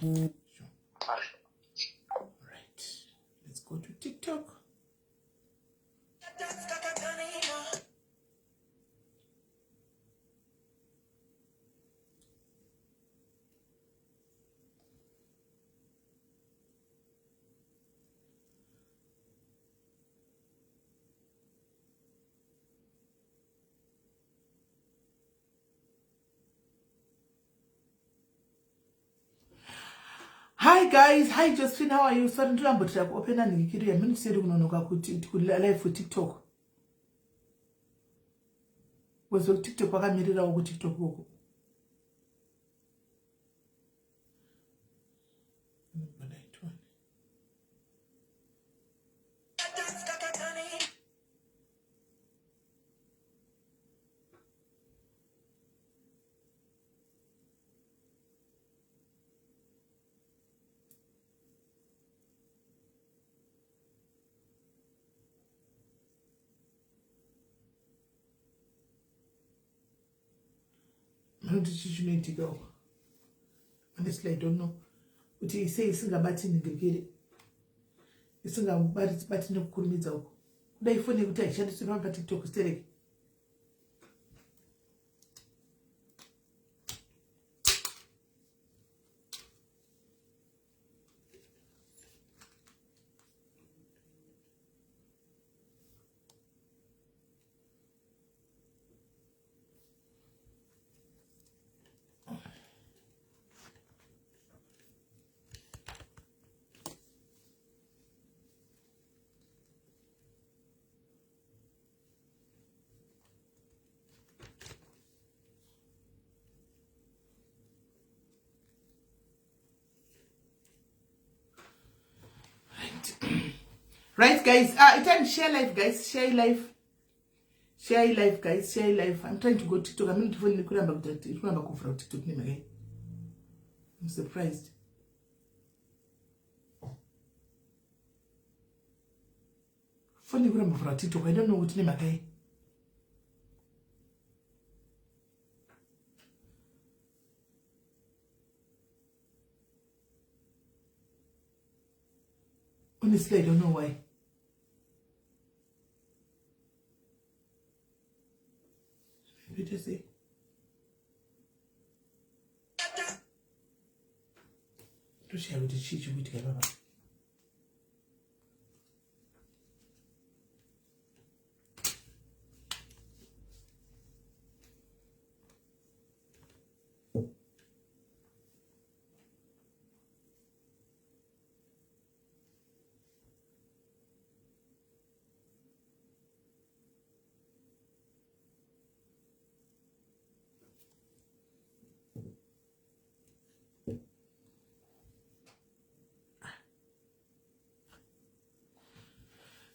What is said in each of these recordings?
Right. Let's go to TikTok. Hi guys, hi Josephine, how are you? Sorry ndiyambotira kuopena ndikiri yamuniseri kunonoka kuti live for TikTok. Wezo TikTok wakamirira ku TikTok uko. Honestly, I don't know. But he says isingabati ngirikire. Isingabati nokukurumidza uko. Kudai phone kuti aishandiswa pa TikTok stereke. Right guys, it's share live guys, share live guys, share live. I'm trying to go TikTok. I'm not even kuramba kufura TikTok name again. I'm surprised. Funny kuramba kufura TikTok. I don't know what name again. Honestly, I don't know why. Maybe just say. To share with the chichi with together.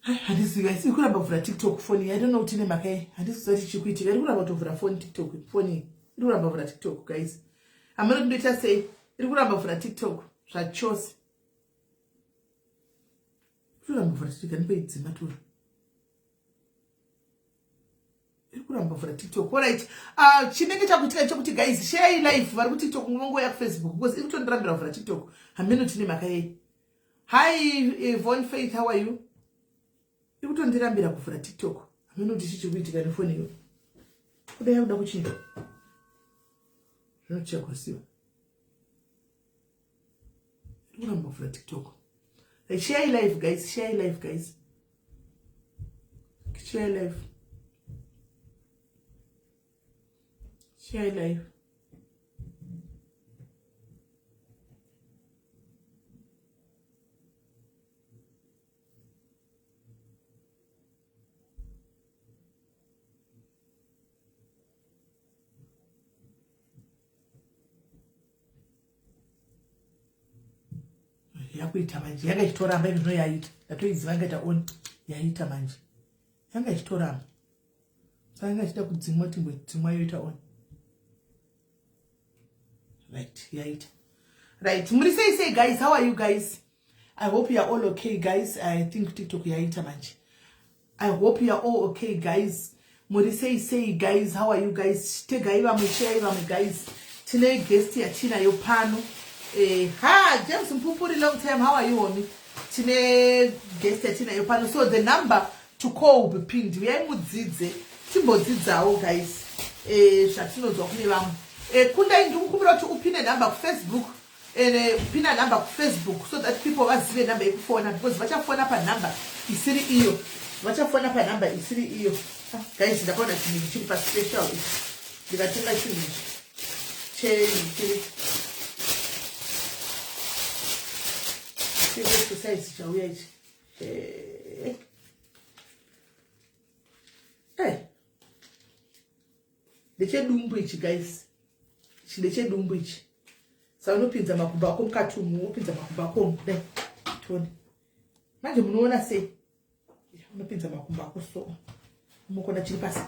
And this guys, you could have over a TikTok phone. I don't know what name okay. And this is what you quit. I don't have over a phone TikTok phone. You don't have over a TikTok, guys. I'm not going to say you could have over a TikTok. So I chose. You don't have over a TikTok. You could have over a TikTok. All right. She make it up with guys. Share live. But TikTok won't go on Facebook because if you don't have over a TikTok, I'm not name okay. Hi, Yvonne Faith. How are you? You don't tell me for a TikTok. I'm not this to be to get phone you. What they have double chin. Not check with you. You don't for a TikTok. Share life, guys. Share life, guys. Share life. Share life. Yakuita manje yanga chitoramba ino yaita yatoiziva ngaita on yaita manje yanga chitoramba sanga chita kudzimwa tingwe dzimwa yoita on right yaita right. Muri say guys, how are you guys? I hope you are all okay guys. I think TikTok yaita manje. I hope you are all okay guys. Muri say guys, how are you guys? Tegaiva mushaiva guys. Tine guest ya tina yo pano. James Mpupuri, long time. How are you, homie? Tine guest tina yopano. So the number to call will be pinned. We are mudzidze. Timbo dzidzawo guys. Shatinodzwa kune vamwe. Kunda ndikukumbira kuti upine number ku Facebook. Pina number ku Facebook so that people vazive number yekufona because vachafona pa number isiri iyo. Vachafona pa number isiri iyo. Guys, ndakaona chinhu chiri pa special. Ndikatenga chinhu chiri exercise chauya ichi. Ndechedumbu ichi guys. Ndechedumbu ichi. Saka unopinza makumbo ako mukati umu, unopinza makumbo ako umu. Dai, tione. Manje munoona sei? Unopinza makumbo ako so. Unokona chiri pasi.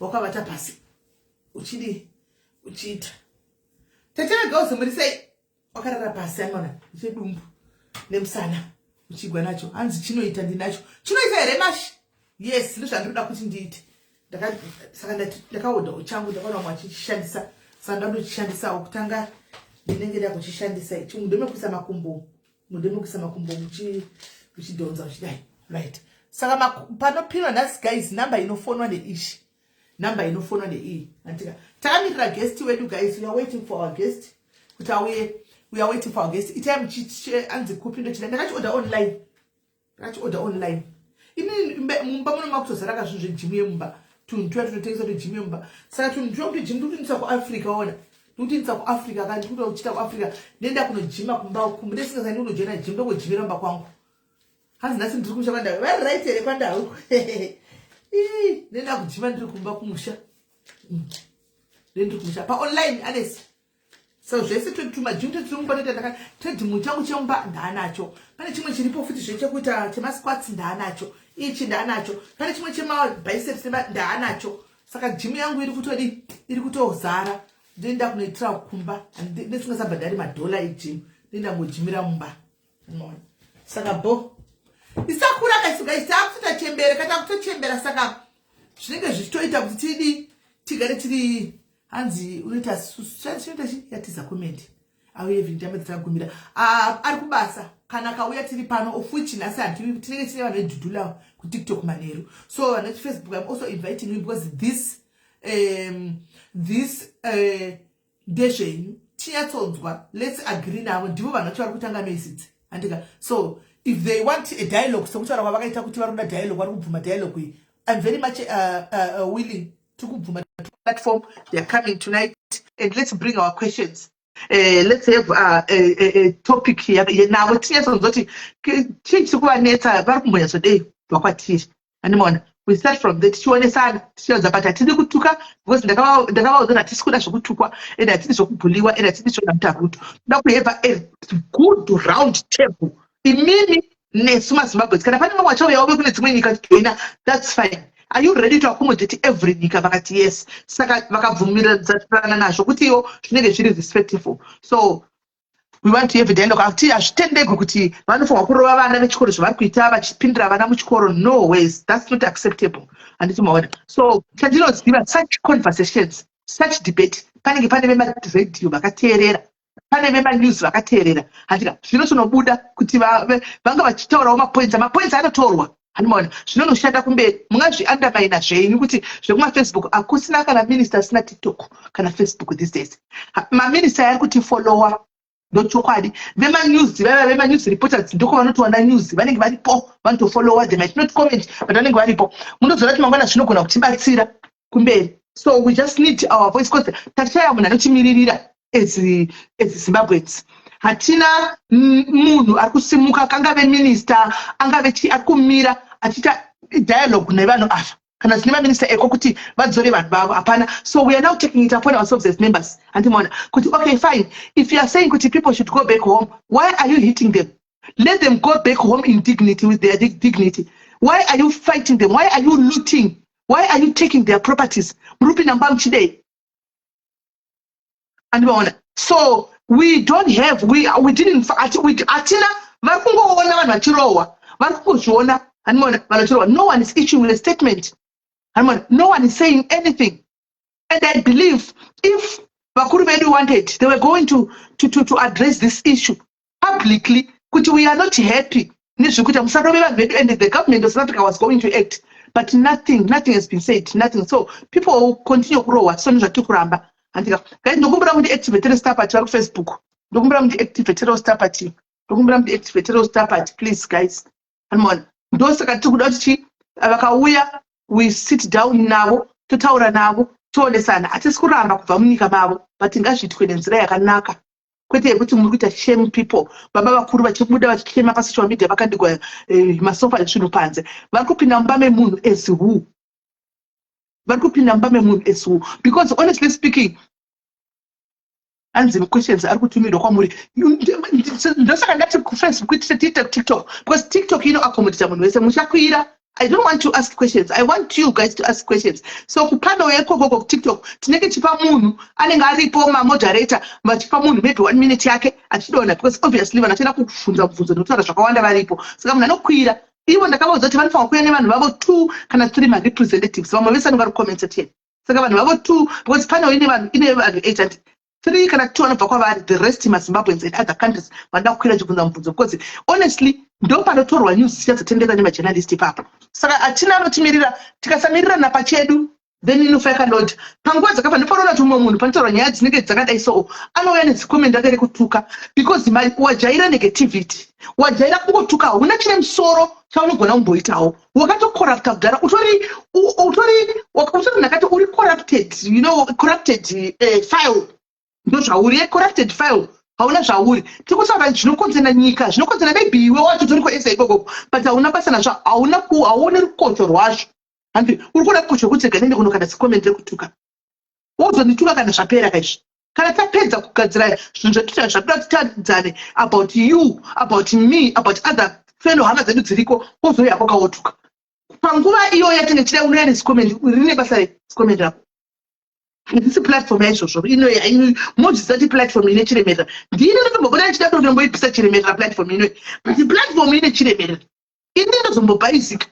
Wakavata pasi. Uchiita. Tatena girls muri sei? Wakarara pasi anona. Ndechedumbu. Nemusana. Uchigwa nacho. Hanzi chinoita ndinacho. Chinoita here mashi? Yes, ndozvandoda kuti ndiite. Saka ndakaoda uchangu ndakaona mwachishandisa. Saka ndandochishandisa okutanga ndinenge ndakuchishandisa ichi. Mudeme kuisa makumbo muchidonza uchidai. Right. Saka panopinwa nhasi guys number inofonwa neishi. Number inofonwa nei. Antika. Takamirira guest wedu guys. We are waiting for our guest. Kuti auye. We are waiting for our guest. Itime anzi kupindo chida. Ndakachi order online. Ini mumba muno makutozara zvinhu zvejimu yemumba. Tunhu tunotengesa kuti jimu yemumba. Saka tunhu tinokuti jimu ndikutinisa kuAfrica ona. Ndikutinisa kuAfrica kandi ndikuti uchita kuAfrica. Nenda kunojima kumba ukumbu. Ndesingazani unojoina jimu ndokujimira mumba kwangu. Hanzi nhasi ndiri kumusha kwandau. Vari right here kwandau. Nenda kujima ndiri kumba kumusha. Ndiri kumusha. Pa online anesi. So zvese tumajimu tetirimumba ndoita tedhimu changu chemumba ndaanacho. Pane chimwe chiripo futi zvechekuita chemasquats ndaanacho. Ichi ndaanacho. Pane chimwe chemabiceps ndaanacho. Saka jimu yangu iri kutozara. Ndinoenda kunoitira kumba. Ndisingazabhadhari madhola ejimu. Ndinoenda ngojimira mumba. Saka isakura kaisuka takutoita chembere kata kutochembera saka zvinenge zvichitoita kuti tigare tiri hanzi unoita yatiza comment auye vintambe tsagumira ari kubasa kana kauya tiri pano of which nasi tinenge tine vanhu vedhudhula ku TikTok manheru so on Facebook I'm also inviting you because this deshen tiyatsonzwa let's agree navo ndivo vanhu vacho vari kutanga message andika so if they want a dialogue so kutaura kwavakaita kuti varoda dialogue vari kubvuma dialogue iyi I'm very much willing to kubvuma platform. They are coming tonight and let's bring our questions. Let's have a topic here now. We start from that. Because now we have a good round table. That's fine. Are you ready to accommodate every nika? Yes. Saka vakabvumira dzatana nazvo kuti iwo zvinenge zviri respectful. So we want to have a dialogue. Azvitendegwi kuti vanofanirwa kurova vana vechikoro zvavari kuita vachipindira vana muchikoro. No ways. That's not acceptable. So chandinoziva such conversations, such debate. Panenge pane vemaredhiyo vakateerera. Pane vemanews vakateerera. Handika zvinotonobuda kuti vanga vachitaurawo mapoints anotorwa. Hanimona zvinonoshanda kumberi mungazviandamaina zvenyu kuti zvekuma-Facebook akusina kana minister asina TikTok kana Facebook these days. Maminister ari kuti follower ndochokwadi vema-news reporters ndoko vanotowana news vanenge varipo vanotofollowa they might not comment but vanenge varipo munozoona kuti mangwana zvinogona kutibatsira kumberi. So we just need our voice because tatishaya munhu anochimiririra as Zimbabweans. Hatina munhu ari kusimuka kangave minister angave ari kumira achita dialogue nevanhu ava kana zvine maminister eko kuti vadzore vanhu vavo hapana. So we are now taking it upon ourselves as members andimona kuti okay fine, if you are saying kuti people should go back home, why are you hitting them? Let them go back home in dignity with their dignity. Why are you fighting them? Why are you looting? Why are you taking their properties? Murupi nambam chide andimona. So we don't have, we didn't, atina vakungoona vanhu vachirohwa varikuzviona hanimona vanhu vachirohwa. No one is issuing a statement hanimona. No one is saying anything. And I believe if vakuru vedu wanted, they were going to address this issue publicly, kuti we are not happy nezvekuti musarove vanhu vedu, and the government of South Africa was going to act, but nothing has been said, nothing. So people will continue kurohwa so nezvatiri kuramba. Andika guys, ndokumbira kuti activate star party vari Facebook, ndokumbira kuti activate star party, ndokumbira kuti activate star party, please guys. Anmona ndosaka tiri kuda kuti vakauya we sit down navo totaura navo toonesana, hatisi kuramba kubva munyika mavo, but ngazviitwe nenzira yakanaka, kwete yekuti muri kuita shame people. Baba vakuru vachibuda vachichema pasocial media vakandigwa masofa ezvinhu panze, vari kupinda mumba memunhu as who? Vari kupinda mumba memunhu as who? Because honestly speaking, hanzi questions ari kutumirwa kwamuri. Ndosaka ngati kufacebook tiite TikTok, because TikTok inoaccommodate munhu wese. Muchakwira, I don't want to ask questions. I want you guys to ask questions. So kupano yekoko TikTok tinenge chipa munhu anenge aripo moderator vachipa munhu maybe 1 minute yake achidona, because obviously vanachenda kufunza kubvunza nokutaura zvakawanda varipo. Saka munhu anokwira, ivo ndakavaudza kuti vanofanira kuuya nevanhu vavo 2 kana 3 ma-representatives, vamwe vese vanenge vari comments 10. Saka vanhu vavo 2, because pano ine vanhu 8 3 kana 2 vanobva kwavari, the rest maZimbabweans and other countries vanoda kukwira chibvunza mubvunzo, because honestly ndo panotorwa news dzichadzotendeka nemajournalist ipapo. Saka hatina anotimirira, tikasamirira napachedu then inofa yakanoti panguva dzakafanira panoona kuti mumwe munhu panotorwa nyaya dzinenge dzakadai so anouya nedzikomenti ake rekutuka, because wajaira negativity, wajaira kungotuka, hauna chine musoro chaunogona kumboitawo, wakatokorrupta kudhara, utori nakati uri corrupted, you know, corrupted file, ndo zvauri corrupted file, hauna zvauri. Tiri kusaka zvinokonzera nyika, zvinokonzera maybe iwe wacho tori kuesa ikoko, but hauna basa nazvo, hauna rukocho rwazvo. Handi uri kuda kukocho kuti ganende kuno kana sikomenti rekutuka, wozondituka kana zvapera kaizvi. Kana tapedza kugadzira zvinhu zvatuta zvakuda kutadzane about you, about me, about other fellow hama dzedu dziriko, wozouya kwakawotuka. Panguva iyo yatinge chida unoya nesikomenti, rine basa resikomenti rako. This platform yaizvozvo mozvisati platform ine chiremerera. Ndine ndombobona ndichida kutomboipisa chiremerera platform ino, but platform ine chiremerera ini ndozombobayizika.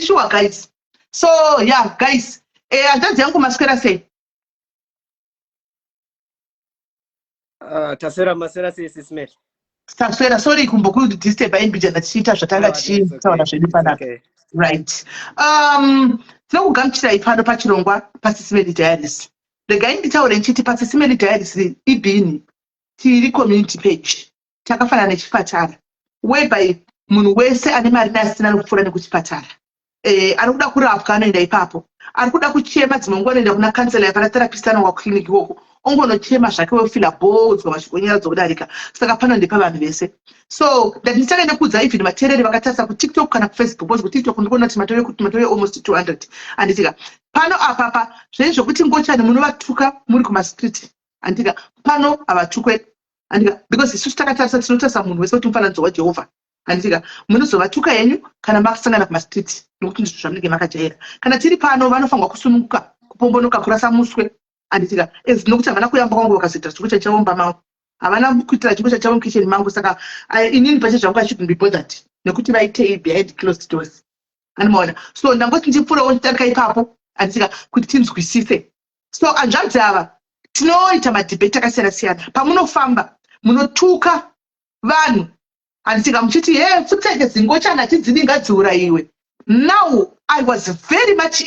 Sure guys. So yeah guys, hanzvadzi yangu maswera sei? Taswera maswera sei Sismel? Taswera, sorry kumbokuti disturb imbijana tichiita zvatanga tichitaura zvedu panapa. Right. Tinokugamuchirai pano pachirongwa paSisimeli Diaries. Regai nditaure nchiti paSisimeli Diaries ibhini tiri community page takafanana nechipatara, whereby munhu wese ane mari neasina kupfuura nekuchipatara, ari kuda kurapwa anoenda ipapo, ari kuda kuchema dzimwe anoenda kuna kansela yaparatherapist anongwa kuclinic ikoko, ongonochema zvake wofila bodzwa mashikonyera dzokudarika. Saka pano ndipa vanhu vese. So ndanditaka ndekudza even materere vakatarisa kuTikTok kana kuFacebook, because kuTikTok ndikuona kuti matore almost 200. Anditika pano apapa zvezvokuti ngochani munovatuka muri kumastreet, andika pano avatukwe, andika because isusu takatarisa tinotarisa munhu wese kuti mufananidzo waJehovha, andika munozovatuka henyu kana makasangana kumastreet, nokuti ndizvo zvamunenge makajaira. Kana tiri pano vanofanirwa kusumuka, kupombonoka, kurasa muswe, anditika nokuti havana kuyamba kwangu vakazoita chikucha chavo mumba mavo, havana kuitira chikucha chavo mukitcheni mangu. Saka inini pache zvangu I shouldn't be bothered nekuti vaitei behind closed doors, anomaona. So ndangoti ndipfuurawo nditarika ipapo, anditika kuti tinzwisise. So hanzvadzi ava tinoita madhibheti akasiyana-siyana, pamunofamba munotuka vanhu, anditika muchiti pfutseke zingochana tidzinengadziura iwe. Now I was very much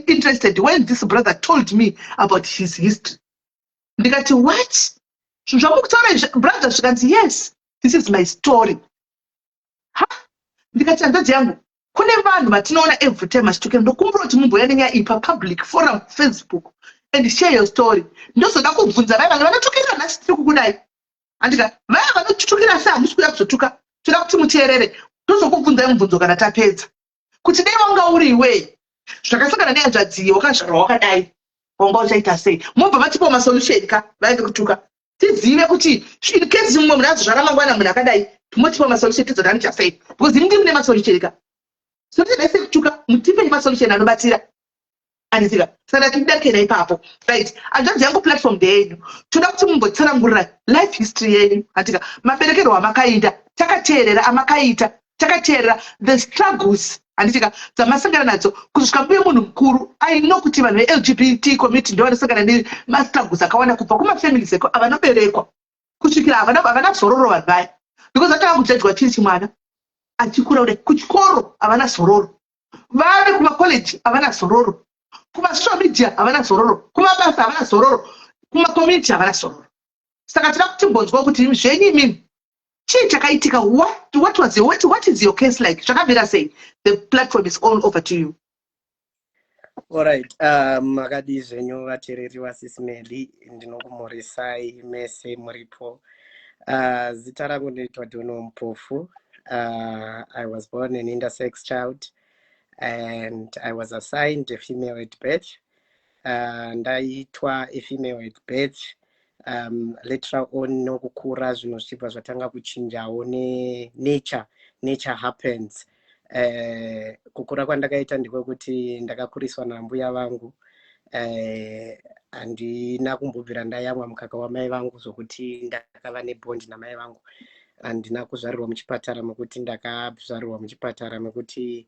interested when this brother told me about his history. Ndikati what? Brother zvikanzi yes, this is my story. Ndikati hanzvadzi yangu, kune vanhu vatinoona every time achitokera, ndokumbura kuti mumboya nenyaya ipa public forum Facebook and share your story. Ndozoda kubvunza vaya vanhu vanotukira nhasi tiri kukudai. Andika vaya vanotutukira sei hamusi kuda kuzotuka, toda kuti muteerere, tozokubvunzai mubvunzo kana tapedza. Kuti dai wanga uri iwe zvakasangana nehanzvadzi wakazvarwa wakadai, wanga uchaita sei? Mobva vatipa masolution ka vaenge kutuka, tizive kuti kesi mumwe munhu azozvara mangwana munhu akadai, timotipa masolution tizoda nicha sei, because imi ndiri nemasolution ka. So tidai sei kutuka, mutipe masolution anobatira, anditika. Saka tidakena ipapo, right? Hanzvadzi yangu platform ndeyenyu, toda kuti mumbotsanangurira life history yenyu, anditika maberekerwo amakaita, takateerera amakaita, takateerera the struggles handichika dzamasangana nadzo kusvika mbuye munhu mukuru. I know kuti vanhu veLGBT community ndo vanosangana nemastruggles akawanda kubva kumafamilies eko avanoberekwa kusvikira havana zororo vanhu vaya, because atanga kujajwa chiri chimwana achikura kudai. Kuchikoro havana zororo, vave kumacollege havana zororo, kumasocial media havana zororo, kumabasa havana zororo, kumakommunity havana zororo. Saka tida kutimbonzwa kuti zvenyu imini chii chakaitika, what is your case like? Zvakabvira sei? The platform is all over to you. All right, makadi zvenyu vateereri vaSisimeli, ndinokumurisai mese muripo. Zita rangu ndinoitwa Dono Mpofu. I was born an intersex child and I was assigned a female at birth. Ndaitwa a female at birth. Later on nokukura zvinosvibva zvatanga kuchinjawo nature happens. Kukura kwandakaita ndikokuti ndakakuriswa nambuya vangu. Handina kumbobvira ndayamwa mukaka wamai vangu zvokuti ndakava nebhondi namai vangu. Handina kuzvarirwa muchipatara mekuti ndakazvarirwa muchipatara mekuti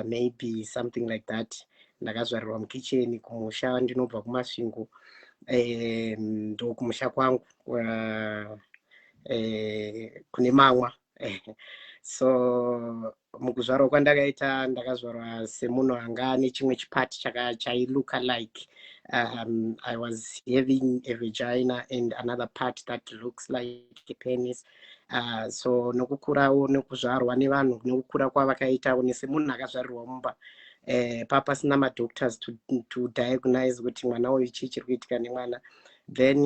maybe something like that. Ndakazvarirwa mukicheni kumusha ndinobva kumasvingo. Ndo kumusha kwangu kune mamwa. So mukuzvarwa kwandakaita ndakazvarwa semunhu anga nechimwe chipati chailook alike. I was having a vagina and another part that looks like a penis. So nokukurawo nokuzvarwa nevanhu nokukura kwavakaitawo nesemunhu akazvarirwa mumba. Papasina madoctors to diagnose kuti mwana uyu chii chiri kuitika nemwana. Then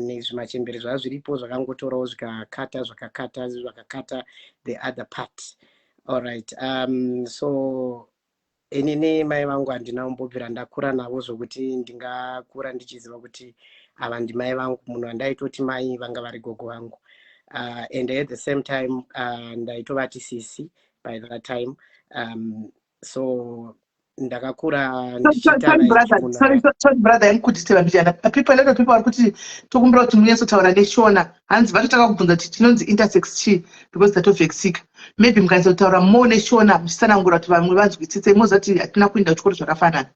nezvimachembere zvazviripo zvakangotorawo zvakakata the other part. All right. So inini mai vangu handina kumbobvira ndakura navo zvokuti ndingakura ndichiziva kuti ava ndimai vangu. Munhu andaitoti mai vanga vari gogo vangu. And at the same time ndaitovati sisi by that time. So ndakakura sorry brother, amukudisturba mbichana. People, a lot of people are kuti tokumbira kuti munyasotaura neshona. Hanzi vatotaka kubvunza kuti chinonzi intersex chii because tatovhexika. Maybe mukazotaura more neshona muchisanangura kuti vamwe vanzwisise mozati hatina kuenda kuchikoro zvakafanana.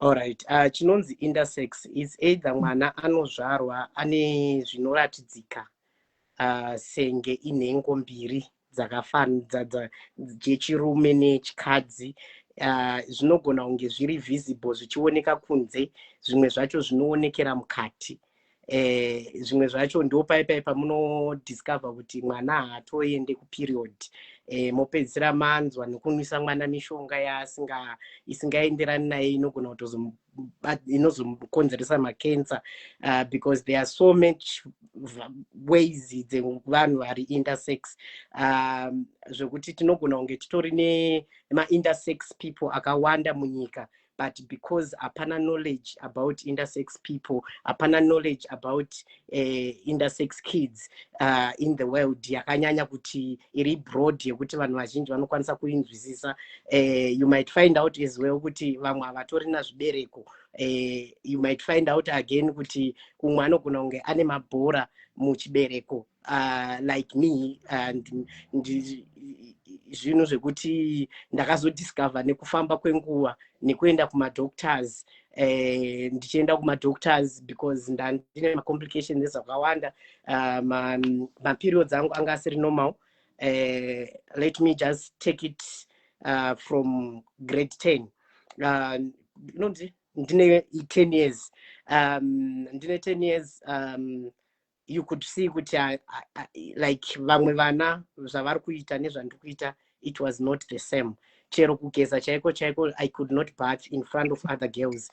All right. Chinonzi intersex is either mwana anozvarwa ane zvinoratidzika senge inhengo mbiri dzakafanana dzechirume nechikadzi. Zvinogona kunge zviri visible zvichioneka kunze, zvimwe zvacho zvinoonekera mukati. Zvimwe zvacho ndo paipai pamunodiscover kuti mwana haatoende kuperiod. Mopedzisira manzwa nekunwisa mwana mishonga isingaenderani naye inogona inozokonzeresa makensa, because there are so much ways dzevanhu vari intersex. Zvokuti tinogona kunge titori nema-intersex people akawanda munyika, but because hapana knowledge about intersex people, hapana knowledge about intersex kids in the world yakanyanya kuti iri broad yekuti vanhu vazhinji vanokwanisa kuinzwisisa. You might find out as well kuti vamwe havatorina zvibereko. You might find out again kuti umwe anogona kunge ane mabhora muchibereko, like me. And zvinhu zvekuti ndakazodiscover nekufamba kwenguva nekuenda kumadoctors. Ndichienda kumadoctors because ndine macomplications akawanda. Maperiods angu anga asiri normal. Let me just take it from grade 10. Ndine 10 years. Ndine 10 years. You could see kuti like vamwe vana zvavari kuita nezvandikuita, it was not the same. Chero kugeza chaiko I could not bath in front of other girls.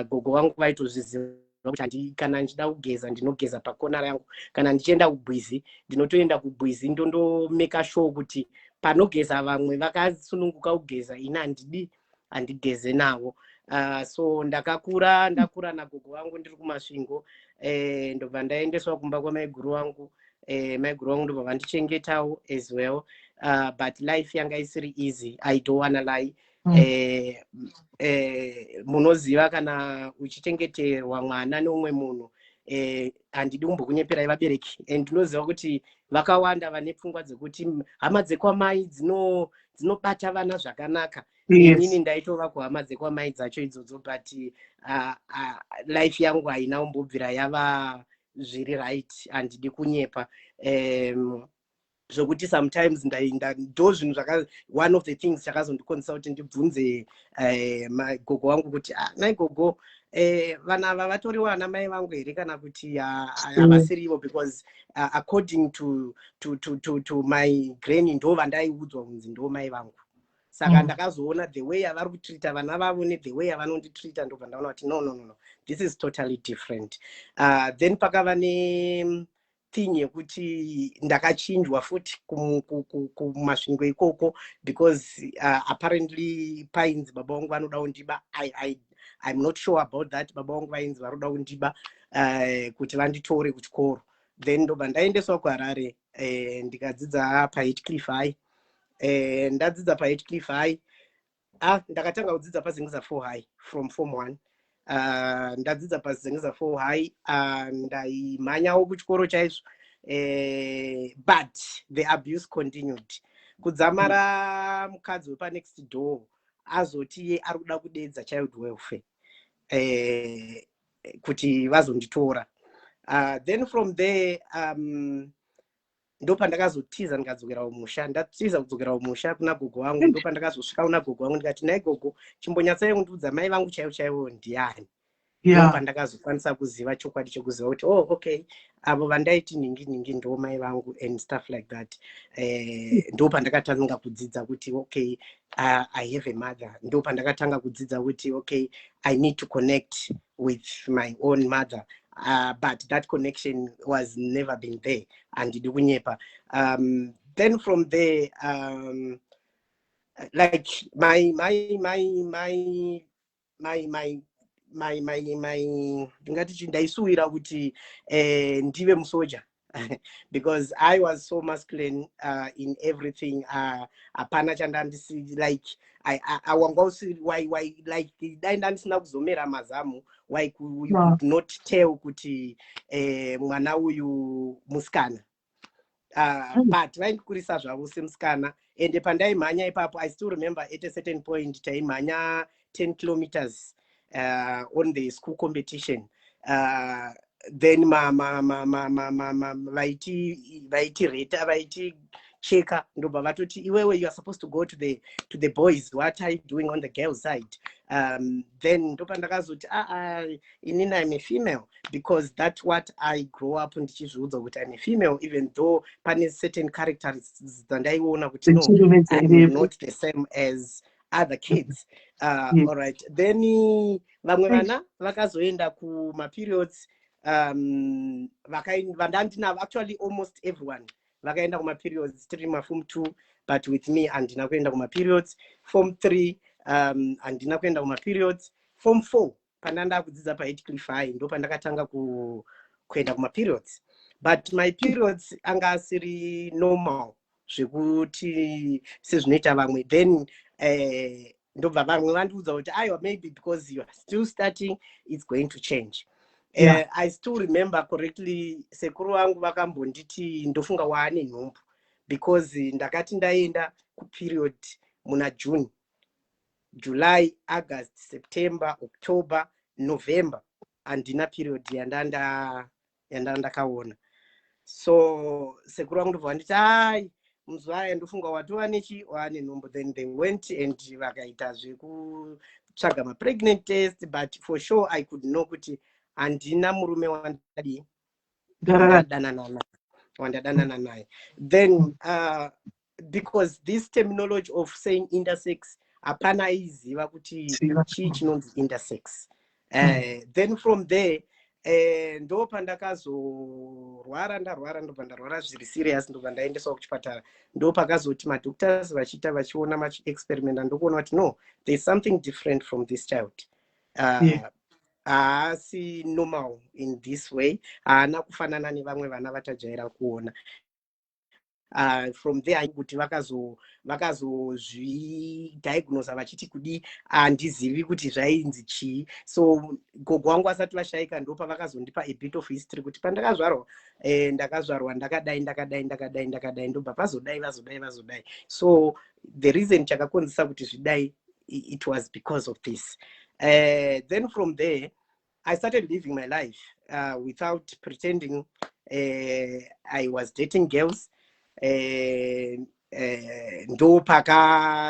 Gogo vangu vaitozviziva kuti kana ndichida kugeza ndinogeza pakona yangu, kana ndichienda kubwizi ndinotoenda kubwizi ndondomeka sure kuti panogeza vamwe vakasununguka kugeza ina handigeze navo. So ndakura nagogo vangu ndiri kumasvingo. Ndobva ndaendeswa kumba kwamaiguru vangu. Maiguru vangu ndobva vandichengetawo as well. But life yanga isiri easy. I don't wanna lie. Munoziva kana uchichengeterwa mwana neumwe munhu, handidi kumbokunyeperai vabereki, and ndinoziva kuti vakawanda vane pfungwa dzekuti hama dzekwamai dzinobata vana zvakanaka. Inini ndaitova kuhama dzekwamai dzacho idzodzo, but life yangu haina kumbobvira yava zviri right, handidi kunyepa. Zvokuti sometimes ndo zvinhu one of the things chakazondikonzesa kuti ndibvunze gogo wangu kuti nai gogo, vana ava vatoriwo ana mai vangu here kana kuti havasirivo, because according to my granny ndo vandaiudzwa kunzi ndo mai vangu. Saka ndakazoona the way avari kutrita vana vavo the way avanonditrita, ndobva ndaona kuti no, this is totally different. Then pakava thing yekuti ndakachinjwa futi kumasvingo ikoko, because apparently painzi baba vangu vanoda kundiba. I'm not sure about that. Baba vangu vainzi varoda kundiba kuti vanditore kuchikoro. Then ndobva ndaendeswa kuHarare, ndikadzidza paHeathcliff High. Ndadzidza paHeathcliff High, ndakatanga kudzidza paZengeza 4 High from form 1. Ndadzidza paZengeza 4 High, ndaimhanyawo kuchikoro chaizvo, but the abuse continued. Kudzamara mukadzi wepanext door azoti iye ari kuda kudedza child welfare kuti vazonditora. Then from there ndopandakazotiza ndikadzokera kumusha. Ndatiza kudzokera kumusha kuna gogo wangu, ndopandakazosvika kuna gogo wangu ndikati, nai gogo, chimbonyatsai kundiudza mai vangu chaivo ndiani. Ndopandakazokwanisa kuziva chokwadi chokuziva kuti okay, avo vandaiti ningi ndo mai vangu and stuff like that. Ndopandakatanga kudzidza kuti okay, I have a mother. Ndopandakatanga kudzidza kuti okay, I need to connect with my own mother. But that connection was never been there, and did kunyepa. Then from there, like my ndingati ndaisuwira kuti ndive musoja, because I was so masculine in everything. Apana chandandisi like I wanga why like ndandisina kuzomera mazamu, why you could not tell kuti mwana uyu musikana. But vaindikurisa zvavo semusikana, and pandaimhanya ipapo I still remember at a certain point taimhanya 10 kilometers on the school competition. Then vaiti cheka, ndobva vatoti iwewe you are supposed to go to the boys, what are you doing on the girls side? Then ndopandakazoti inini I'm a female, because that's what I grow up ndichizviudza kuti I'm a female, even though pane certain characters dzandaiona kuti no, I'm not the same as other kids. All right. Then vamwe vana vakazoenda kuma-periods, vandandinavo, actually almost everyone vakaenda kuma-periods, 3 maform 2, but with me handina kuenda kuma-periods. Form 3 handina kuenda kuma-periods. Form 4 pandanda kudzidza paHeathcliff High ndo pandakatanga kuenda kuma-periods, but my periods anga asiri normal zvekuti sezvinoita vamwe. Then ndobva vamwe vandiudza kuti aiwa, maybe because you are still starting it's going to change. I still remember correctly sekuru vangu vakambonditi ndofunga waane nhumbu, because ndakati ndaenda kuperiod muna June, July, August, September, October, November, handina period yandakaona. So sekuru vangu ndobva vanditi hai muzvaya ndofunga watova nechi waane nhumbu. Then they went and vakaita zvekutsvaga ma-pregnant test, but for sure I could know kuti handina murume wandadanana naye. Then because this terminology of saying intersex hapana aiziva kuti chii chinonzi intersex. Then from there ndo pandakazorwara ndobva ndarwara zviri serious, ndobva ndaendeswa kuchipatara. Ndo pakazoti madoctors vachiona machiexperimenta, ndokuona kuti no, there's something different from this child. Haasi normal in this way, haana kufanana nevamwe vana vatajaira kuona. From there kuti vakazozvidiagnosa vachiti kudi handizivi kuti zvainzi chii. So gogo wangu asati vashaika ndo pavakazondipa a bit of history kuti pandakazvarwa ndakazvarwa ndakadai ndobva vazodai. So the reason chakakonzesa kuti zvidai, it was because of this. Then from there I started living my life without pretending I was dating girls. Ndo pakaita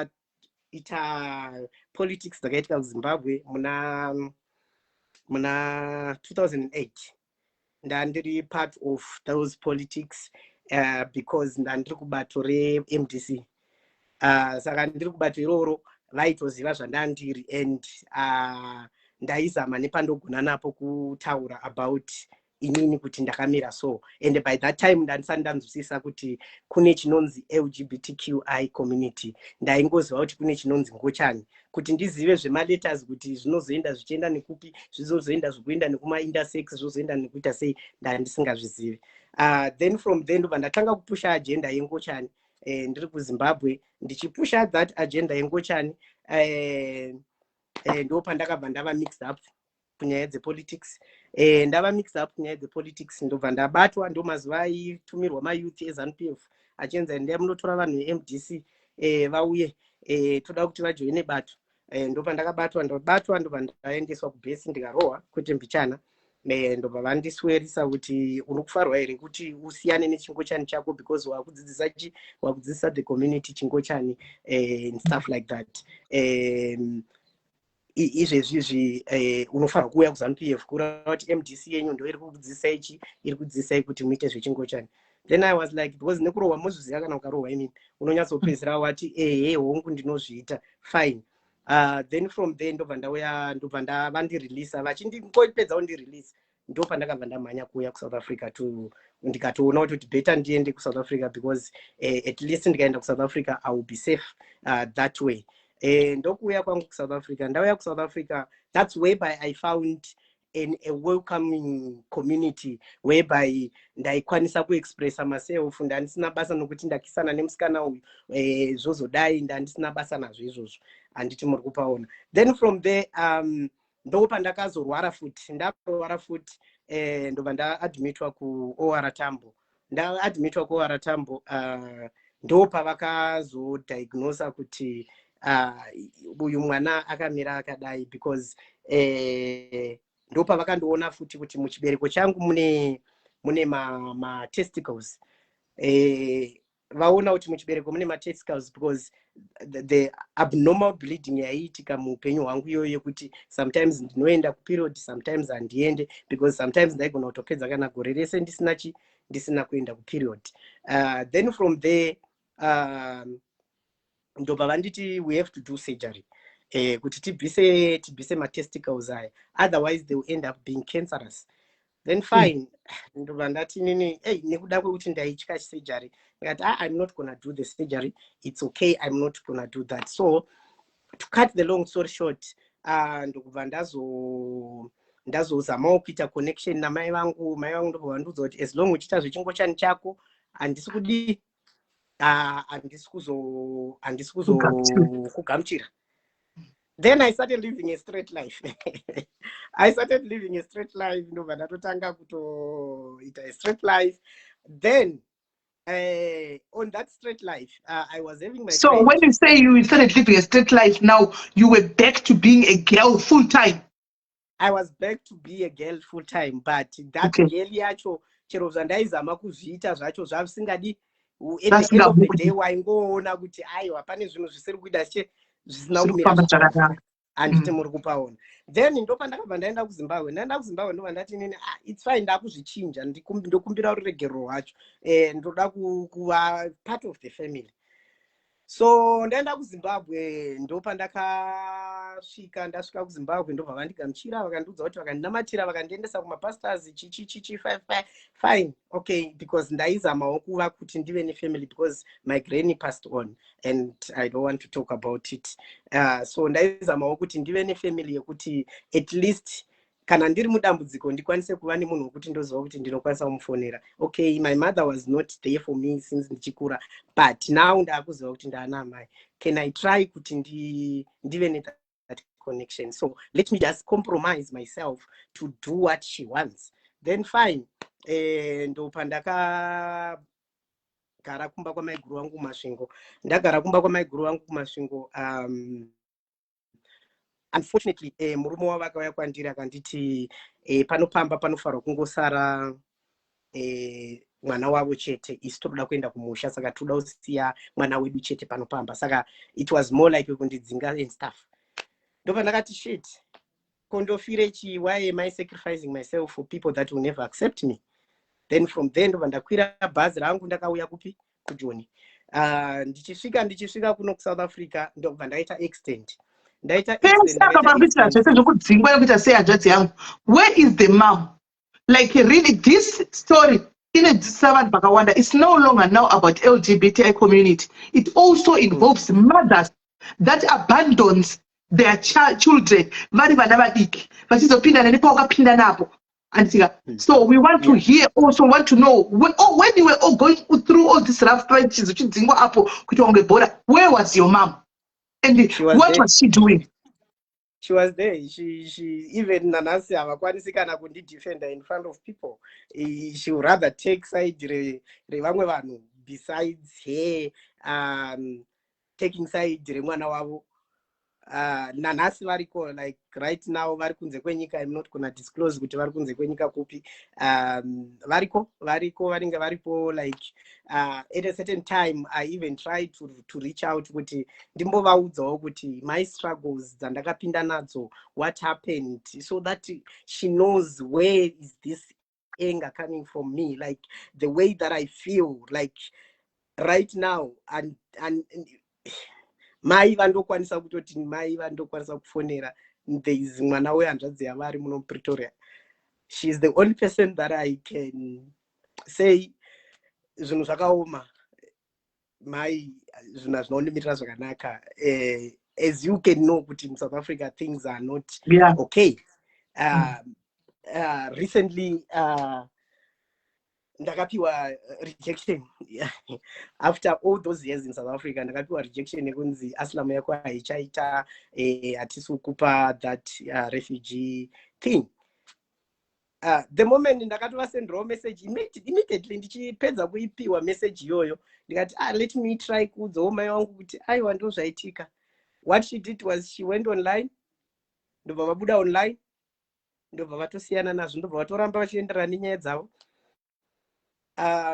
politics dzakaitika kuZimbabwe muna 2008. Ndandiri part of those politics because ndandiri kubato reMDC. Saka ndiri kubato iroro vaitoziva zvandandiri, and ndaizama nepandogona napo kutaura about inini kuti ndakamira so. And by that time ndandisati ndanzwisisa kuti kune chinonzi LGBTQI community. Ndaingoziva kuti kune chinonzi ngochani, kuti ndizive zvemaletters kuti zvinozoenda zvichienda nekupi, zvizozoenda zvikuenda nekuma intersex, zvizozoenda nekuita sei, ndandisingazvizivi. Then from then ndobva ndatanga kupusha agenda yengochani ndiri kuZimbabwe, ndichipusha that agenda yengochani. Ndo pandakabva ndava mixed up kunyaya dzepolitics. Ndava mixed up kunyaya dzepolitics, ndobva ndabatwa. Ndo mazuva aitumirwa mayouth eZANU-PF achenza endai munotora vanhu veMDC vauye toda kuti vajoine bato. Ndo pandakabatwa, ndobva ndaendeswa kubhesi ndikarohwa kwete mbichana. Ndobva vandiswerisa kuti unokufarwa here kuti usiyane nechingochani chako because wakudzidzisa the community chingochani and stuff like that. Izvezvizvi unofanirwa kuuya kuZANU-PF kureva kuti MDC yenyu ndo iri kukudzidzisa ichi, iri kudzidzisai kuti muite zvechingochani. Then I was like, because nekurohwa muzviziva kana ukarohwa imini unonyatsopedzisira wati hongu ndinozviita fine. Then from there ndobva ndavandireleasa, vachindipedza kundireleasa ndo pandakabva ndamhanya kuuya kuSouth Africa ndikatoona kuti better ndiende kuSouth Africa because at least ndikaenda kuSouth Africa I will be safe that way. Ndokuuya kwangu kuSouth Africa, ndauya kuSouth Africa, that's whereby I found a welcoming community whereby ndaikwanisa kuexpressa myself. Ndandisina basa nokuti ndakisana nemusikana uyu zvozodai, ndandisina basa nazvo izvozvo, handiti muri kupaona. Then from there ndo pandakazorwara futi, ndakarwara futi ndobva ndaadmitwa kuOR Tambo. Ndaadmitwa kuOR Tambo ndo pavakazodiagnosa kuti uyu mwana akamira akadai because ndo pavakandoona futi kuti muchibereko changu mune ma-testicles. Vaona kuti muchibereko mune ma-testicles because the abnormal bleeding yaiitika muupenyu hwangu iyoyo yekuti sometimes ndinoenda kuperiod, sometimes handiende because sometimes ndaigona kutopedza kana gore rese ndisina kuenda kuperiod. Then from there ndobva vanditi we have to do surgery kuti tibvise ma-testicles aya, otherwise they will end up being cancerous. Then fine, ndobva ndati nini nekuda kwekuti ndaitya surgery ndikati I'm not gonna do the surgery, it's okay, I'm not gonna do that. So to cut the long story short, ndokubva ndazozamawo kuita connection namai vangu. Mai vangu ndobva vandiudza kuti as long uchiita zvechingochani chako handisi kudi handisi kuzokugamuchira. Then I started living a straight life. Ndobva ndatotanga kutoita a straight life. Then on that straight life, I was having my So friend. when you say you started living a straight life, now you were back to being a girl full time. I was back to be a girl full time, but that girl yacho chero zvandaizama kuzviita zvacho zvavisingadi. At the end of the day waingoona kuti aiwa pane zvinhu zvisiri kuita zvisina kumira zvakanaka handiti muri kupaona. Then ndo pandakabva ndaenda kuZimbabwe. Ndobva ndati nini it's fine, ndakuzvichinja, ndokumbira ruregero rwacho, ndoda kuva part of the family. So ndaenda kuZimbabwe, ndo pandakasvika kuZimbabwe, ndobva vandigamuchira, vakandiudza kuti vakandinamatira, vakandiendesa kumapastors chichi fine, okay, because ndaizamawo kuva kuti ndive nefamily because my granny passed on and I don't want to talk about it. So ndaizamawo kuti ndive nefamily yekuti at least kana ndiri mudambudziko ndikwanise kuva nemunhu wekuti ndoziva kuti ndinokwanisa kumufonera. Okay, my mother was not there for me since ndichikura, but now ndakuziva kuti ndaana amai. Can I try kuti ndive that connection? So let me just compromise myself to do what she wants, then fine. Ndopa ndakagara kumba kwamaiguru wangu kumasvingo. Ndagara kumba kwamaiguru wangu kumasvingo. Unfortunately, murume wavo akauya kwandiri akanditi panopamba panofarwa kungosara mwana wavo chete, isi toda kuenda kumusha, saka toda kusiya mwana wedu chete panopamba. Saka it was more like kundidzinga and stuff. Ndopa ndakati shit, kondofire chi, why am I sacrificing myself for people that will never accept me? Then from there ndopa ndakwira bhazi rangu ndakauya kupi kuJoni. Ndichisvika kuno kuSouth Africa ndobva ndaita extend. Where is the mom? Like really, this story in a servant Bakawanda is no longer now about LGBTI community. It also involves mothers that abandons their children. So we want to hear, also want to know when you were all going through all these rough patches, where was your mom? And what was she doing? She was there. She even Nanasi avakwanisi kana kundi defender in front of people. She would rather take side vamwe vanhu besides her taking side remwana wavo. Nanasi variko, like right now vari kunze kwenyika. I'm not gonna disclose kuti vari kunze kwenyika kupi. Variko varinge varipo, like at a certain time I even tried to reach out kuti ndimbovaudzawo kuti my struggles dzandakapinda nadzo, what happened, so that she knows where is this anger coming from me, like the way that I feel like right now. And mai vandokwanisa kutoti mai vandokwanisa kufonera. There is mwana wehanzvadzi yavari muno Pretoria. She is the only person that I can say zvinhu zvakaoma, mai zvinhu hazvinaondimirira zvakanaka. As you can know kuti in South Africa things are not okay. Recently ndakapiwa rejection after all those years in South Africa. Ndakapiwa rejection yekunzi Aslam yako haichaita, hatisi kukupa that refugee thing. The moment ndakatova message immediately ndichipedza kuipiwa message iyoyo ndikati let me try kuudzawo mai wangu kuti aiwa ndozvaitika. What she did was she went online, ndobva vabuda online, ndobva vatosiyana nazvo, ndobva vatoramba vachienderana nenyaya dzavo.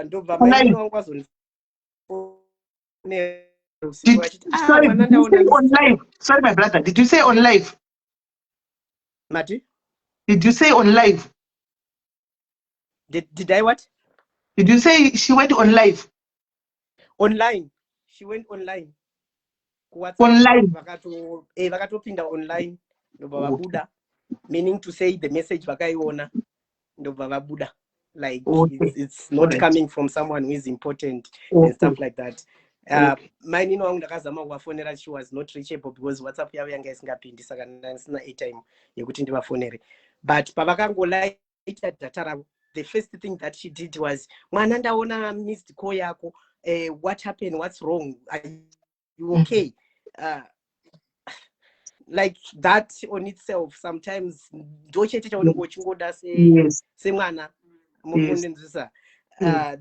Ndobva mai wangu azoni Sorry my brother, did you say on live? Mati? Did you say on live? Did I what? Did you say she went on live? Online. She went online. Online. Vakatopinda online. Ndobva vabuda. Meaning to say the message vakaiona. Ndobva vabuda. Like it's not coming from someone who is important and stuff like that. My nino wangu ndakazama kuvafonera, she was not reachable because WhatsApp yavo yanga isingapindi, saka ndisina airtime yekuti ndivafonere. But pavakangolaita data ravo, the first thing that she did was, mwana ndaona missed call yako, what happened, what's wrong, are you okay? Like that on itself sometimes ndochete chaunenge uchingoda semwana mukundinzwisa.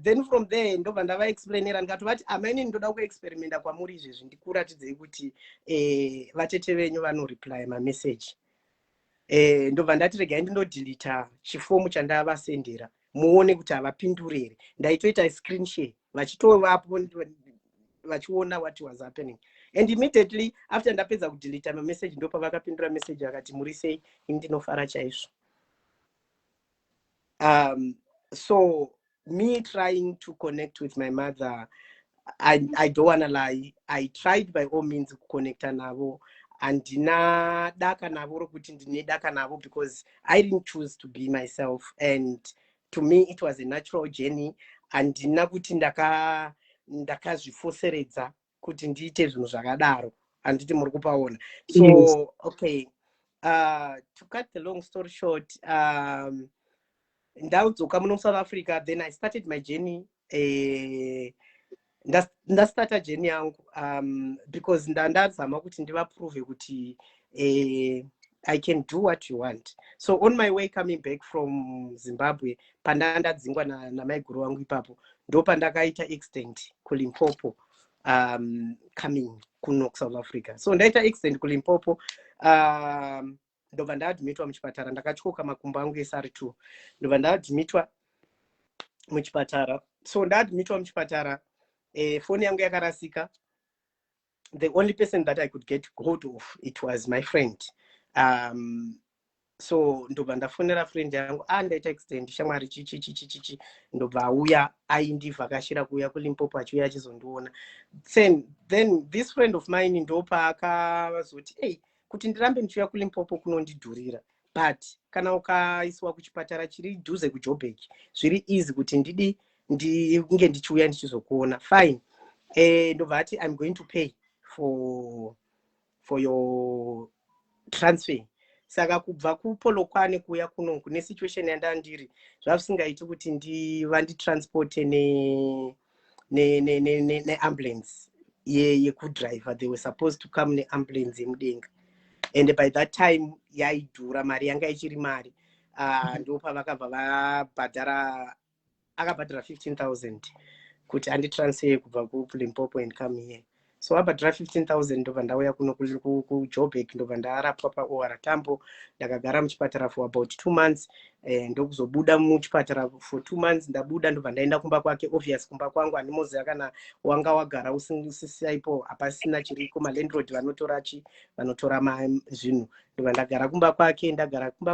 Then from there ndobva ndavaexplainera ndikati vati amaini ndoda kuexperimenta kwamuri izvezvi ndikuratidzei kuti vatete venyu vanoreply mamessage. Ndobva ndati regai ndinodhilita chifomu chandavasendera muone kuti havapinduri here. Ndaitoita screen share vachitovapo vachiona what was happening, and immediately after ndapedza kudhilita mamessage ndopa vakapindura message vakati muri sei, ini ndinofara chaizvo. So me trying to connect with my mother, I don't wanna lie, I tried by all means to connect navo, and daka navo rokuti ndine daka navo because I didn't choose to be myself, and to me it was a natural journey, and kuti ndakazvifoseredza kuti ndiite zvinhu zvakadaro handiti muri kupaona. So okay, To cut the long story short, ndadzoka muno South Africa, then I started my journey. Ndastarta journey yangu because ndazama kuti ndivaprove kuti I can do what you want. So on my way coming back from Zimbabwe, pandandadzingwa namai guru wangu ipapo, ndo pandakaita extend kuLimpopo coming kuno South Africa. So ndaita extend kuLimpopo, ndobva ndaadmitwa muchipatara, ndakatyoka makumbo angu esari2, ndobva ndaadmitwa muchipatara. So ndaadmitwa muchipatara, phone yangu yakarasika. The only person that I could get hold of, it was my friend. So ndobva ndafonera friend yangu, ndaita extend shamwari chichi, ndobva auya aindivhakashira kuuya kuLimpopo achiuya achizondiona. Then this friend of mine ndopa akazoti, hey, kuti ndirambe ndichiuya kuLimpopo kunondidhurira, but kana ukaiswa kuchipatara chiri dhuze kuJoburg, zviri easy kuti ndinge ndichiuya ndichizokuona. Fine. Ndobva ati, I'm going to pay for your transfer. Saka kubva kuPolokwane kuya kuno kune situation yandandiri, zvavisingaiti kuti vanditransporte ne ambulance yekudriver. They were supposed to come ne ambulance yemudenga, and by that time yaidhura, mari yanga ichiri mari. Ndopa vakabva vabhadhara, akabhadhara 15,000 kuti anditransfer kubva kuLimpopo and come here. So abhadhara 15,000 ndobva ndauya kuno kuJoburg, ndobva ndarapwa paOR Tambo, ndakagara muchipatara for about 2 months. Ndokuzobuda muchipatara for 2 months, ndabuda ndobva ndaenda kumba kwake. Obvious kumba kwangu handimoziva kana wanga wagara usisiaipo, hapasina chiriko, malandlord vanotora zvinhu. Ndobva ndagara kumba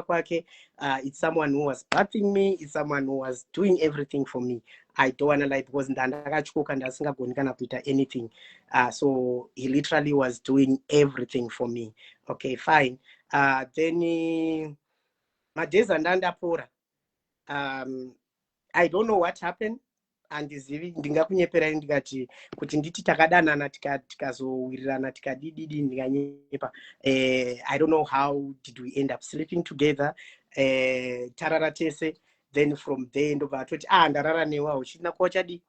kwake. It's someone who was bathing me, it's someone who was doing everything for me. I don't want to lie, because ndakatyoka ndasingagoni kana kuita anything. So he literally was doing everything for me. Okay, fine. Then madeza ndandapora. I don't know what happened. Handizivi, ndingakunyeperai ndikati kuti nditi takadanana tikazowirirana tikadididi ndikanyepa. I don't know how did we end up sleeping together. Tarara tese. Then from there ndobva atoti ndarara newe, uchina kwachadi.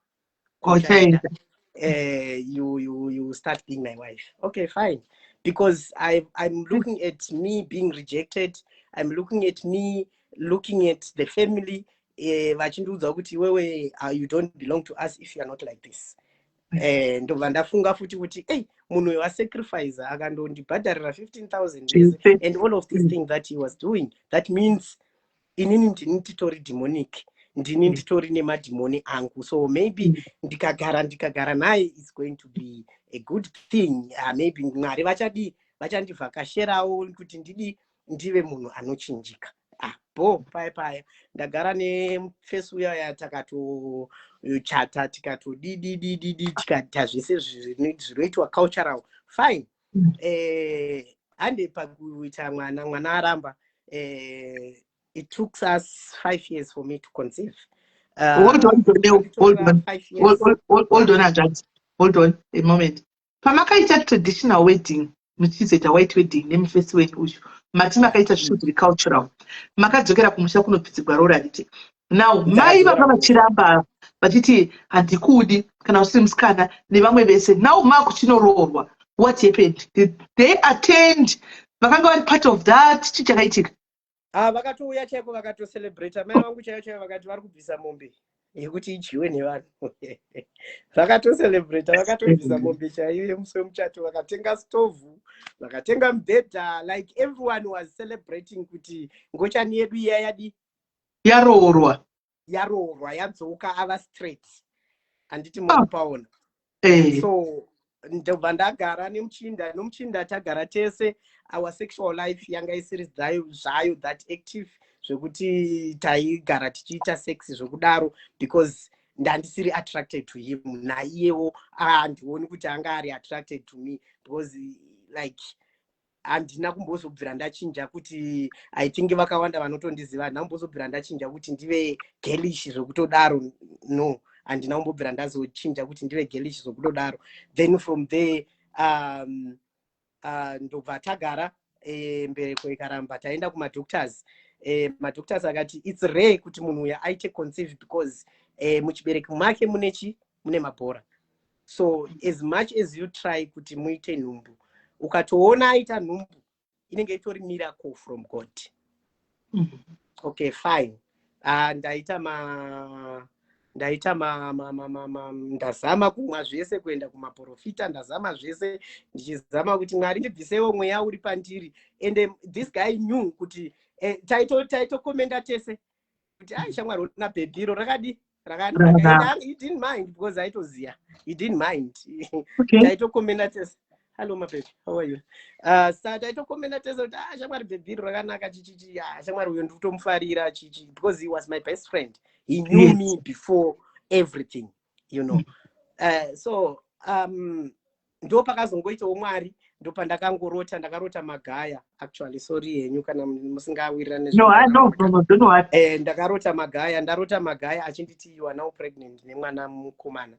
You start being my wife. Okay, fine. Because I'm looking at me being rejected. I'm looking at me looking at the family. Vachindiudza kuti wewe you don't belong to us if you are not like this. Ndobva ndafunga futi kuti munhu wasacrifice akandondibhadharira 15,000 and all of these things that he was doing. That means inini ndini nditori demonic, ndini nditori nemadhimoni angu. So maybe ndikagara naye is going to be a good thing. Maybe Mwari vachandivhakashirawo kuti ndive munhu anochinjika. Paya ndagara nefesi uya takatochata tikatodidididi tikaita zvese zvinoitwa cultural. Fine. Hande pakuita mwana aramba. It took us 5 years for me to conceive. Hold on a moment. Pamakaita traditional wedding, muchizoita white wedding nemufesi wenyu uyu, mati makaita zviri cultural, makadzokera kumusha kunopfidzirwa rorality. Now mai vanga vachiramba vachiti handikudi kana usiri musikana nevamwe vese, now makuchinororwa. What happened? Did they attend? Vakanga vari part of that? Chichakaitika? Vakatouya chaiko vakatocelebrate. Mai vangu chaiyo vakati vari kubvisa mombe yekuti idyiwe nevanhu. Vakatocelebrate, vakatobvisa mombe chaiyo yemusi wemuchato, vakatenga stovhu, vakatenga mubhedha. Like everyone was celebrating kuti ngochani yedu iya yaroorwa, yadzoka ava straight. Handiti mukupaona. So ndobva ndagara nomuchinda tagara tese. Our sexual life yanga isiri zvayo that active zvekuti taigara tichiita sex zvekudaro, because ndandisiri attracted to him. Naiyewo handioni kuti anga ari attracted to me, because like handina kumbozobvira ndachinja kuti I think vakawanda vanotondiziva, handina kumbozobvira ndachinja kuti ndive girlish zvekutodaro. No, handina kumbobvira ndazochinja kuti ndive girlish zvekutodaro. Then from there ndobva tagara mbereko ikaramba taenda kumadoctors. Madoctors akati it's rare kuti munhu uya aite conceive because muchibereko make mune mabhora. So as much as you try kuti muite nhumbu, ukatoona aita nhumbu inenge itori miracle from God. Okay, fine. Ndazama kumwa zvese kuenda kumaprofita, ndazama zvese ndichizama kuti Mwari ndibvisewo mweya uri pandiri. And this guy knew kuti taito komenda tese kuti shamwari una bhebhiro rakadi rakanaka. He didn't mind because aitoziya. He didn't mind. Taito komenda tese. Hello my baby, how are you? Taito komenda tese kuti shamwari bhebhiro rakanaka chichi. Shamwari uyo ndikutomufarira chichi because he was my best friend. He knew me before everything, you know. So ndo pakazongoitawo Mwari, ndo pandakangorota, ndakarota magaya. Actually, sorry henyu kana musingawirirane. No, I know, don't know. Ndakarota magaya, ndarota magaya achinditi you are now pregnant nemwana mukomana.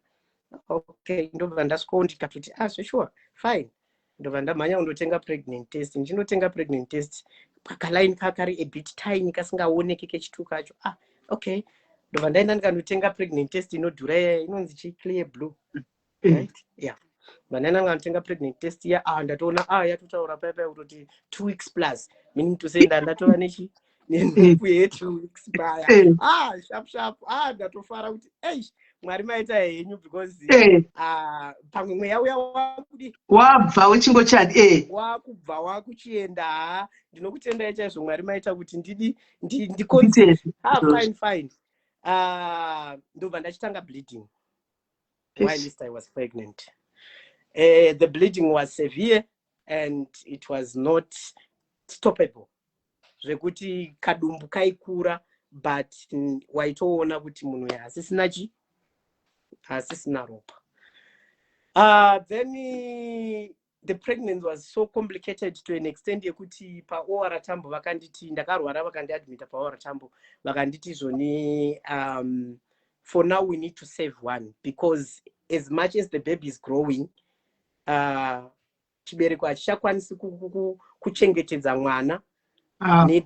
Okay, ndobva ndasvikawo ndikatoti so sure, fine. Ndobva ndamhanya kundotenga pregnant test. Ndinotenga pregnant test. Pakalaini kakari a bit tiny kasingaoneki kechituko kacho. Okay. Ndobva ndaenda ndikandotenga pregnant test inodhura inonzi chi clear blue. Right? Yeah. Vanana nganotenga pregnant test ya ndatoona yatotaura papa kutoti 2 weeks plus, meaning to say ndatova nechi nenhubu ye 2 weeks baya. Sharp ndatofara kuti Mwari maita henyu because pamwe mweya uya wakudi wabva uchingochadi wakubva wakuchienda ndinokutendai chaizvo Mwari maita kuti ndikonze. Fine. Ndobva ndachitanga bleeding whilst I was pregnant. The bleeding was severe and it was not stoppable. Zvekuti kadumbu kaikura, but waitoona kuti munhu uyu asisina ropa. Then the pregnancy was so complicated to an extent yekuti paOR Tambo vakanditi ndakarwara vakandiadmita paOR Tambo vakanditi zvoni for now we need to save one because as much as the baby is growing chibereko hachichakwanisi kuchengetedza mwana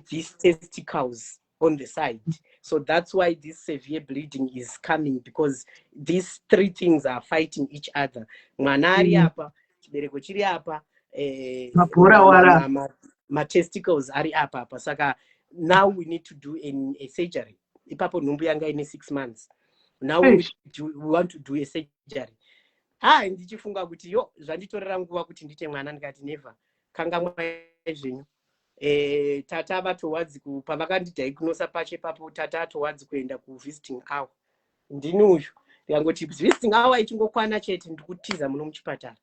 these testicles on the side. So that's why this severe bleeding is coming because these 3 things are fighting each other. Mwana ari apa, chibereko chiri apa, ma testicles ari apa. Saka now we need to do a surgery. Ipapo nhumbu yanga ine 6 months. Now we want to do a surgery. Ndichifunga kuti zvanditorera nguva kuti ndite mwana ndikati never. Kanga zvenyu. Tata vatowadzi pavakandidiagnosa pache papo tata atowadzi kuenda kuvisiting hour. Ndini uyu ndikangoti visiting hour ichingokwana chete ndikutiza muno muchipatara.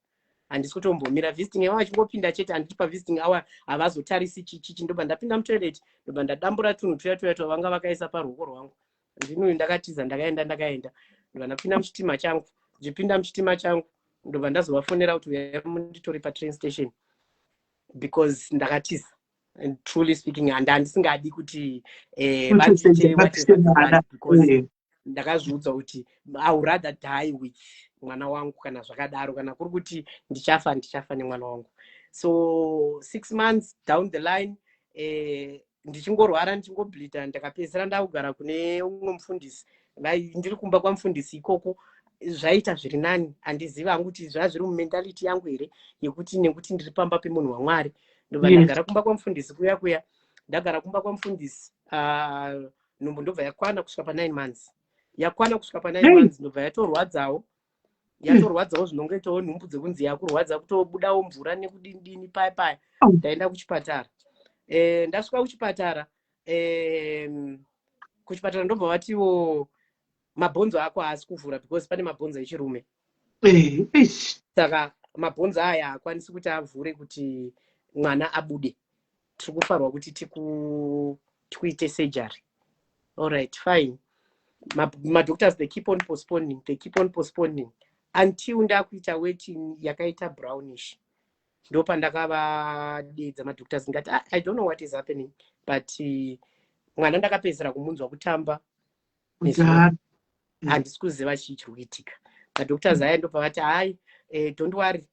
Handisi kutombomira visiting hour ichingopinda chete handiti pavisiting hour havazotarisi chichi. Ndobva ndapinda mutoilet ndobva ndadambura tunhu tuya vanga vakaisa paruoko rwangu. Ndini uyu ndakatiza ndakaenda ndobva ndapinda muchitima changu. Ndipinda muchitima changu ndobva ndazovafonera kuti munditori patrain station because ndakatiza. And truly speaking, handisingadi kuti vandite because ndakazviudza kuti I would rather die with mwana wangu kana zvakadaro kana kuri kuti ndichafa nemwana wangu. So 6 months down the line ndichingorwara ndichingobleeda ndakapedzera ndakugara kune umwe mufundisi. Ndiri kumba kwamufundisi ikoko zvaita zviri nani. Handiziva hangu kuti zvazviri mumentality yangu here yekuti nekuti ndiri pamba pemunhu waMwari. Ndobva ndagara kumba kwamufundisi kuya ndagara kumba kwamufundisi nhumbu ndobva yakwana kusvika pa9 months. Yakwana kusvika pa9 months ndobva yatorwadzawo zvinongoitawo nhumbu dzekunzi yakurwadza kutobudawo mvura nekudini paya. Ndaenda kuchipatara. Ndasvika kuchipatara ndobva vatiwo mabhonzo ako haasi kuvhura because pane mabhonzo echirume. Saka mabhonzo aya haakwanisi kuti avhure kuti mwana abude. Tiri kufarwa kuti tikuite surgery. All right, fine. My doctors, they keep on postponing until ndakuita waiting yakaita brownish. Ndo pandakavadedza madoctors ngati I don't know what is happening, but mwana ndakapedzera kumunzwa kutamba. Handisi kuziva chii chiri kuitika. Madoctors aya ndo pavati don't worry,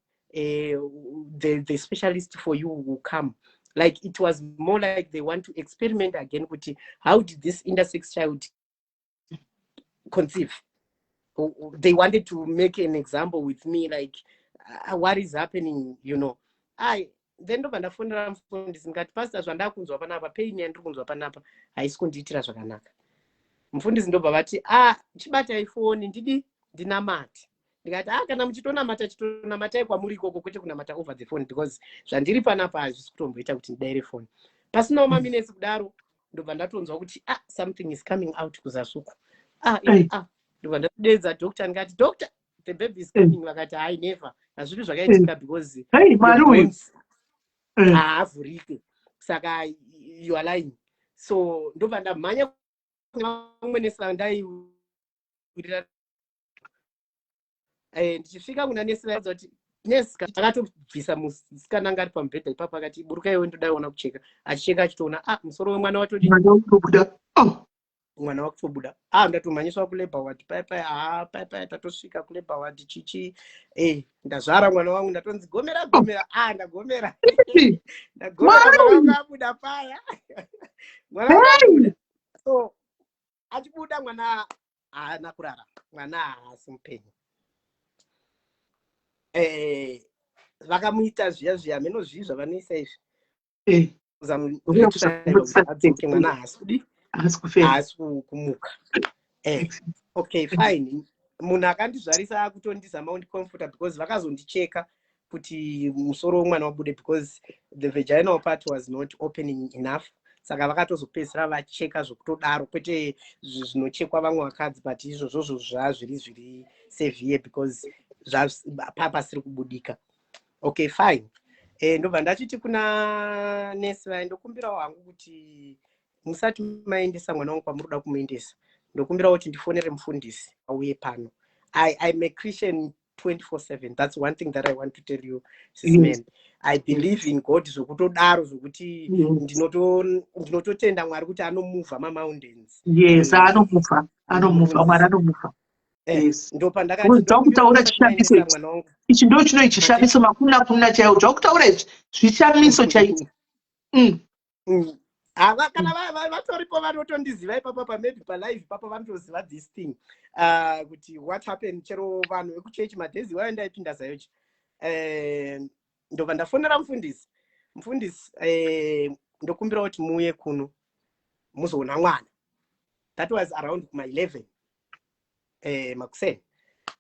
the specialist for you will come Like it was more like they want to experiment again. How did this intersex child conceive? They wanted to make an example with me, like what is happening, you know. Then ndo pandafonera mufundisi ndikati pastor zvandakunzwa panapa pain yandiri kunzwa panapa haisi kundiitira zvakanaka. Mufundisi ndobva vati chibatai foni ndinamate. Ndikati kana muchitonamata chitonamatai kwamuri ikoko kwete kunamata over the phone, because zvandiri panapa hazvisi kutomboita kuti ndidaire phone. Pasinawo maminesi kudaro ndobva ndatonzwa kuti something is coming out kuzasuku. Ndobva ndadedza doctor ndikati doctor, the baby is coming. Vakati hai never, hazviri zvakaitika because haavhurike, saka you are lying. So ndobva ndamhanya umwe nesi ndaiwirira ndichifika kuna nesi vaudza kuti nesi akatobvisa musikana anga ari pamubhedha ipapo akati buruka iwe ndodaiona kucheka, achicheka achitoona musoro wemwana watodi mwana wakutobuda. Ndatomhanyiswa kulabor ward pai tatosvika kulabor ward chichi ndazvara mwana wangu, ndatonzi gomera ndagomera ndagomera mwana abuda paya mwana abuda. So achibuda mwana haana kurara, mwana haasi mupenyu. Vakamuita zviya meno zvivi zvavanoisa izvi mwana haasi kumuka. Okay fine, munhu akandizvarisa akutondizama undicomforta because vakazondicheka kuti musoro womwana wabude because the vaginal part was not opening enough. Saka vakatozopedzisira vacheka zvokutodaro, kwete zvinochekwa vamwe vakadzi, but izvozvo zviri severe because pasiri kubudika. Okay fine. Ndobva ndachiti kuna nesi vaye ndokumbirawo hangu kuti musati maendesa mwana wangu kwamuroda kumuendesa, ndokumbirawo kuti ndifonere mufundisi auye pano. I'm a Christian 24/7. That's one thing that I want to tell you, sis man. I believe in God zvokutodaro zvokuti ndinototenda Mwari kuti anomuvha mountains. Yes, anomuvha Mwari anomuvha. Yes. Ndopandakataura chishamiso ichi ndo chino chishamiso makuna chaiwo zvakutaura zvishamiso chaizvo. Kana vatoripo vanotondiziva ipapa maybe palive papa vanotoziva this thing kuti what happened. Chero vanhu vekuchechi madhezi wayo ndaipinda zayochi. Ndobva ndafonera mufundisi ndokumbira kuti muuye kuno muzoona mwana. That was around my 11 makuseni.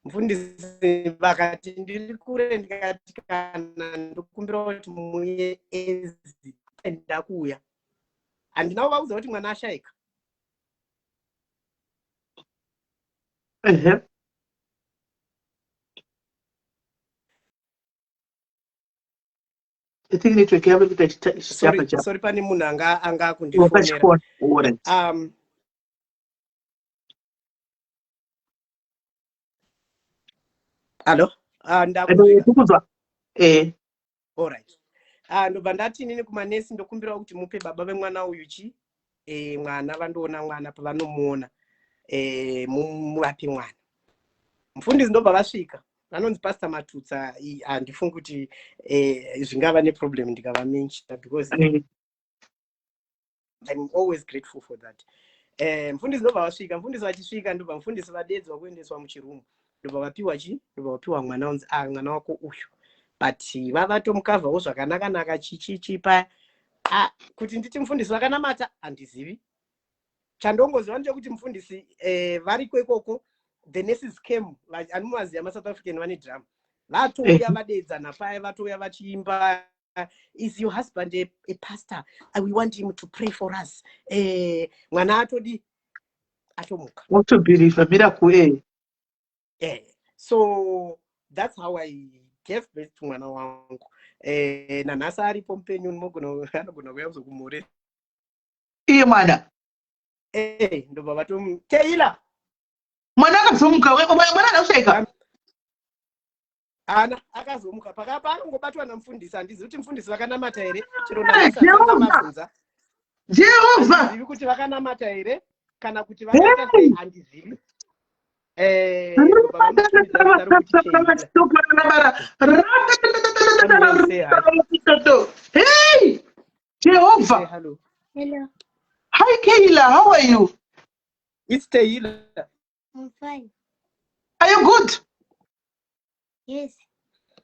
Mufundisi vakati ndiri kure, ndikati kana ndokumbira kuti muuye ezi ndakuuya. Handina kuvaudza kuti mwana ashayika. Sorry, pane munhu anga kundifonera. Hello? Ndakuzwa. All right. Ndobva ndati nini kumanesi ndokumbirawo kuti mupe baba vemwana uyu mwana vandoona mwana pavanomuona muvape mwana. Mufundisi ndobva vasvika, vanonzi Pastor Matutsa. Handifungi kuti zvingava neproblem ndikavamenshina because I'm always grateful for that. Mufundisi ndobva vasvika, mufundisi vachisvika ndobva mufundisi vadedzwa kuendeswa muchirumu, ndobva vapiwa mwana unzi mwana wako uyu, but vavatomukavhawo zvakanaka chichipa. Kuti nditi mufundisi vakanamata handizivi. Chandongoziva ndechekuti mufundisi variko ikoko, the nurses came, anomaziva maSouth African vane drama, vatouya vadedzana paya, vatouya vachiimba, is your husband a pastor? We want him to pray for us. Mwana atomuka. What to believe a miracle. So that's how I gave birth to mwana wangu. Nanhasi aripo mupenyu, anogona kuya kuzokumhoresa. Iye mwana. Ndobva vatomuteila. Mwana akazomuka, mwana akazomuka. Akazomuka paanongobatwa namufundisi. Handizivi kuti mufundisi vakanamata here. Chero nanhasi Jehovah. Handizivi kuti vakanamata here kana kuti vakaita sei, handizivi. Hey! Eva. Hello. Hello. Hi, Kayla. How are you? It's Taylor. I'm fine. Are you good? Yes.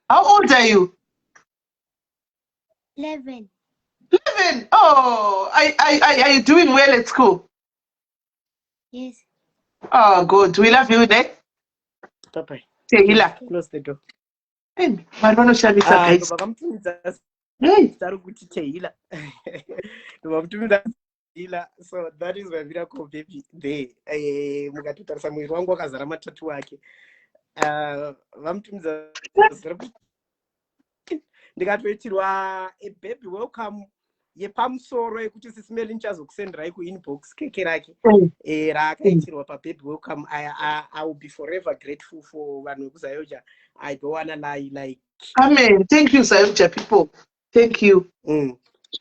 How old are you? 11. 11. Oh, are you doing well at school? Yes. Oh, good. We love you, ne? Papa. Kayla. Close the door. Hey, Manono Shabisa, guys. Hey. So that is my miracle baby there. Mukatotarisa mwiri wangu wakazara matatu ake. Vamutumidza zita kuti ndikatoitirwa a baby welcome yepamusoro yekuti sisimeli nichazokusenderai kuinbox keke rake raakaitirwa pababy welcome. I will be forever grateful for vanhu vekuzayoja. I don't wanna lie like Amen. Thank you, Zayoja people. Thank you.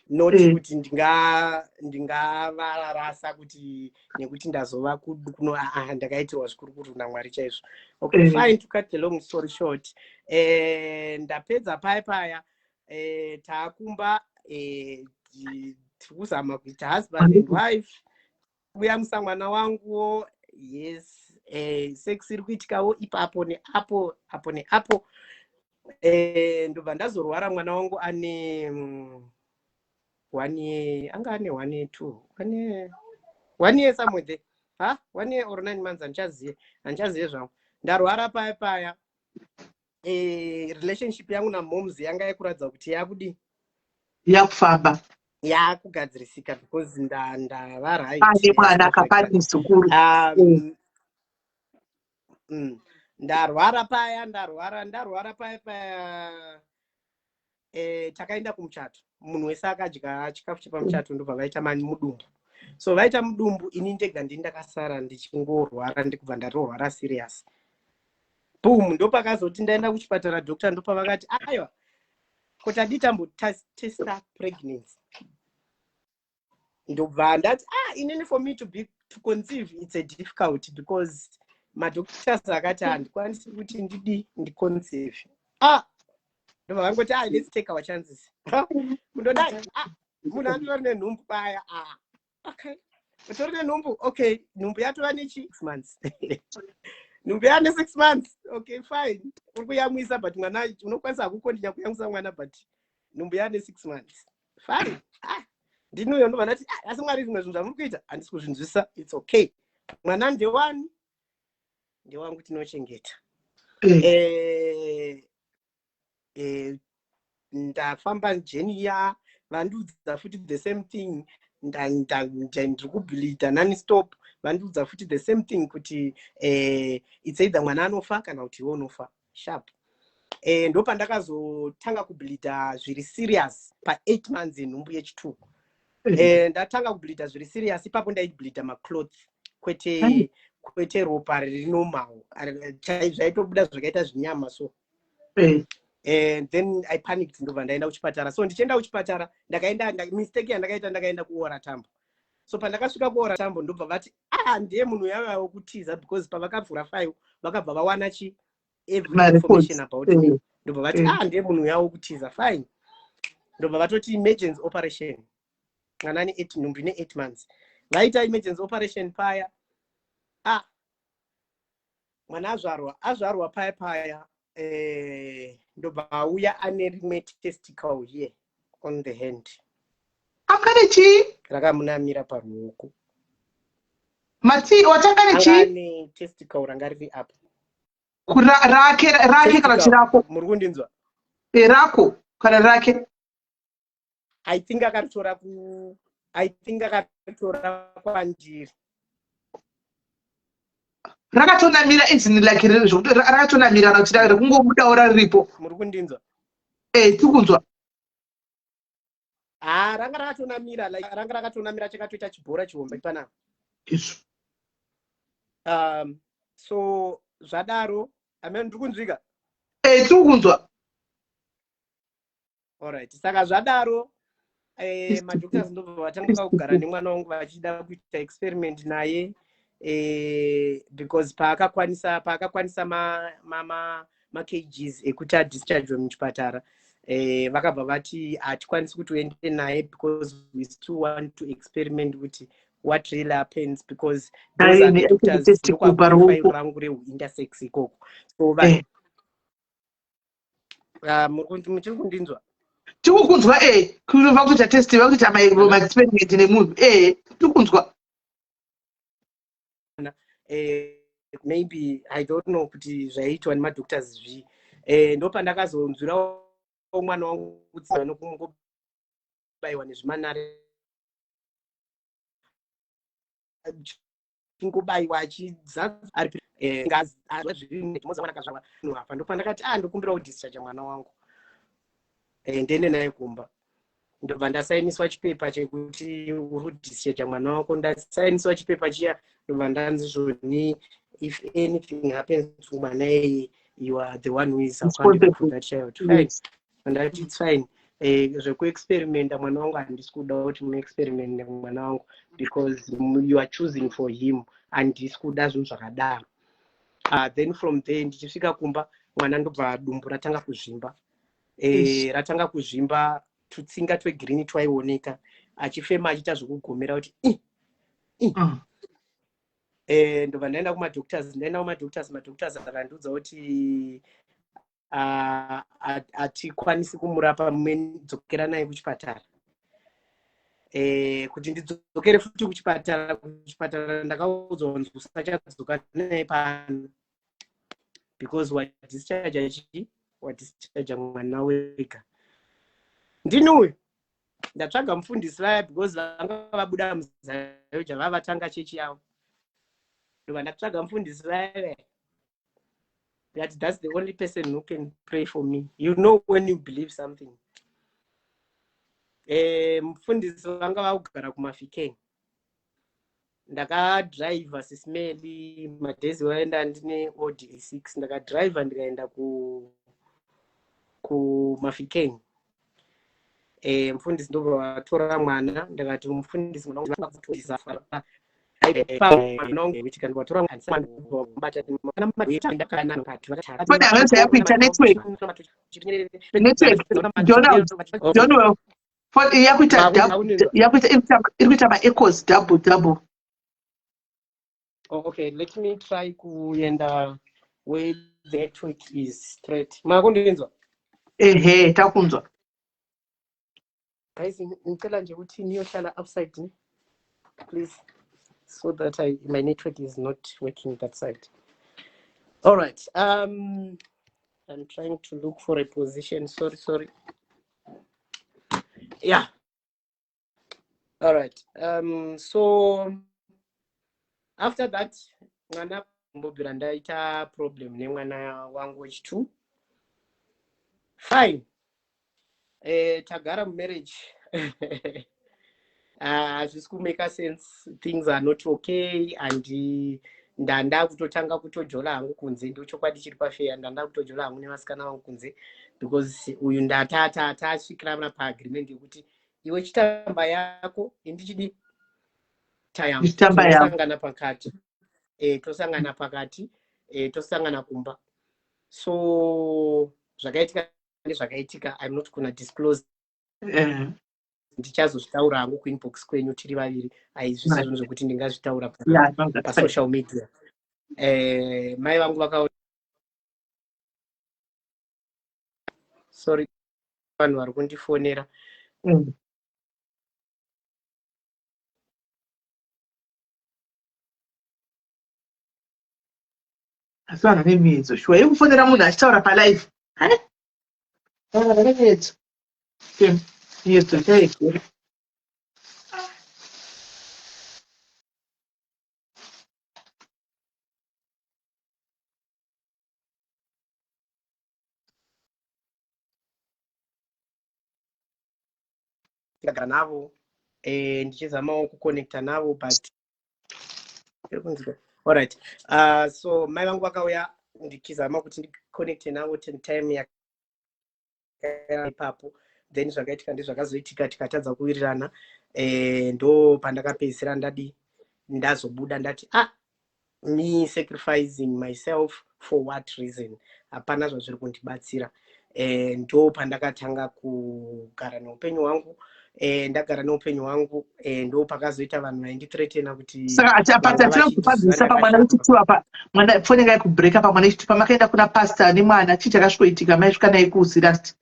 Not kuti ndingavararasa kuti nekuti ndazova kuno ndakaitirwa zvikuru kuri naMwari chaizvo. Okay, fine, to cut the long story short. Ndapedza paya taakumba tikuzama kuita husband and wife. Kuyamisa mwana wanguwo. Yes, sex iri kuitikawo ipapo neapo neapo. Ndobva ndazorwara mwana wangu ane 1 year, anga ane 1 year 2 1 year somewhere there. 1 year or 9 months handichaziye zvangu. Ndarwara paya relationship yangu naMomzi yanga yekuratidza kuti yakudi yakufamba yakugadzirisika because ndava right. Ane mwana akapani sukuru. Ndarwara paya takaenda kumuchato. Munhu wese akadya chikafu chepamuchato ndobva vaita mudumbu. So vaita mudumbu, ini ndega ndakasara ndichingorwara ndikubva ndarwara serious. Boom, ndopakazoti ndaenda kuchipatara doctor ndopavakati aiwa kuti aditambo testa pregnancy. Ndobva ndati inini for me to conceive it's a difficult because madoctors akati handikwanisi kuti ndiconceive. Ndobva vangoti let's take our chances. Kundodai munhu andori nenhumbu paya. Okay, utori nenhumbu. Okay, nhumbu yatova nechi 6 months. Nhumbu yane 6 months. Okay, fine. Uri kuyamwisa but mwana unokwanisa kukontinya kuyamwisa mwana but nhumbu yane 6 months. Fine. Ndinuyo ndobva ndati asi Mwari zvimwe zvinhu zvamuri kuita handisi kuzvinzwisa. It's okay. Mwana ndewani ndewangu tinochengeta. Ndafamba jeniya vandiudza futi the same thing. Ndiri kubhilidha nani stop. Vandiudza futi the same thing kuti it's either mwana anofa kana kuti iwe unofa. Sharp. Ndopandakazotanga kubhilidha zviri serious pa 8 months inhumbu yechi2. Ndatanga kubhilidha zviri serious ipapo ndaibhilidha macloth kwete ropa riri normal. Zvaitobuda zvakaita zvinyama so. And then I panicked ndobva ndaenda kuchipatara. So ndichienda kuchipatara mistake yandakaita ndakaenda kuora tambo. So pandakasvika kuora tambo ndobva vati ndiye munhu yava wokutiza because pavakavhura file vakabva vawana every information about me. Ndobva vati ndiye munhu yava wokutiza. Fine. Ndobva vatoti emergency operation. Mwana ane 8 nhumbu ine 8 months. Vaita emergency operation paya. Mwana azvarwa paya. Ndobva auya ane rimwe testicle here on the hand. Akane chi? Rakamunamira paruoko. Mati watanga ne chi? Ane testicle ranga riri apa. Rake kana chirako. Muri kundinzwa? Rako kana rake. I think akatora kwandiri. Rakatonamira izini like zvokuti rakatonamira rachida kungomudaura riripo. Muri kundinzwa? Tikunzwa. Ranga rakatonamira chakatoita chibhora chihombe panapa. Yesu. So zvadaro, amen, ndiri kunzwika? Tikunzwa. Alright, saka zvadaro madoctors ndobva vatanga kugara nemwana wangu vachida kuita experiment naye. Because paakakwanisa ma kgs ekuti adischarge muchipatara vakabva vati hatikwanisi kuti uende naye because we still want to experiment kuti what really happens, because those are the doctors ndokwakufairo rangu reuintersex ikoko. So muchiri kundinzwa? Tikukunzwa kuva kuita test vakuita ma-experiment nemunhu tikukunzwa. Maybe I don't know kuti zvaiitwa nemadoctors zvi ndopandakazonzwirawo mwana wangu kuti vanokubaiwa nezvimanare chingobayiwa achizazvimozavanakazvapa ndopandakati ndokumbira kudischarge mwana wangu ndende naye kumba. Ndobva ndasainiswa chipepa chekuti uri kudischarge mwana wako. Ndasainiswa chipepa chiya ndobva ndanzi zvoni if anything happens to mwana iyeye you are the one who is accountable for that child. Fine. Ndati it's fine. Zvekuexperimenta mwana wangu handisi kuda kuti muexperiment nemwana wangu because you are choosing for him. Handisi kuda zvinhu zvakadaro. Then from there ndichisvika kumba mwana ndobva dumbu ratanga kuzvimba. Ratanga kuzvimba, tutsinga twegirini twaioneka achifema achiita zvokugomera kuti ndobva ndaenda kumadoctors. Madoctors akandiudza kuti hatikwanisi kumurapa, dzokera naye kuchipatara. Kuti ndidzokere futi kuchipatara ndakaudzwa kunzi usachadzoka naye pano because wadischarge mwana wega. Ndinuwe ndatsvaga mufundisi vaya because vanga vabuda muzayoja vavatanga chechi yavo. Ndobva ndatsvaga mufundisi vaya that that's the only person who can pray for me. You know when you believe something. Mufundisi vanga vakugara kumafikeni. Ndakadriva sisimeli madhezi waenda ndine Audi A6. Ndakadriva ndikaenda kumafikeni. Mufundisi ndobva watora mwana ndakati mufundisi mwana double. Okay, let me try kuenda where the network is straight. Makundinzwa? Takunzwa. Guys, ngicela nje ukuthi niyohlala upside, please, so that my network is not working that side. All right. I'm trying to look for a position. Sorry. Yeah. All right. So after that, mwana mbobira ndaita problem nemwana wangu wechi2. Fine. Tagara marriage. Just to make a sense, things are not okay, and ndanda kutotanga kutojola hangu kunze ndochokwadi chiri pafeya ndanda kutojola hangu nevasikana vangu kunze because uyu ndatata asvikira pa agreement yekuti iwe chitamba yako indichidi tayam tosangana pakati tosangana kumba. So zvakaitika I'm not gonna disclose. Ndichazozvitaura hangu kuinbox kwenyu tiri vaviri. Haizvisi zvinhu zvokuti ndingazvitaura pasocial media. Mai vangu vakaona, sorry, vanhu vari kundifonera. Asi vanhu vane miedzo shuwa yekufonera munhu achitaura palive. Vanhu vane miedzo. Miedzo chaigura. Ndagara navo ndichizamawo kuconnecta navo but all right. So mai vangu vakauya ndichizama kuti ndiconnecte navo time ipapo, then zvakaitika ndezvakazoitika tikatadza kuwirirana. Ndo pandakapedzisira ndazobuda ndati me sacrificing myself for what reason? Hapana zvazviri kundibatsira. ndo pandakatanga kugara neupenyu hwangu. Ndagara neupenyu hwangu ndo pakazoita vanhu vaindithreatena kuti Saka patino kupadzisa pamwana wechituwa apa mwana foni ngai kubreaka pamwana wechituwa pamakaenda kuna pastor nemwana chii chakasvikoitika maisvika naye kuzi last.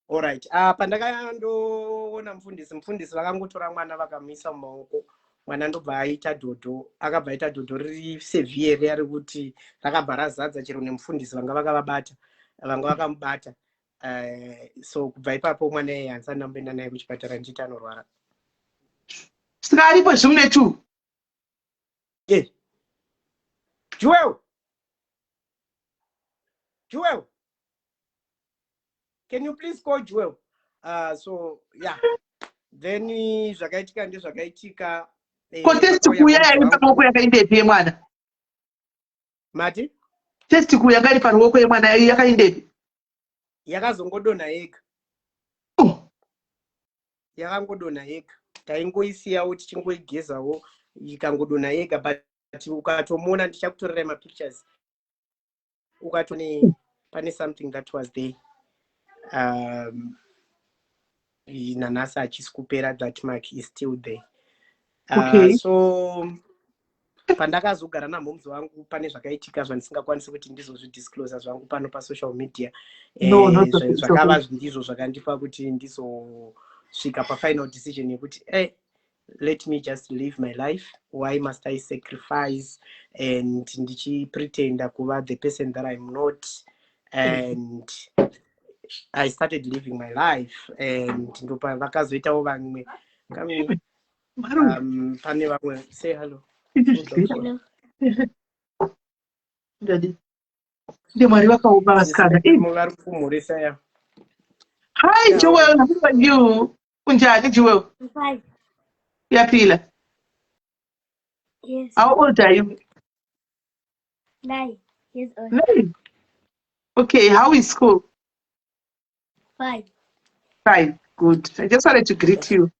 Alright. Pandakandoona mufundisi vakangotora mwana vakamisa mumaoko. Mwana ndobva aita dhodho, akabva aita dhodho riri severe ari kuti rakabva razadza chero nemufundisi vanga vakavabata, vanga vakamubata. So kubva ipapo mwana iye hansani ndamboenda naye kuchipatara ndichiti anorwara. Saka aripo zvimwe tu. Joel, can you please call Joel? So yeah, then zvakaitika ndezvakaitika. Ko test kuya iri paruoko yakaindepi yemwana? Mati? Test kuya ngari paruoko yemwana yakaindepi? Yakazongodonha yega. Yakangodonha yega. Taingoisiyawo tichingoigezawo ikangodonha yega, but ukatomuona ndichakutorera mapictures. Ukatone pane something that was there. Nanasa achisi kupera, that mark is still there. So pandakazogara namhomzi wangu pane zvakaitika zvandisingakwanisi kuti ndizozvidisclose zvangu pano pasocial media. Zvakava ndizvo zvakandipa kuti ndizosvika pafinal decision yekuti let me just live my life. Why must I sacrifice and ndichipretenda kuva the person that I'm not? And I started living my life, and ndopa vakazoitawo vamwe pane vamwe. Say hello. Hello. Daddy. Ndio mwari wakaomba vasikana. Vari kumhurisa ya. Hi Joel, how are you? Unjani Joel? I'm fine. Yapila. Yes. How old are you? 9 years old. 9. Okay, how is school? 5. Fine, good. I just wanted to greet you.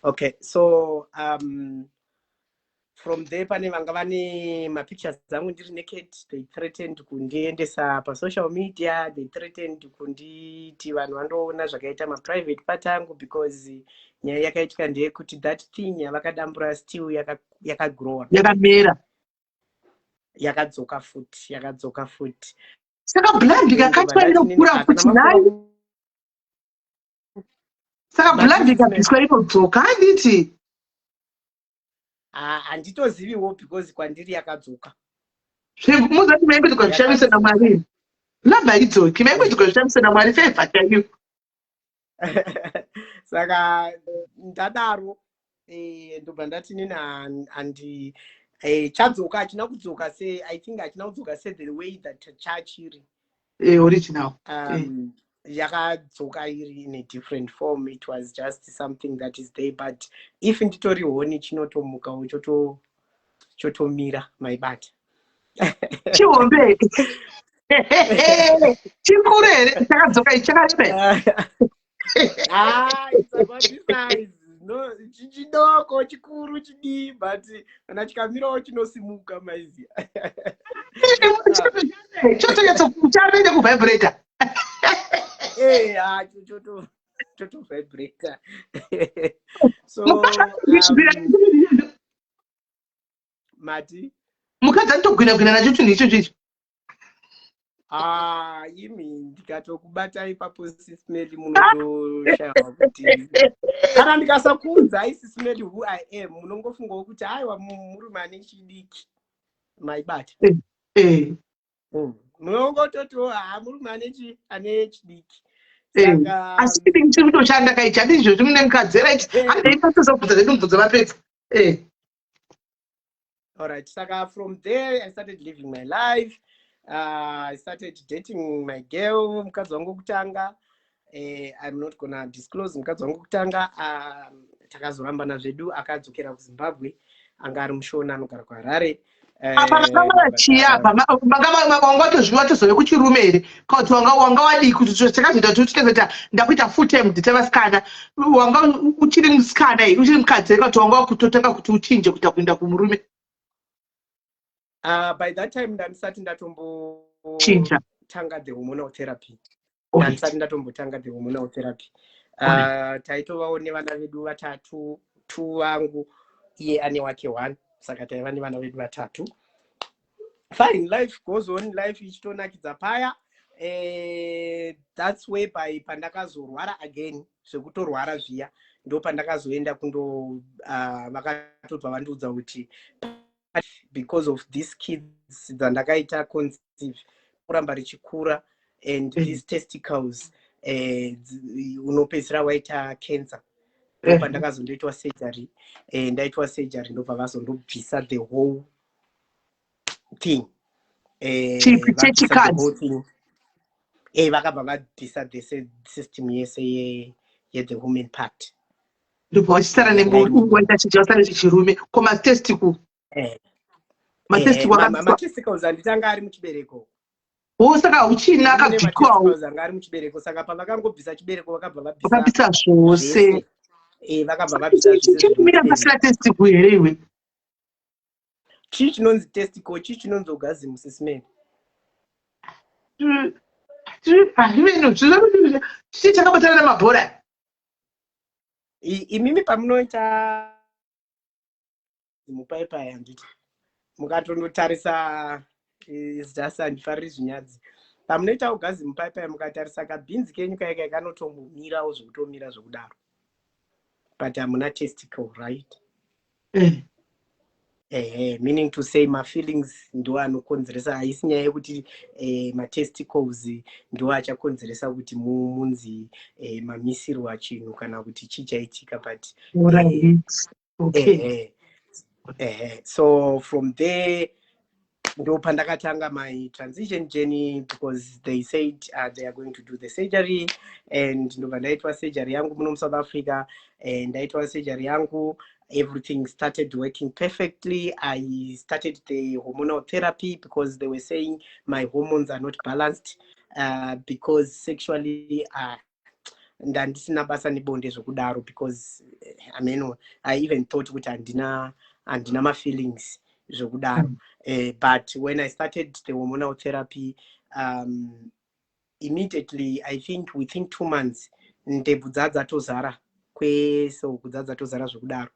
Okay, so from there pane vanga vane mapictures dzangu ndiri naked. They threatened kundiendesa pasocial media. They threatened kunditi vanhu vandoona zvakaita maprivate part angu, because nyaya yakaitika ndeyekuti that thing yavakadambura still yakagrowa, Yakamera. yakadzoka futi. Saka blood ikakatwa inokura futi nayo. Saka blood ikabviswa inodzoka handiti. Handitoziviwo because kwandiri yakadzoka. Muzati maimbodzwa zvishamiso naMwari. Labva idzoki maimbodzwa zvishamiso naMwari favor chayo. Saka ndadaro ndobva ndati nini chadzoka achina kudzoka se, I think achina kudzoka se the way that church iri Original. Yakadzoka iri in a different form. It was just something that is there, but if nditori honi chinotomukawo chotomira maibata. Chihombe. Chikurere chakadzoka ichakarebe. It's about this size. No, chidoko chikuru chidi, but kana chikamirawo chinosimuka maiziya. Choto yatsokuchaenda kuvibrator. Choto vibrator. So Mati mukadzi anotogwina nacho chinhu ichocho. Imi ndikatokubata ipapo sismeli munotoshawa kuti kana ndikasakuudza isismeli who I am, munongofungawo kuti aiwa murume ane chidiki maibata. Munongototi murume ane chidiki. Asi chidiki chiri kutoshanda kaicha ndizvo mune mukadzi right. Handaipasozobvudza zvedu mubvunzo vapedza. Alright, saka from there I started living my life. I started dating my girl, mukadzi wangu kutanga. I'm not gonna disclose mukadzi wangu kutanga. Takazorambana zvedu, akadzokera kuZimbabwe. Anga ari mushona anogara kuHarare. Watozove kuchirume here kuti wanga wadii kuti chakazoita kuti tikazoita ndakuita full time nditavasikana wanga uchiri musikana here uchiri mukadzi kuti wanga wakutotanga kuti uchinje kuita kuenda kumurume. By that time ndandisati ndatombo chinja tanga the hormonal therapy. Alright. Ndisati ndatombotanga the hormonal therapy. Taitovawo nevana vedu vatatu, 2 vangu, iye ane wake 1. Saka taiva nevana vedu vatatu. Fine, life goes on, life ichitonakidza paya. That's whereby pandakazorwara again, zvekutorwara zviya, ndo pandakazoenda kundo vakatobva vandiudza kuti because of these kids dzandakaita conceive kuramba richikura and these testicles unopedzisira waita cancer. Ndo pandakazondoitwa surgery, ndaitwa surgery ndobva vazondobvisa the whole thing. Vakabva vabvisa the system yese the woman part. Ndipo vachisara nemuwaita chichasara chichirume komatesticle. Matesticles anditanga ari muchibereko. Saka uchina akabvikwawo. Anga ari muchibereko, saka pavakangobvisa chibereko vakabva vabvisa zvose. Vakabva vabvisa zvose. Chichimira pasina testicle here iwe. Chii chinonzi testicle, chii chinonzi orgasm sismen. Chii chakabatana namabhora. Imimi pamunoita mupaipai handiti mukatondotarisa zasi handifariri zvinyadzi. Pamunoita orgasm mupaipai mukatarisa kabhinzi kenyu kaika kanotombomirawo zvekutomira zvekudaro. But hamuna testicle, right? Meaning to say my feelings ndo anokonzeresa, haisi nyaya yekuti matesticles ndo achakonzeresa kuti munzi mamisirwa chinhu kana kuti chichaitika, but so from there ndo pandakatanga my transition journey, because they said they are going to do the surgery, and ndobva ndaitwa surgery yangu muno South Africa, and ndaitwa surgery yangu. Everything started working perfectly. I started the hormonal therapy because they were saying my hormones are not balanced, because sexually ndandisina basa nebonde zvekudaro, because I even thought kuti handina ma feelings zvekudaro. But when I started the hormonal therapy, immediately, I think within 2 months, ndebvu dzadzatozara kweso kudzadzatozara zvekudaro.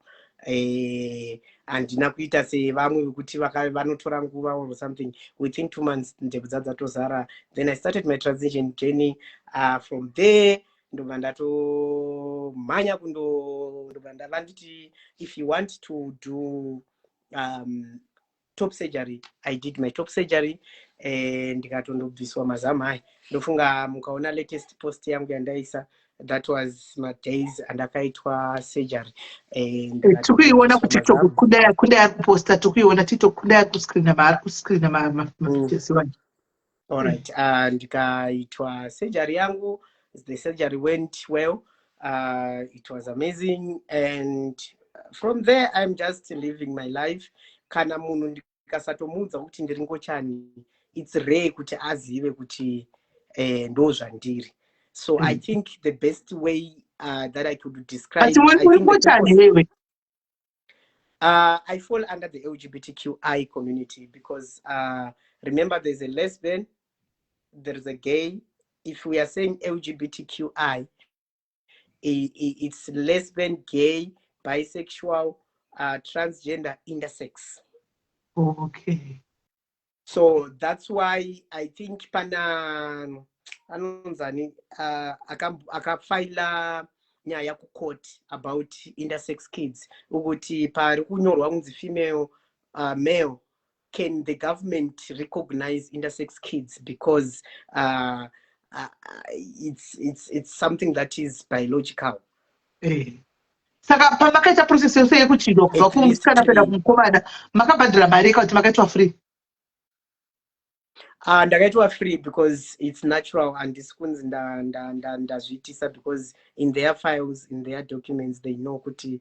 Handina kuita sevamwe vekuti vanotora nguva or something. Within 2 months ndebvu dzadzatozara. Then I started my transition journey. From there ndobva ndatomhanya ndobva ndava nditi, if you want to do top surgery, I did my top surgery, ndikatondobviswa mazamu aya. Ndofunga mukaona latest post yangu yandaisa, that was my days andakaitwa surgery. Tukuiona kuTikTok kudaya kuposta, tukuiona TikTok kudaya kuscreena mafeatures wanje. Alright, ndikaitwa surgery yangu. The surgery went well. It was amazing, and from there I'm just living my life. Kana munhu ndikasatomuudza kuti ndiri ngochani, it's rare kuti azive kuti ndo zvandiri. So I think the best way that I could describe, I fall under the LGBTQI community, because remember, there's a lesbian, there's a gay. If we are saying LGBTQI, it's lesbian, gay, bisexual, transgender, intersex. Okay. So that's why I think pana anonzani akafaila nyaya kucourt about intersex kids, ukuthi pari kunyorwa kunzi female, male, can the government recognize intersex kids, because it's something that is biological. Saka pamakaita process yose yekuchidwa kubva kumusikana kuenda kumukomana, makabhadhira mari kuti makaitwa free? Ndakaitwa free because it's natural, and kunzi ndazviitisa because in their files, in their documents, they know kuti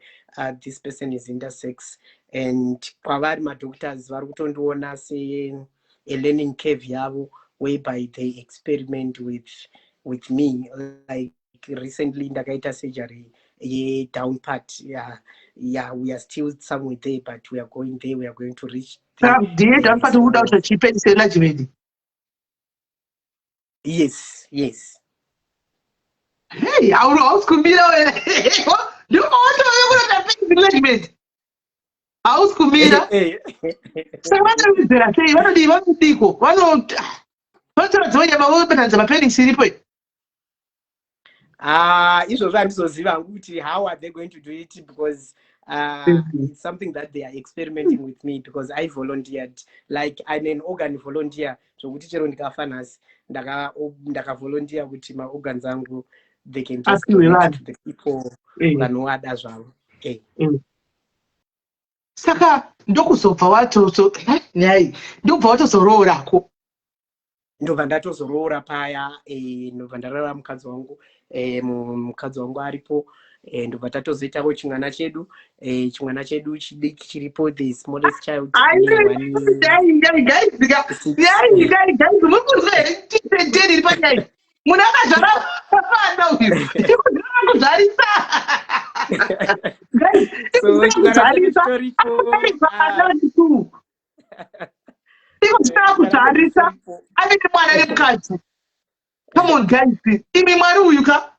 this person is intersex, and kwavari madoctors vari kutondiona se a learning curve yavo, whereby they experiment with me. Like recently ndakaita surgery down part. Yeah, we are still somewhere there, but we are going there. We are going to reach there. Down part uda kuchipedisela jivedi. Yes, yes. Hey, hausikumira wewe. Ndio watu wanakula management. Hausikumira. Saka vanozera sei vanodiko vanotoradza nyama vobatanidza mapenisi iripo. Izvozvo handizoziva kuti how are they going to do it, because it's something that they are experimenting with me, because I volunteered, like I'm an organ volunteer. Zvokuti chero ndikafa nhasi ndakavolunteer kuti maorgans angu they can just donate to the people vanovada zvavo. Saka ndokuzobva watozoroorako. Ndobva ndatozoroora paya, ndobva ndarara mukadzi wangu aripo, ndobva tatozoitawo chimwana chedu chidiki chiripo, the smallest child. Munhu akazvara mwana uyu kuzarisa. Kuzarisa anenge mwana nemukadzi. Come on guys, imi mwari uyu ka.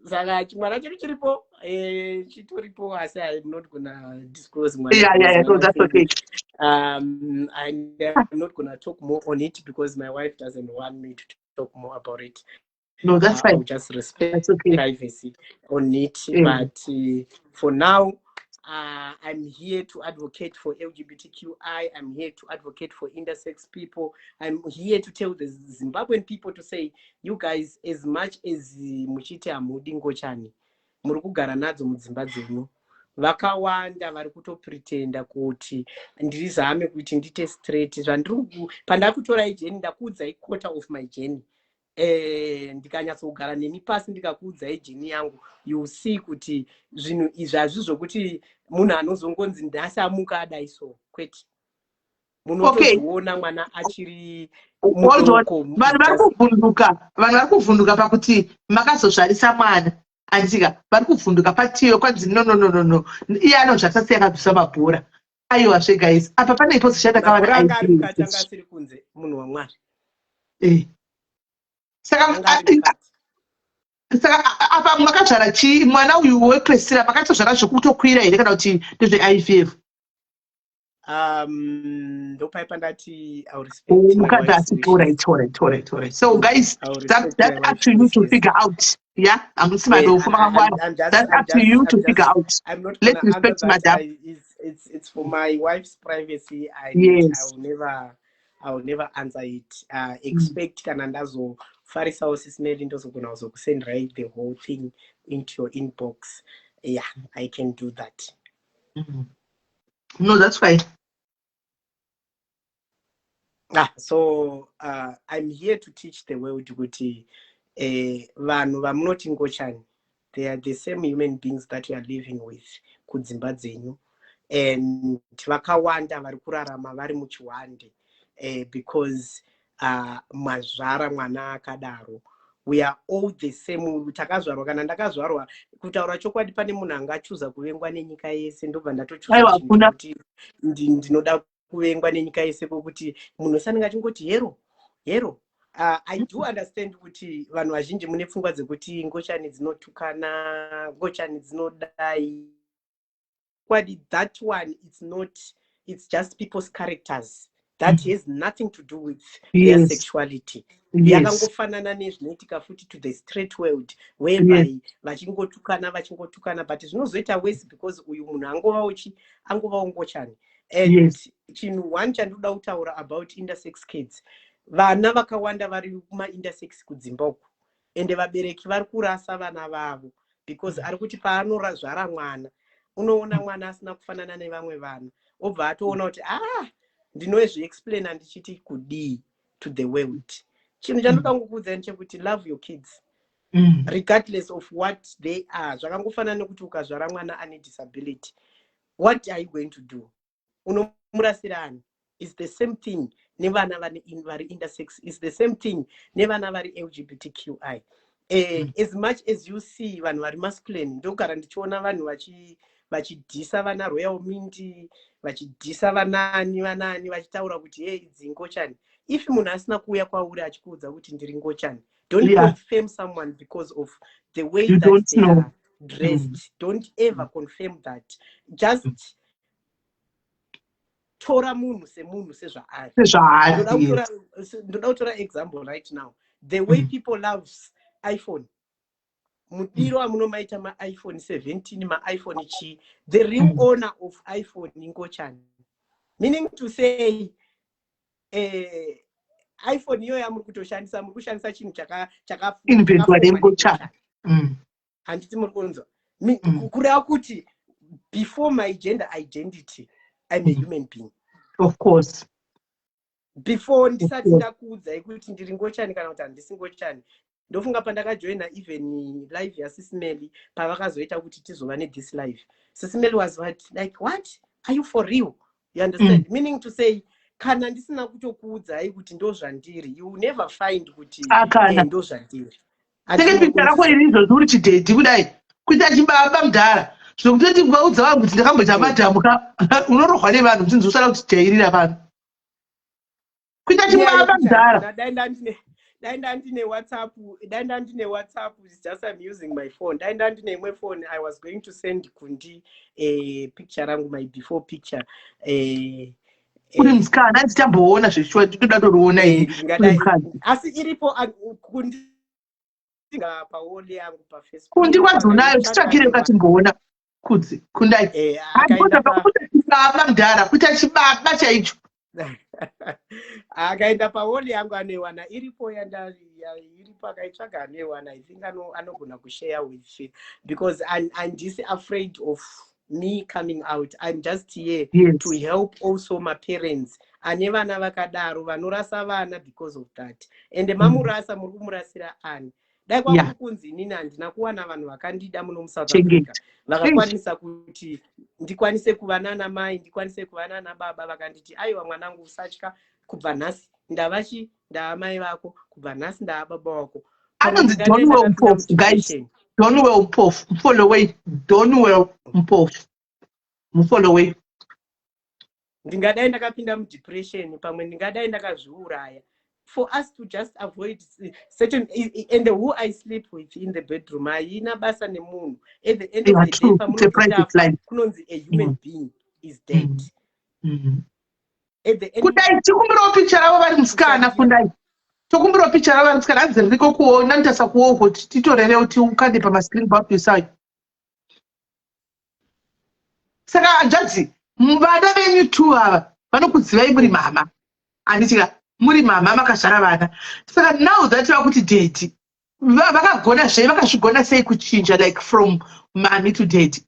Saka chimwana chedu chiripo, chitoripo, asi I'm not gonna disclose mwana. Yeah, so that's okay. And I'm not gonna talk more on it because my wife doesn't want me to talk more about it. No, that's fine. I'll just respect privacy on it. But for now, I'm here to advocate for LGBTQI. I'm here to advocate for intersex people. I'm here to tell the Zimbabwean people to say, you guys, as much as muchite hamudi ngochani, muri kugara nadzo mudzimba dzenyu. Vakawanda vari kutopretenda kuti ndirizame kuti ndite straight. Pandakutora ijeni ndakuudzai quarter of my journey. Ndikanyatsogara nemi pasi ndikakuudzai jeni yangu, you see kuti zvinhu izvi hazvizvokuti munhu anozongonzi ndasamuka adaiso, kwete. Munotoziona mwana achiri mudoko. Vanhu vari kuvhunduka pakuti makazozvarisa mwana. Andika vari kuvhunduka patiyo kwanzi no. Iye anozvasa sei akabvisa mabhora. Aiwa zve guys, apa pane position yakavaka asiri kunze munhu waMwari. Saka apa makazvara chi mwana uyu wepresira makatozvara zvokutokwira here kana kuti ndezve-IVF? Ndopaipa ndati I will respect my wife's wishes. So guys, that's up to you to figure out. Yeah, that's up to you to figure out. Let's respect madam. It's for my wife's privacy. I will never answer it. Expect kana ndazo farisa usismeli ndozogona kuzosend right the whole thing into your inbox. Yeah, I can do that. No, that's fine. So I'm here to teach the world kuti vanhu vamunoti ngochani, they are the same human beings that you are living with kudzimba dzenyu, and vakawanda vari kurarama vari muchiwande because mazvara mwana akadaro. We are all the same. Takazvarwa kana ndakazvarwa, kutaura chokwadi pane munhu angachuza kuvengwa nenyika yese, ndobva ndatochuza kuti ndinoda kuvengwa nenyika yese, kokuti munhu sanenge achingoti hero. I do understand kuti vanhu vazhinji mune pfungwa dzekuti ngochani dzinotukana, ngochani dzinodai. That one, it's just people's characters. That has nothing to do with their sexuality. Yakangofanana nezvinoitika futi to the straight world, whereby vachingotukana, but zvinozoita worse because uyu munhu angovawo ngochani. And chinhu one chandoda kutaura about intersex kids, vana vakawanda vari kuma-intersex kudzimba uku, ende vabereki vari kurasa vana vavo because ari kuti paanorazvara mwana, unoona mwana asina kufanana nevamwe vana, obva atoona kuti ndinozviexplaina ndichiti kudii to the world. Chinhu chandoda kukuudzai ndechekuti love your kids regardless of what they are. Zvakangofanana nekuti ukazvara mwana ane disability, what are you going to do? Unomurasira ani? It's the same thing nevana vari intersex, is the same thing nevana vari LGBTQI. As much as you see vanhu vari masculine, ndogara ndichiona vanhu vachidhisa vana Royal Mint, vachidhisa vanani vachitaura kuti hey dzingochani. if munhu asina kuuya kwauri achikuudza kuti ndiri ngochani, don't Yeah. confirm someone because of the way You that don't they know. are dressed. Don't ever confirm that. Just tora munhu semunhu sezvaari. Ndoda kutora example right now. The way people loves iPhone. Mudiro amunomaita ma-iPhone 17, ma-iPhone chi. The real owner of iPhone ngochani. Meaning to say, iPhone iyo yamuri kutoshandisa, muri kushandisa chinhu chakainventwa. Handiti muri kunzwa. Kureva kuti before my gender identity, I'm a human being. Of course. Before ndisati ndakuudzai kuti ndiri ngochani kana kuti handisi ngochani. Ndofunga pandakajoina even live yaSisimeli pavakazoita kuti tizova this live. Sisimeli was what? Are you for real? You understand? Meaning to say, kana ndisina kutokuudzai kuti ndozvandiri, you will never find kuti ndozvandiri. Tenge picture rako irizo zuri chidedi kudai. Kuita chibaba mudhara. Zvokutoti kwaudza vanhu kuti ndakamboita madhamuka. Unorohwa nevanhu kuti ndizosara kuti jairira vanhu. Kuita chibaba mudhara. Dainda ndine WhatsApp, it's just I'm using my phone. Dainda ndine my phone, I was going to send Kundi a picture rangu, my before picture. Uri msikana ndichamboona zvishwa ndinoda kuona asi iripo Kundi paoli yangu pa Facebook. Kundi kwazonayo titsvakire katimboona kudzi kundai. Akaita pakuti chibaba mudhara kuita chibaba chaicho. Akaenda paoli yangu anewana iripo iripo akaitsvaga anewana. I think anogona kushare with you because I'm just afraid of me coming out. I'm just here to help also my parents. Ane vana vakadaro vanorasa vana because of that. And mamurasa muri kumurasira ani. Dai kwangu kunzi inini handina kuwana vanhu vakandida muno muSouth Africa. Vakakwanisa kuti ndikwanise kuva nana mai, ndikwanise kuva nana baba, vakanditi aiwa mwanangu usatya, kubva nhasi ndavachi ndaamai vako, kubva nhasi ndaababa wako. Anonzi Donwell Mpofu, guys. Donwell Mpofu, mfollow Donwell Mpofu. Mfollow. Ndingadai ndakapinda mudepression, pamwe ndingadai ndakazviuraya. For us to just avoid certain, and who I sleep with in the bedroom, haina basa nemunhu. At the end of the day, kunonzi a human being is dead. At the end, kudai tikumbirawo picture ravo vari musikana kundai. Tokumbirawo picture ravo vari musikana hanzi ririko kuona nditasa kuogo titorere kuti ukande pamascreen papisai. Saka hanzvadzi vana venyu tu ava vanokudzivai muri mama. Handitika muri mama makazvara vana. Saka now that vakuti daddy vakagona zvei vakazvigona sei kuchinja like from mommy to daddy.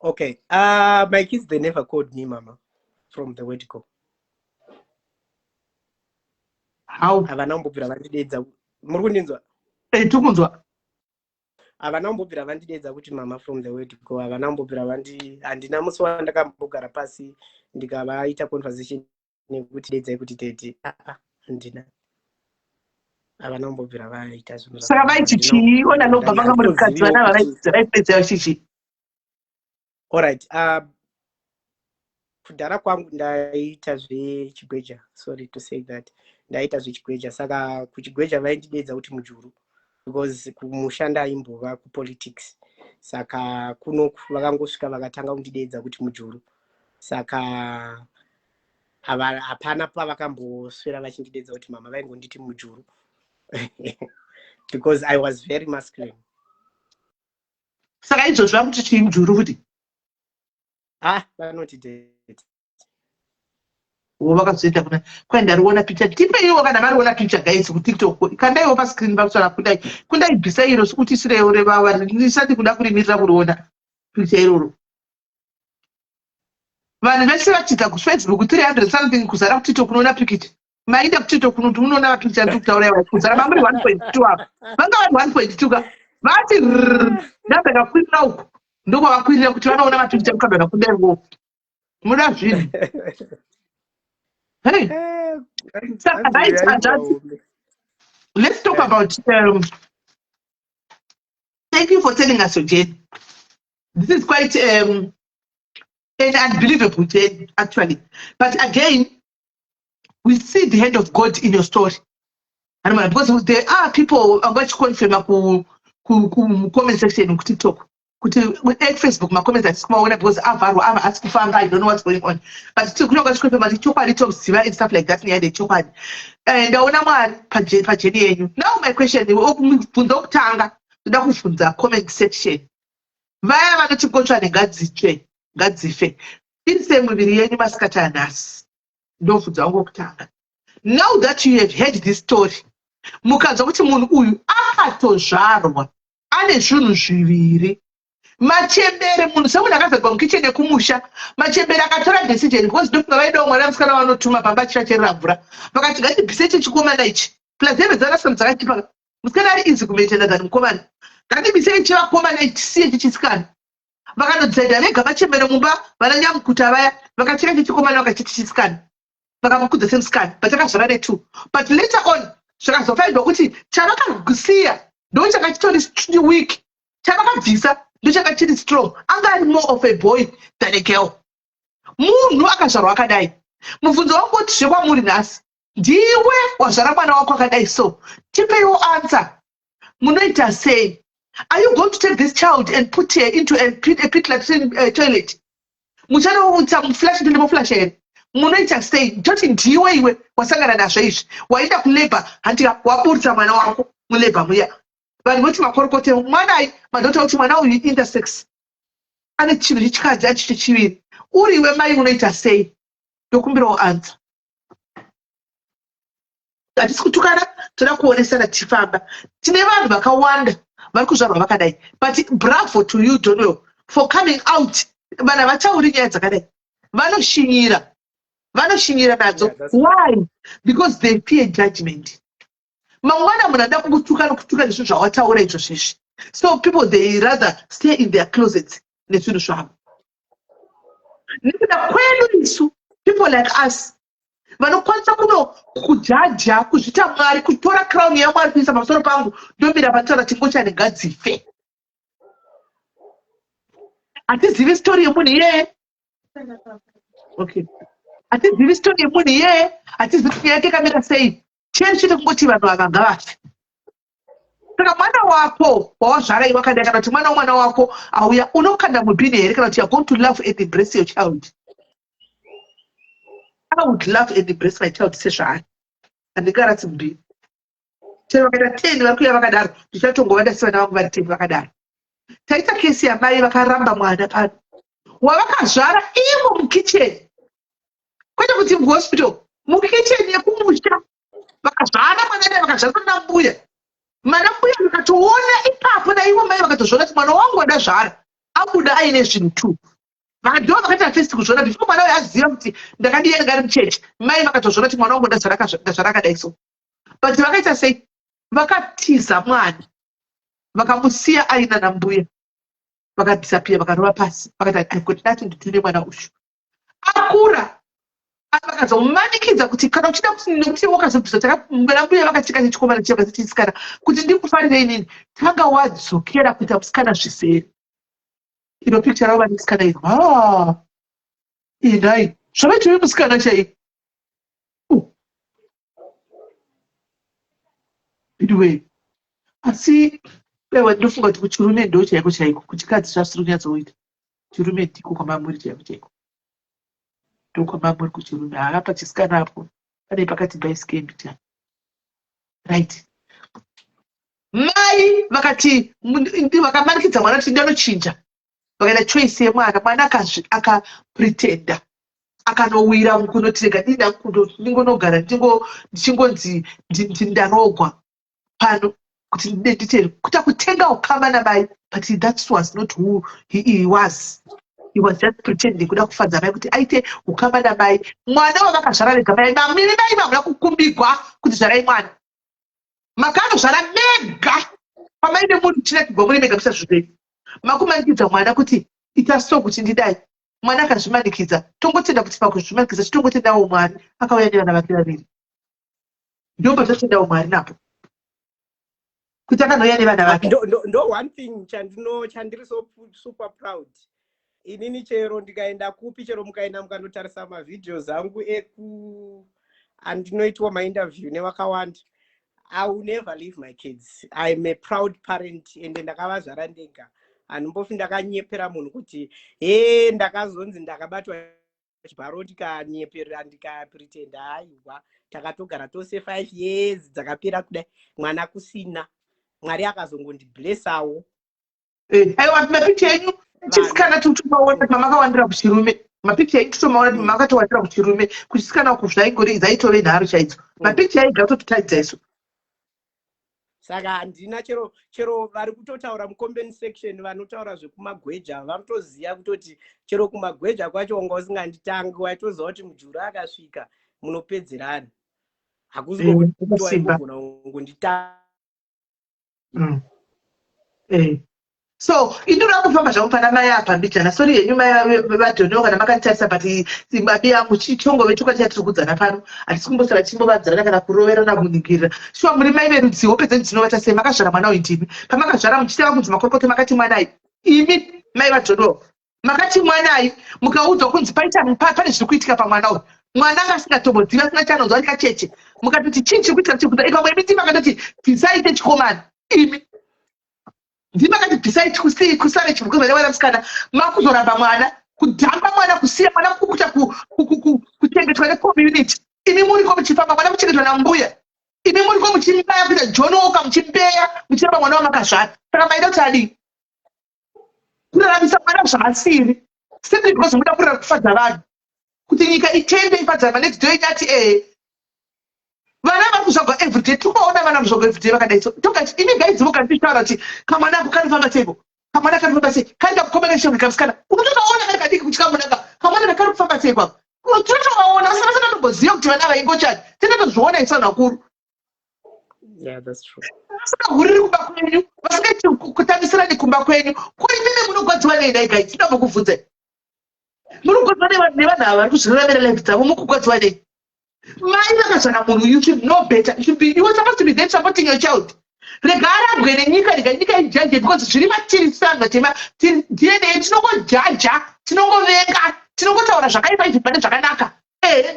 Okay, my kids, they never called me mama from the word go. How? Havana kumbobvira vandidedza. Muri kundinzwa? Tikunzwa. Havana kumbobvira vandidedza kuti mama from the word go. Havana kumbobvira handina musi wandakambogara pasi ndikavaita conversation nekuti dedzai kuti daddy. Handina. Havana kumbobvira vaita zvinhu. Saka vaiti chiona nobva vanga muri mukadzi vana varaipedza chichi. Alright, kudhara kwangu ndaita zvechigweja, sorry to say that. Ndaita zvechigweja, saka kuchigweja vaindidedza kuti mujuru because kumushanda aimbova kupolitics. Saka kuno vakangosvika vakatanga kundidedza kuti mujuru. Saka hapana pavakamboswera vachindidedza kuti mama, vaingonditi mujuru. Because I was very masculine. Saka izvozvo vakuti chii mujuru kuti? Vanoti date. Vakazoita kuna kwai ndariona picture tipeiwo kana variona picture guys kuTikTok kandaiwo pascreen pakusara kundai bvisa iro sikuti sireyo revava ndisati kuda kurimirira kuriona picture iroro. Vanhu vese vachidza kuFacebook 300 something kuzara kuTikTok unoona picture. Maenda kuTikTok kuti unoona mapicture ari kutaura kuzara mamuri 1.2 apa. Vanga vari 1.2 ka. Vati ndabva kakwirira uko. Ndoko vakwirira kuti vanaona mapicture mukabva kudai. Muda zvinhu. Hey, let's talk about. Thank you for telling us your journey. This is quite an unbelievable journey, actually. But again, we see the hand of God in your story. And because there are people about to confirm comment section on TikTok, Facebook, my comments that because I've asked for I don't know what's going on. But still, you know, and stuff like that. Near the chopad. And now my question is open the comment section. Vaya vanoti kotsvane ngadzife ise muviri yenyu masikata nhasi ndobvunza wangu wokutanga. Now that you have heard this story, mukanzwa kuti munhu uyu akatozvarwa ane zvinhu zviviri, machembere, munhu semunhu akazarwa mukicheni ekumusha, machembere akatora decision because ndofunga vaidawo mwana musikana vanotuma pamba chichacherera mvura, vakati ngatibvise chichikomana ichi plus heve dzarasika dzakatipa musikana ari easy kumaitenda than mukomana, ngatibvisei chivakomana ichi tisiye chichisikana. Vakanodzisaidha vega vachembere mumba vana nyamukuta vaya vakacheka chichikomana vakachiti chisikana vakamukudza semusikana but akazvara netu, but later on zvakazofaindwa kuti chavakakusiya ndo chakachitori weak, chavakabvisa ndo chakachiri strong. Anga ari more of a boy than a girl. Munhu akazvarwa akadai, mubvunzo wangu kuti zvekwamuri nhasi, ndiwe wazvara mwana wako akadai, so tipeiwo answer. Munoita sei? Are you going to take this child and put her into a pit latrine toilet? Muchanoutsa muflash into muflash here. Munoita sei? Toti ndiwe iwe wasangana nazvo izvi, waenda kulabor handi waburutsa mwana wako mulabor muya. Vanhu voti makorokote mwanai, madhota kuti mwana uyu intersex, ane chinhu chechikadzi achicho chiviri. Uriwe mai unoita sei? Ndokumbirawo answer. Hatisi kutukana, toda kuonesana tifamba. Tine vanhu vakawanda vari kuzvarwa vakadai, but bravo to you Donwell for coming out. Vana vatauri nyaya dzakadai, vanoshinyira nadzo. Why? Because they fear judgment. Mangwana munhu anoda kukutuka nokutuka nezvinhu zvawataura izvozvizvi, so people they rather stay in their closets nezvinhu zvavo. Nekuda kwedu isu people like us vanokwanisa kujaja, kuzvita Mwari, kutora crown yaMwari kuisa pamusoro pangu, ndomira pataura tingochane ngadzife. Hatizivi story yemunhu iyeye. Okay. Hatizivi story yemunhu iyeye, hatizivi kuti yake kamira sei. Cheni chete kungoti vanhu ava ngavafe. Saka mwana wako wawazvara iwe akadai, kana kuti mwana wako auya, unokanda mubhini here kana kuti you are going to laugh and embrace your child? I would love and embrace my child sezvaari. Handingaratsi mubhini. Chero vakaita 10 vari kuuya vakadaro, ndichatongova ndasi vana vangu vari 10 vakadaro. Taita kesi yamai vakaramba mwana pano wavakazvara ivo mukicheni, kwete kuti muhospital, mukicheni yekumusha vakazvara mwana dai, vakazvara na mbuya. Mana mbuya vakatoona ipapo naivo mai vakatozviona kuti mwana wangu wadazvara abuda aine zvinhu 2. Ndo vakaita first kuzviona before mwana uyu aziva kuti ndakadiye ngari muchechi. Mai vakatozviona kuti mwana wangu ndazvara akadai so. But vakaita sei? Vakatiza mwana, vakamusiya aina nambuya, vakadisappear, vakarova pasi, vakati I've got nothing to do nemwana uyu. Akura vakazomumanikidza kuti kana uchida kuti wakazobvisa takambuya vakacheka nechikomana chiya vakachitisikana kuti ndikufarire inini, tanga wadzokera kuita musikana zvisere. Ino picture rava nemusikana iri, inai zvavaiti vemusikana chai. Anyway, asi bewa ndofunga kuti kuchirume ndo chaiko chaiko, kuchikadzi zvasiri kunyatsoita. Chirume ndiko kwamamuri chaiko chaiko. Ndo kwamamuri kuchirume. Apa chisikana apo pane pakati baisikembi tani. Right. Mai vakati vakamanikidza mwana kuti ndanochinja. Vakaita choice yemwana, mwana akapretenda, akanowira mukunotirega dida ndingonogara ndichingonzi ndarogwa pano kuti nditeri kuta kutenga ukama namai, but that was not who he was. He was just pretending kuda kufadza mai kuti aite ukama namai. Mwana wavakazvara rega mai, mamiri mai vamuna kukumbigwa kuti zvarai mwana, makanozvara mega pamaine munhu china kigwa muri mega kusazvipei. Makumanikidza mwana kuti ita so kuti ndidai, mwana akazvimanikidza. Tongotenda kuti pakuzvimanikidza chitongotendawo Mwari, akauya nevana vake vaviri. Ndo patotendawo Mwari napo kuti akanouya nevana vake. Ndo one thing chandiri so super proud. Inini chero ndikaenda kupi, chero mukaenda mukandotarisa mavidhios angu andinoitwa mainterview nevakawanda. I will never leave my kids. I'm a proud parent and ndakavazvara ndega. Handimbofi ndakanyepera munhu kuti ndakazonzi ndakabatwa chibharo ndikanyepera ndikapretenda. Haiwa, takatogara tose 5 years dzakapera kudai, mwana kusina. Mwari akazongondiblessawo. Aiwa, mapicha enyu chisikana tutomaona kuti mamakawandira kuchirume. Mapicha enyu tutomaona kuti makatowandira kuchirume kuchisikana kuzvaigori dzaitove nharo chaidzo. Mapicha enyu gatototaidza isu. Saka handina chero vari kutotaura mucomment section vanotaura zvekumagweja vanotoziva kutoti chero kumagweja kwacho wanga usinganditangi waitoziva kuti mujuru akasvika munopedzerana. Hakuzi kuti waigona kungonditanga. So, indura kufamba zvamufana mai apa mbijana. Sorry yenyu mai vadhono kana makatarisa but mabi yangu chichongo vetuka chatiri kudzana pano. Hatisi kumbosara chimbovadzana kana kuroverana kuningirira. Shuwa muri mai verudziwo pedze ndinovata sei makazvara mwana uyu. Pamakazvara muchiteva kunzi makorokoto makati mwanai. Imi mai vadhono makati mwanai mukaudzwa kunzi pane zviri kuitika pamwana uyu. Mwana asingatombodziva asina chanonzwa ndikacheche. Mukatoti chii chiri kuitika chikuda ikamwe miti makatoti bvisaite chikomana. Imi ndimakati besides kusare chibukuvere wera msikana makuzoramba mwana kudhamba mwana kusiya mwana kukuta kuchengetwa necommunity. Imi muriko muchifamba mwana kuchengetwa nambuya. Imi muriko muchimbaya kuita jonoka muchimbeya muchiramba mwana wamakazvara. Saka maida kuti adii kuraramisa mwana zvasiri simply because muda kurara kufadza vanhu kuti nyika itende ifadza next day inati vana vari kuzvagwa everyday. Tikuona vana kuzvagwa everyday vakadai so tokati imi guys vokanditaura kuti kamwana ako kanofamba seiko, kamwana kanofamba sei, kaenda kukomeka chishonge kamusikana unotokaona kari kadiki kuti kamunaka kamwana kari kufamba seiko ako unotokaona vasina tomboziva kuti vana vaingochani tinotozviona isana vakuru. Yeah, that's true. Vasingaguriri kumba kwenyu, vasingaiti kutamisirani kumba kwenyu. Kuri mimi munogwadziwa nei guys? Ndinobvunza. Munogwadziwa nevanhu ava vari kuzviraramira life dzavo mukugwadziwa nei? Mai vakazvara munhu, you should know better. You are supposed to be there supporting your child. Rega arambwe nenyika, rega nyika ijaje because zviri matiri sanga tema DNA tinongojaja, tinongovenga, tinongotaura zvakaipa izvi pane zvakanaka.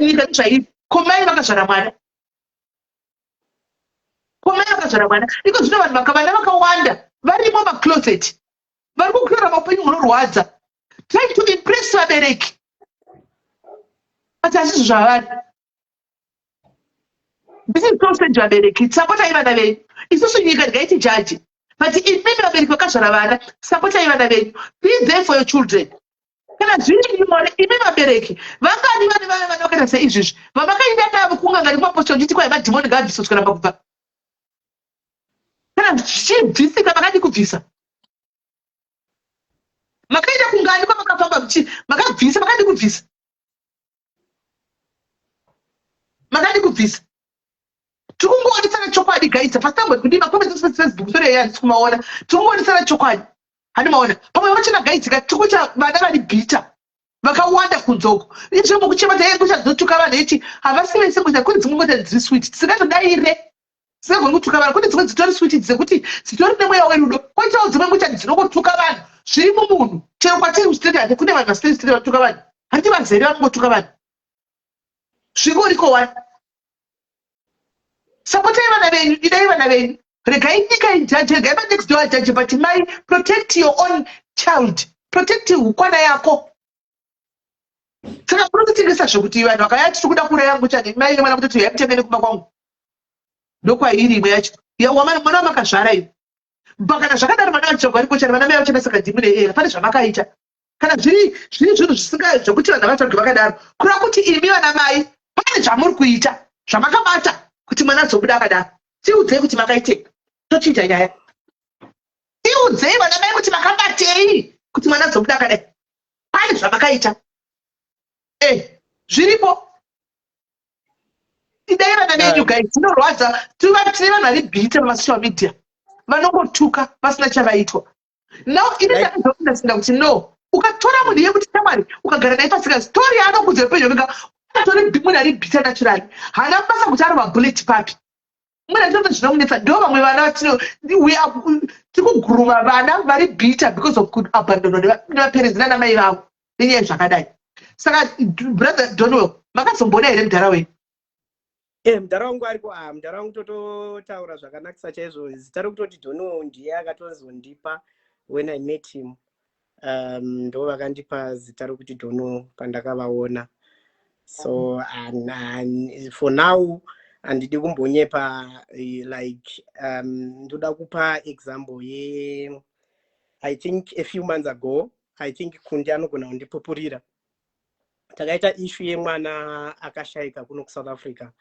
Nyika ndizvairi. Komai vakazvara mwana. Komai vakazvara mwana. Iko zvino vanhu vakavana vakawanda varimo macloset. Vari kukurira maupenyu hunorwadza. Trying to impress vabereki. But hazvizvo zvavari. This is constant vabereki. Sapotai vana venyu. Isusu nyika ndingaiti jaji. But imimi vabereki vakazvara vana, sapotai vana venyu. Be there for your children. Kana zviri nyore, imimi vabereki vangani vane vana vakaita seizvizvi vamakaenda navo kunganga nekumaposita uchiti kwai madhimoni ngaabviswe kuramba kubva. Kana zvichibvisika makadi kubvisa. Makaenda kungani kwamakafamba makabvisa makadi kubvisa. Makadi kubvisa. Tikungoonetsana chokwadi guys, pasitambori kudii makomenti Facebook sore yanzi kumaona. Tikungoonetsana chokwadi. Hani maona. Pamwe vachina guys tikucha vana vari bita. Vakawanda kunzoko. Izvo mukuchema kucha dzotuka vanhu ichi havasive sekuti kune dzimwe ngota dziri sweet. Tisingatodayire. Saka kutuka vanhu kune dzimwe dzitori sweet dzekuti dzitori nemweya werudo. Koitawo dzimwe ngota dzinongotuka vanhu. Zviri mumunhu. Chero kwatiri kustraight kune vanhu vastraight vanotuka vanhu. Handi vazere vanongotuka vanhu. Zvingoriko wani. Sapotai vana venyu, idai vana venyu. Regai nyika ijaji, regai next door judge, but mai protect your own child. Protect hukwana yako. Saka kunotengesa zvokuti vanhu vakayati tikuda kura yangu chani mai mwana kutoti yakutemene kumba kwangu. Ndokwairi imwe yacho. Mwana wamakazvara iwe. Kana zvakadaro mwana wacho ariko chani vana mai vacho saka ndimune pane zvamakaita. Kana zviri zvinhu zvisinga zvokuti vanhu vacho vakadaro. Kura kuti imi vana mai pane zvamuri kuita zvamakabata kuti mwana azobuda akadaro. Tiudzei kuti makaitei. Tochiita nyaya. Tiudzei vana mai kuti makabatei kuti mwana azobuda akadai. Pane zvamakaita. Zviripo. Idai vana venyu guys, dzinorwadza. Tine vanhu vari bhita pamasocial media. Vanongotuka vasina chavaitwa. Now ini ndakazounderstanda kuti no, ukatora munhu yekuti shamwari ukagara naye pasika story yaanokudza upenyu hwega ukatora munhu ari bhita naturally. Haana basa kuti ari mabullet papi. Mwana ndizvo zvinomunetsa. Ndo vamwe vana tikuguruma vana vari bhita because of abandonwa nevaparents nanamai vavo nenyaya zvakadai. Saka brother Donwell, makazombona here mudhara wenyu? Mudhara ariko mudhara wangu tototaura zvakanakisa chaizvo. Zita rokutoti Dono ndiye akatozondipa when I met him. Ndo vakandipa zita rokuti Dono pandakavaona. So for now handidi kumbonyepa like ndoda kupa example ye I think a few months ago I think Kundi anogona kundipupurira. Takaita issue yemwana akashaika kuno ku South Africa.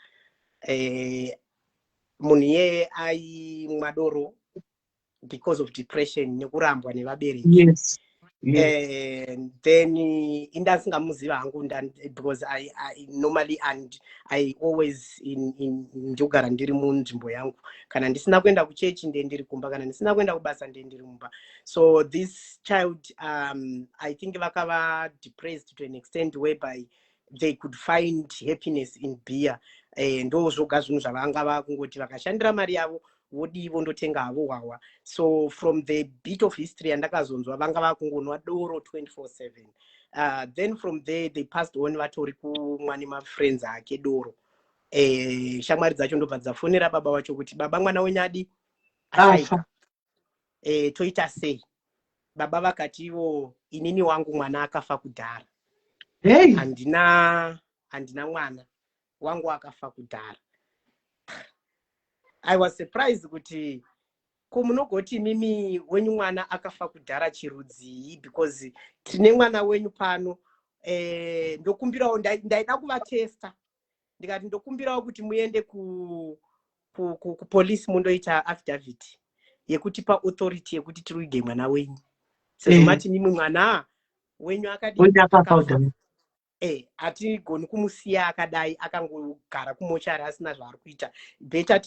Munhu iyeye aimwa doro because of depression nekurambwa nevabereki. Yes. Then indasingamuziva hangu because I normally and I always ndogara ndiri munzvimbo yangu. Kana ndisina kuenda kuchechi ndiri kumba, kana ndisina kuenda kubasa ndiri mumba. So this child I think vakava depressed to an extent whereby they could find happiness in beer. Ndo zvoga zvinhu zvavanga vakungoti vakashandira mari yavo vodi vondotenga havo hwawa. So from the bit of history andakazonzwa vanga vakungonwa doro 24/7. Then from there they passed on vatori kumwa nemafriends ake doro. Shamwari dzacho ndobva dzafonera baba vacho kuti baba mwana wenyadi ashaika. Toita sei? Baba vakati ivo inini wangu mwana akafa kudhara. Handina mwana wangu akafa kudhara. I was surprised kuti komunogoti mimi wenyu mwana akafa kudhara chirudzi because tine mwana wenyu pano. Ndokumbirawo ndaida kuvatesta. Ndikati ndokumbirawo kuti muende ku police mundoita affidavit yekuti pa authority yekuti tiri kuge mwana wenyu. Sezvo mati mimi mwana wenyu akadii. Hatigoni kumusiya akadai akangogara kumochari asina zvaari kuita. Better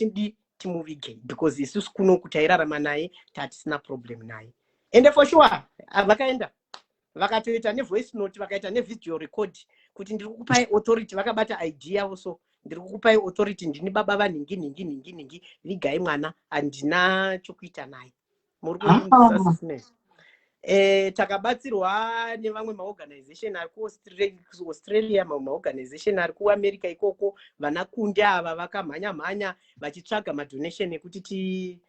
timuvige because isusu kuno kutairarama naye tatisina problem naye. Ende for sure vakaenda vakatoita nevoice note vakaita nevideo record kuti ndiri kukupai authority, vakabata idea also ndiri kukupai authority, ndini baba vanhingi vigai mwana handina chokuita naye. Muri kundinzwa sisine. Takabatsirwa nevamwe maorganization ari kuAustralia, maorganization ari kuAmerica ikoko. Vana Kundi ava vakamhanya vachitsvaga madonation ekuti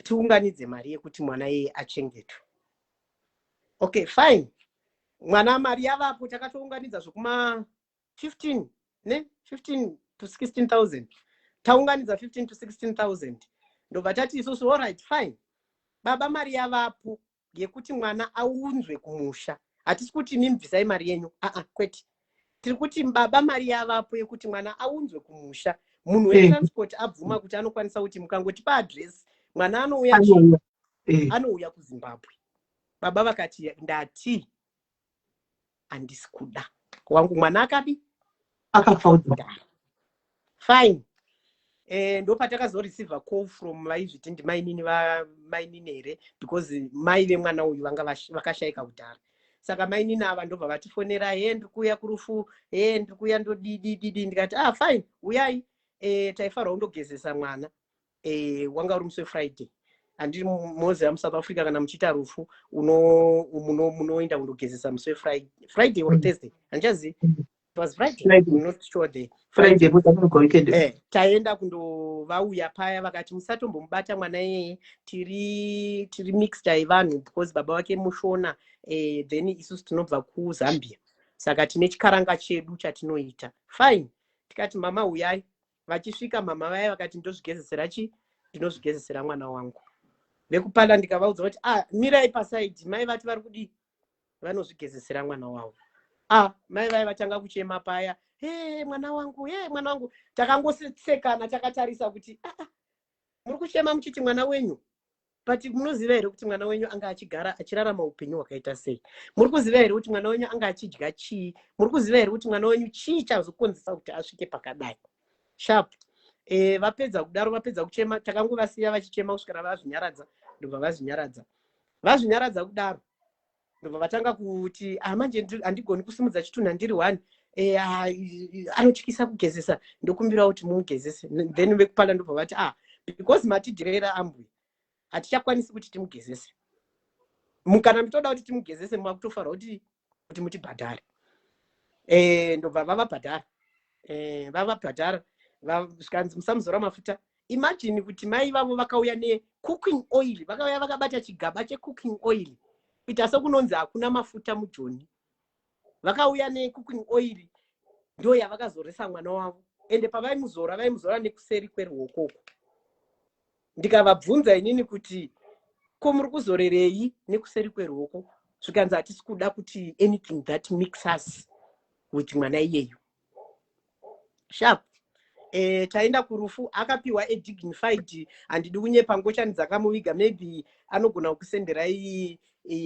tiunganidze mari yekuti mwana yeye achengetwe. Okay, fine. Mwana mari yavapo takatounganidza zvokuma 15 to 16,000. Taunganidza 15 to 16,000. Ndobva tati isusu all right fine. Baba mari yavapo yekuti mwana aunzwe kumusha. Hatisi kuti mimubvisai mari yenyu. Kwete. Tiri kuti baba mari yavapo yekuti mwana aunzwe kumusha. Munhu wetransport abvuma kuti anokwanisa kuti mukangotipa address mwana anouya kuZimbabwe. Baba vakati ndati handisi kuda. Wangu mwana akafa kudhara. Fine. Ndo patakazorisiva call from vaizviti ndimainini here because mai vemwana uyu vanga vakashaika kudhara. Saka mainini ava ndobva vatifonera ndiri kuuya kurufu ndiri kuuya ndodidididi. Ndikati fine uyai taifarwa undogezesa mwana. Wanga uri musi weFriday. Handiri moziva muSouth Africa kana muchiita rufu munoenda kundogezesa musi weFriday or Thursday. Handichazivi. It was Friday. I'm not sure the Friday. Taenda kundovauya paya vakati musatombomubata mwana iyeye tiri mixed yevanhu because baba wake mushona. Then isusu tinobva kuZambia. Saka tine chikaranga chedu chatinoita. Fine. Tikati mama uyai. Vachisvika mama vaya vakati ndozvigezesera ndinozvigezesera mwana wangu. Vekupanda ndikavaudza kuti mirai pasaidi. Mai vati vari kudii? Vanozvigezesera mwana wavo. Mai vai vatanga kuchema paya. Mwana wangu, mwana wangu. Takangosekana takatarisa kuti muri kuchema muchiti mwana wenyu. But munoziva here kuti mwana wenyu anga achigara achirarama upenyu hwakaita sei? Muri kuziva here kuti mwana wenyu anga achidya chii? Muri kuziva here kuti mwana wenyu chii chazokonzesa kuti asvike pakadai? Sharp. Vapedza kudaro, vapedza kuchema, takangovasiya vachichema kusvikira vazvinyaradza. Ndobva vazvinyaradza. Vazvinyaradza kudaro. Ndobva vatanga kuti manje handigoni kusimudza chitunha ndiri 1. Anotyisa kugezesa. Ndokumbira kuti mumugezese. Then vekupanda ndobva vati because matidhirera ambwe hatichakwanisi kuti timugezese. Mukana mutoda kuti timugezese makutofarwa kuti mutibhadhare. Ndobva vavabhadhara. zvikanzi musamuzora mafuta. Imagine kuti mai vavo vakauya cooking oil, vakauya vakabata chigaba cooking oil kuita sekunonzi hakuna mafuta mujoni. Vakauya cooking oil ndo yavakazoresa mwana wavo, ende pavaimuzora nekuseri kweruoko. Ndikavabvunza inini kuti ko muri kuzorerei nekuseri kweruoko, zvikanzi hatisi kuda kuti anything that mix us with mwana iyeyo. Sharp. Taenda kurufu, akapiwa dignified, handidi kunyepa ngochani dzakamuviga, maybe anogona kusenderai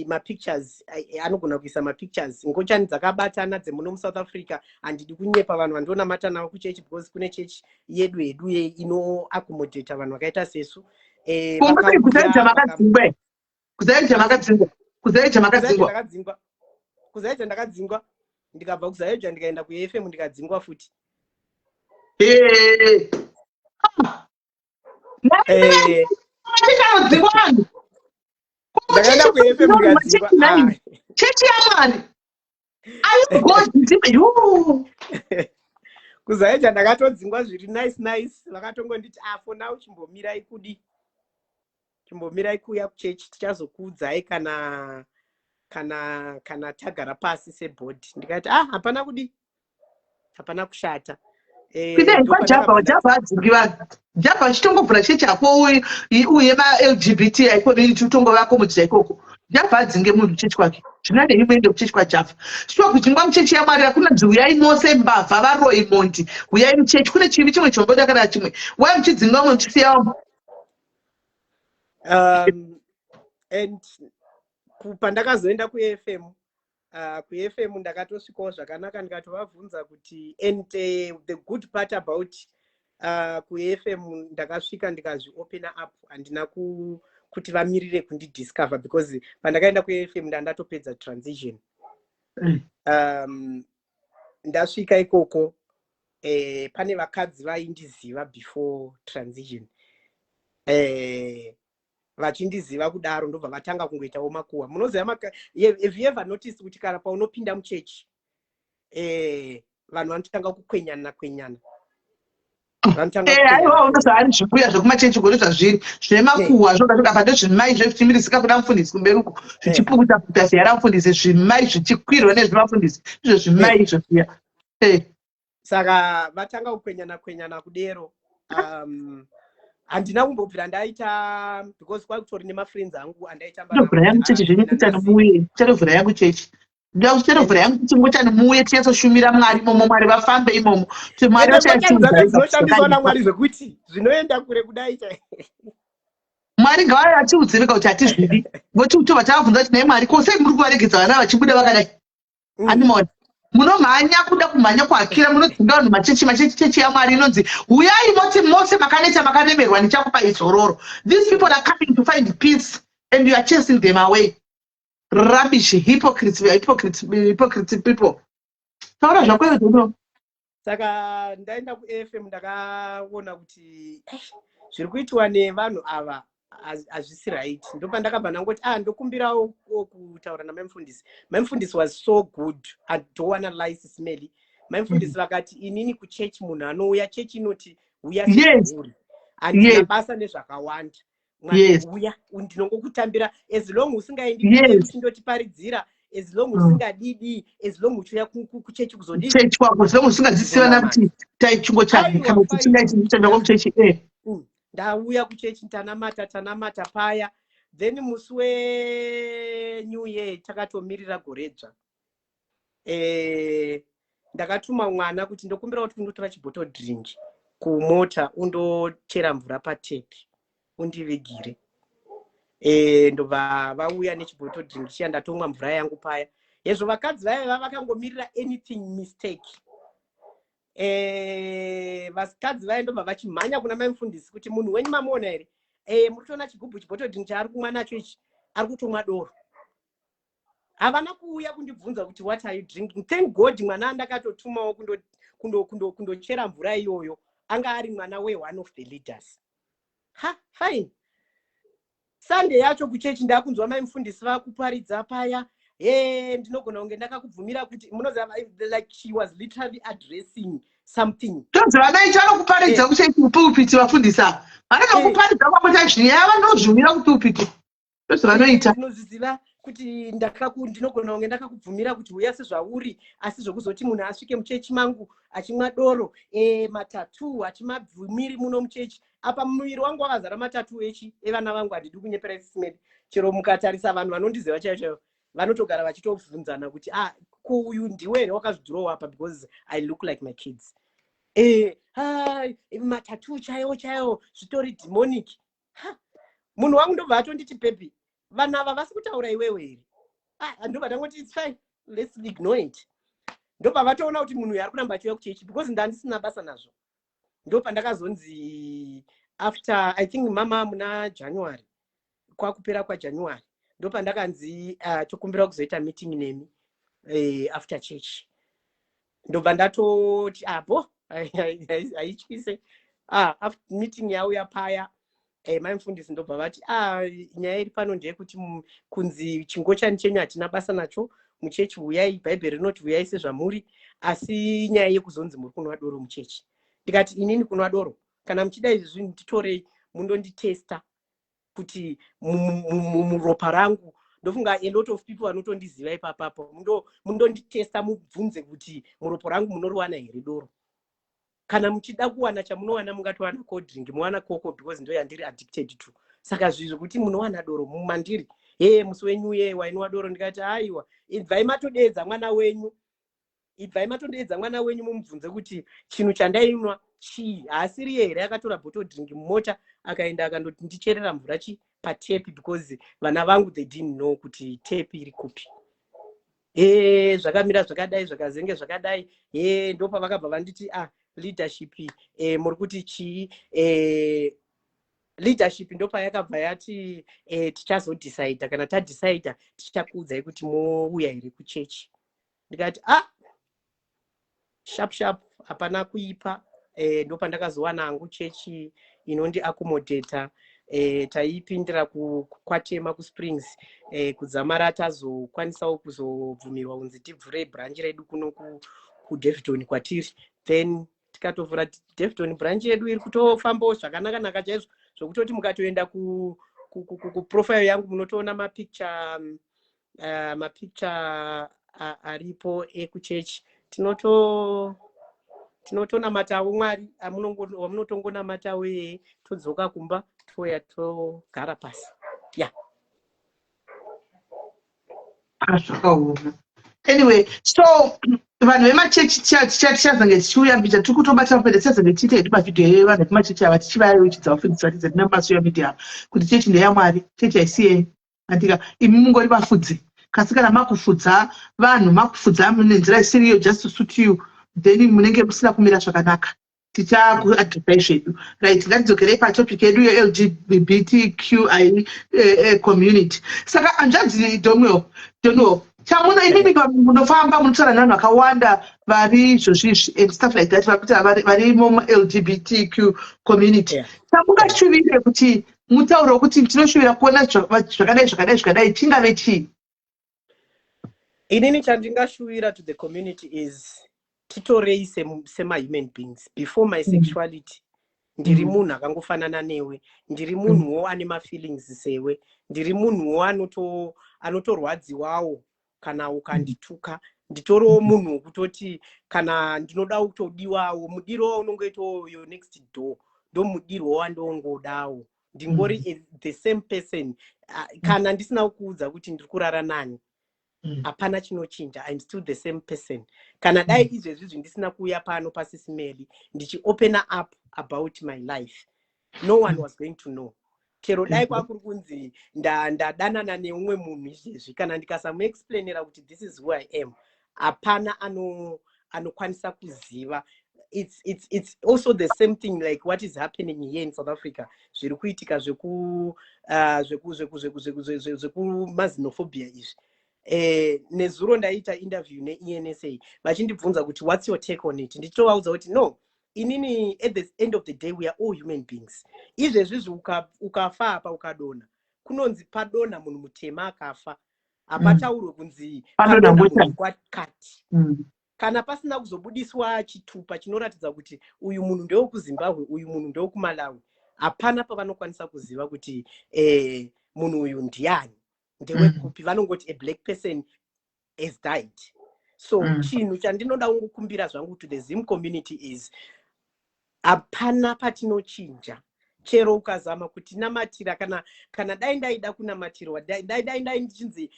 mapictures, anogona kuisa mapictures, ngochani dzakabatana dzemuno muSouth Africa, handidi kunyepa vanhu vandonamata navo kuchechi because kune chechi yedu ino accommodate vanhu vakaita sesu. Kuzaija ndakadzingwa, ndikabva kuzaija ndikaenda kuFM ndikadzingwa futi. Ndakaenda kuFM ndikadzingwa. Chechi yaMwari. Kuzaija ndakatodzingwa zviri nice. Vakatongonditi for now chimbomirai kudi. Chimbomirai kuya kuchechi, tichazokuudzai kana tagara pasi sebhodi. Ndikati hapana kudi. Hapana kushata. Jabha chitongovhura chechi yako uye ma-LGBT aiko tongova komodza ikoko. Jabha adzinge munhu chechi kwake. Zvina neimwe kuchechi kwaJabha. Shuwa kuchingwa muchechi yaMwari akunanzi uyai mose mbavha vaRoymondi. Uyai muchechi kune chivi chimwe chomboda kana chimwe. Wai muchidzinga umwe muchisiyawo. And pandakazoenda kuFM, ndakatosvikawo zvakanaka ndikatovabvunza kuti, and the good part about kuFM ndakasvika ndikazviopena up, handina kuti vamirire kundidiscover because pandakaenda kuFM ndatopedza transition. Ndasvika ikoko, pane vakadzi vaindiziva before transition. Vachindiziva kudaro ndobva vatanga kungoitawo makuhwa. Munoziva have you ever noticed kuti kana paunopinda muchechi vanhu vanotanga kukwenyana. Aiwa unozvaari zvibuya zvokumachechi gore zvazviri zvine makuhwa zvoga pande zvimai zvechimiritsika kuna mufundisi kumberi uko zvichipukuta ziyara mufundisi zvimai zvichikwirwa nezvimafundisi izvo zvimai izvo zviya. Saka vatanga kukwenyana kudero. Handina kumbobvira ndaita because kwakutori nemafriends angu andaitamba navo. Vhura yangu chechi zvenye kuita nemuye, charovhura yangu chechi. Charovhura yangu chingota nemuye tichazoshumira Mwari imomo, Mwari vafambe imomo. Kuti Mwari vachaishandiswa naMwari zvekuti zvinoenda kure kudai chai. Mwari ngavauye atiudzirika kuti hatizvidi. Ngoti kutobva tavabvunza kuti naye Mwari ko sei muri kuvaregedza vana vachibuda vakadai. Animoni. Munomhanya kuda kumhanya kuhakira munodzinga vanhu chechi yaMwari inonzi uyai moti mose makaneta makaremerwa ndichakupa izororo. These people are coming to find peace and you are chasing them away. Rubbish, hypocrites people. Taura zvako izvozvo. Saka ndaenda kuFM ndakaona kuti zviri kuitwa nevanhu ava hazvisi right. Ndopandakabva ndangoti ndokumbirawo kutaura namamufundisi. Mamufundisi was so good. I don't want to lie smelly. Mamufundisi vakati inini kuchechi munhu anouya chechi inoti uya sezuri. Handina basa nezvakawanda. Uya ndinongokutambira as long usingaendi uchindotiparidzira, as long usingadidi, as long uchiuya kuchechi kuzodidi. Chechi kwako, as long usingadzisivana kuti taichungo chake kana kuti tingaita muchechi. Ndauya kuchechi tanamata paya. Then musi weNew Year takatomirira goredzva. Ndakatuma mwana kuti ndokumbira kuti undotora chibottle drink kumota undochera mvura patepi undivigire. Ndobva vauya nechibottle drink chiya ndatomwa mvura yangu paya. Hezvo vakadzi vaiva vakangomirira anything mistake. Vasikadzi vaendobva vachimhanya kuna mamufundisi kuti munhu wenyu mamuona here, muri kutoona chigubhu chibottle drink chaari kumwa nacho ichi, ari kutomwa doro. Havana kuuya kundibvunza kuti what are you drinking. Thank God mwana andakatotumawo kundochera mvura iyoyo anga ari mwana one of the leaders. Fine. Sunday yacho kuchechi ndakunzwa mamufundisi vakuparidza paya. Ndinogona kunge ndakakubvumira kuti munoziva, like she was literally addressing something. Tonzi vanaita vanokuparidza kuchechi upupiti vafundisa. Vanokuparidza kwamota zviya vanozvumira kuti upiti. Tonzi vanoita. Ndinoziziva kuti ndinogona kunge ndakakubvumira kuti uya sezvauri, asi zvokuzoti munhu asvike muchechi mangu achimwa doro, matatu achimabvumiri muno muchechi. Apa muviri wangu wakazara matatu evana vangu, handidi kunyepera isimeli. Chero mukatarisa vanhu vanondiziva chaivo vanotogara vachitobvunzana kuti uyu ndiwe here wakazvidhirowa apa because I look like my kids. Matatu chaiwo zvitori demonic. Munhu wangu ndobva atonditi baby, vanhu ava vasi kutaura iwewe here? Ndobva ndangoti it's fine, let's ignore it. Ndobva vatoona kuti munhu uyu ari kuramba achiuya kuchechi because ndandisina basa nazvo. Ndopa ndakazonzi after I think mama muna January, kwakupera kwaJanuary, ndopa ndakanzi tokumbira kuzoita meeting nemi after church. Ndobva ndatoti apo aichise after meeting yavo yapaya maimufundisi ndobva vati nyaya iri pano ndeyekuti kunzi chingochani chenyu hatina basa nacho muchechi, uyai, bhaibheri rinoti uyai sezvamuri, asi nyaya yekuzonzi muri kunwa doro muchechi. Ndikati inini kunwa doro, kana muchida izvi nditorei mundonditesta kuti muropa rangu. Ndofunga a lot of people vanotondiziva ipapapo, mundonditesta mubvunze kuti muropa rangu munoriwana here doro. Kana muchida kuwana chamunowana mungatowana cold drink, muwana koko because ndo yandiri addicted to. Saka zvizvo kuti munowana doro mumandiri, musi wenyu wainwa doro. Ndikati aiwa, ibvai matodedza mwana wenyu. Ibvai matodedza mwana wenyu mumubvunze kuti chinhu chandainwa chii. Haasiri here akatora bottle drink mumota akaenda akandoti ndicherera mvura patepi because vana vangu they didn't know kuti tepi iri kupi. Zvakamira zvakadai, zvakazenge zvakadai. Ndopa vakabva vanditi leadership muri kuti chii. Leadership ndopa yakabva yati tichazodecide, kana tadecide tichakuudzai kuti mouya here kuchechi. Ndikati sharp hapana kuipa. Ndopa ndakazowana hangu chechi inondi accommodata. Taipindira kwatema kuSprings, kudzamara tazokwanisawo kuzobvumirwa kunzi tivhure branch redu kuno kuDaveyton kwatiri. Then tikatovhura Daveyton branch yedu iri kutofambawo zvakanaka chaizvo, zvokutoti mukatoenda kuprofile yangu munotoona mapicture aripo ekuchechi. Tinotonamatawo Mwari, wamunotongonamatawo todzoka kumba toya togara pasi. Anyway, so vanhu vemachechi tichazange tichiuyambidza tiri kutobata pede tichazange tichiita hedu mavhidhiyo evanhu vemachechi ava tichivaudza vafundisi vatidza tina masoya media kuti chechi ndeyamwari, chechi haisiyei. Andika imi mungori vafudzi, kasi kana makufudza vanhu, makufudza nenzira isiriyo just to suit you, then munenge musina kumira zvakanaka. Tichakuadresai zvedu. Right, ngatidzokerei patopic yedu ye-LGBTQI community. Saka hanzvanzi Donwell, chamuno inini munofamba munotaura nevanhu vakawanda vari izvozvizvi and stuff like that, vari mu-LGBTQ community. Chamungashuvire kuti mutaurewo kuti tinoshuvira kuona zvakadai chingave chii? Inini chandingashuvira to the community is titorei sema-human beings. Before my sexuality, ndiri munhu akangofanana newe, ndiri munhuwo ane mafeelings sewe, ndiri munhuwo anotorwadziwawo kana ukandituka. Nditoriwo munhu wokutoti kana ndinoda kutodiwawo, mudiro unongoitawo your next door, ndomudiro wandongodawo. Ndingori the same person. Kana ndisina kuudza kuti ndiri kurara nani, hapana chinochinja, I'm still the same person. Kana dai izvezvi ndisina kuuya pano pasisimeli ndichi open up about my life, no one was going to know. Chero dai kwakuri kunzi ndadanana neumwe munhu izvezvi, kana ndikasamuexplainera kuti this is who I am, hapana anokwanisa kuziva. It's also the same thing like what is happening here in South Africa. Zviri kuitika zveku mazinophobia izvi. Nezuro ndaita interview neENSA vachindibvunza kuti what's your take on it. Ndichitovaudza kuti no, inini at the end of the day we are all human beings. Izvezvi ukafa apa ukadona, kunonzi padona munhu mutema akafa, hapataurwe kunzi padona munhu kwakati. kana pasina kuzobudiswa chitupa chinoratidza kuti uyu munhu ndewekuzimbabwe uyu munhu ndewekuMalawi, hapana pavanokwanisa kuziva kuti munhu uyu ndiani, ndewekupi. Vanongoti a black person has died. So chinhu chandinoda kungokumbira zvangu to the Zim community is hapana patinochinja. Chero ukazama kuti namatira kana dai ndaida kunamatirwa dai ndichinzi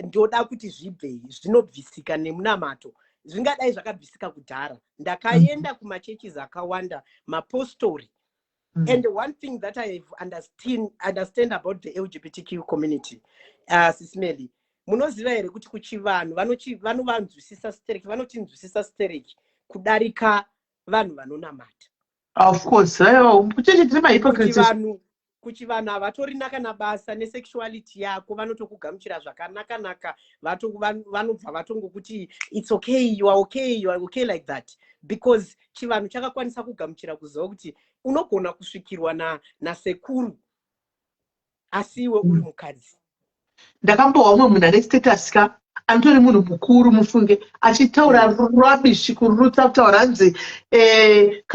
ndoda kuti zvibve zvinobvisika nemunamato, zvingadai zvakabvisika kudhara. Ndakaenda kumachechi akawanda mapostori. And one thing that I understand about the LGBTQ community, Sismeli, munoziva here kuti kuchivanhu vanovanzwisisa stereki, vanotinzwisisa stereki kudarika vanhu vanonamata. Of course, kuchivanhu havatorina kana basa nesexuality yako, vanotokugamuchira zvakanaka, vanobva vatongokuti it's okay, you are okay like that, because chivanhu chakakwanisa kugamuchira kuziva kuti unogona kusvikirwa nasekuru asi iwe uri mukadzi. Ndakambowa umwe munhu ane status anotori munhu mukuru mufunge achitaura rubbish kurutsa kutaura anzi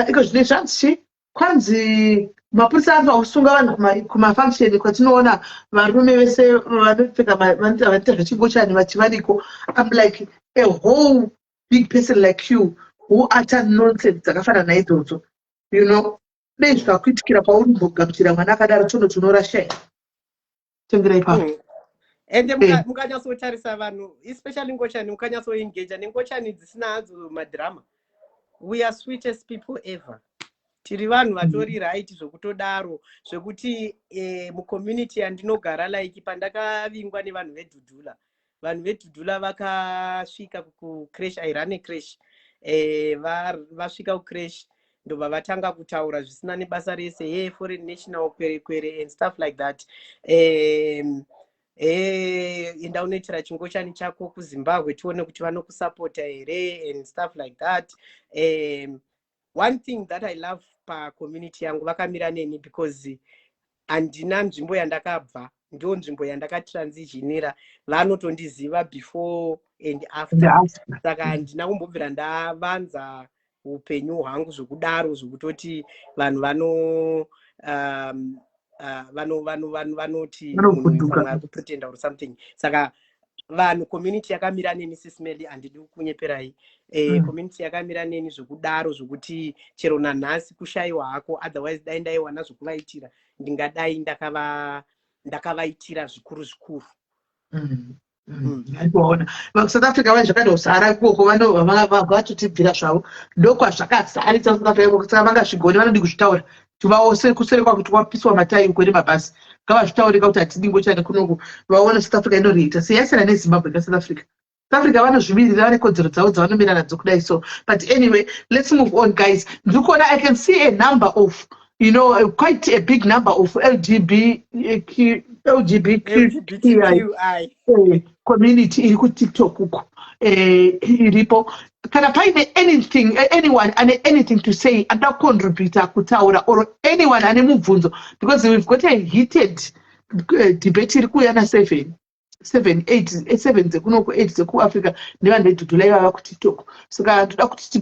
iko zvine zvanzi kwanzi mapurisa anofana kusunga vanhu kumafunction kwatinoona varume vese vanopfeka vanoita zvechingochani vati variko. I'm like a whole big person like you who utter nonsense dzakafanana naidzodzo, you know, dei zvikakuitikira pauri mbogamuchira mwana akadaro chono chinorashai tengerai ipapo. Ende mukanyatsotarisa vanhu especially ngochani, mukanyatsoengeja nengochani dzisina hadzo madhirama, we are sweetest people ever. Tiri vanhu vatori right zvekutodaro zvekuti mucommunity yandinogara like pandakavingwa nevanhu vedhudhula, vanhu vedhudhula vakasvika kucrash, airane crash, vasvika kucrash ndobva vatanga kutaura zvisina nebasa rese foreign national kwere and stuff like that. Enda unoitira chingochani chako kuZimbabwe tione kuti vanokusapota here and stuff like that. One thing that I love pa community yangu vakamira neni because handina nzvimbo yandakabva ndo nzvimbo yandakatransitionera, vanotondiziva before and after. Saka handina kumbobvira ndavanza upenyu hwangu zvokudaro zvokutoti vanhu vanoti kupretenda or something. Saka vanhu community yakamira neni Sismeli, handidi kunyeperai. Community yakamira neni zvokudaro zvokuti chero nanhasi kushayiwa hako, otherwise dai ndaiwana zvokuvaitira ndingadai ndakavaitira zvikuru. Ndikuona South Africa vane zvakandosara ikoko vatotibvira zvavo ndokwazvakazarisa South Africa saka vangasvigoni vanodi kuzvitaura kuti kusere kwakuti wapiswa matayi kwene mabhasi ngavazvitaurika kuti hatidi ngochani kunoku vaona South Africa inoriita siyasiyana neZimbabwe kaSouth Africa. South Africa vanozvimirira vane kodzero dzavo dzavanomira nadzo kudai. So but anyway, let's move on guys. Ndikuona I can see a number of, you know, quite a big number of LGBTQI community iri kuTikTok uko iripo. Kana paine anyone ane anything to say and contribute kutaura or anyone ane mubvunzo, because we've got a heated debate iri kuuya na 7 dzekuno ku8 dzekuAfrica nevanhu vedhudhula ivava kuTikTok. Saka ndoda kuti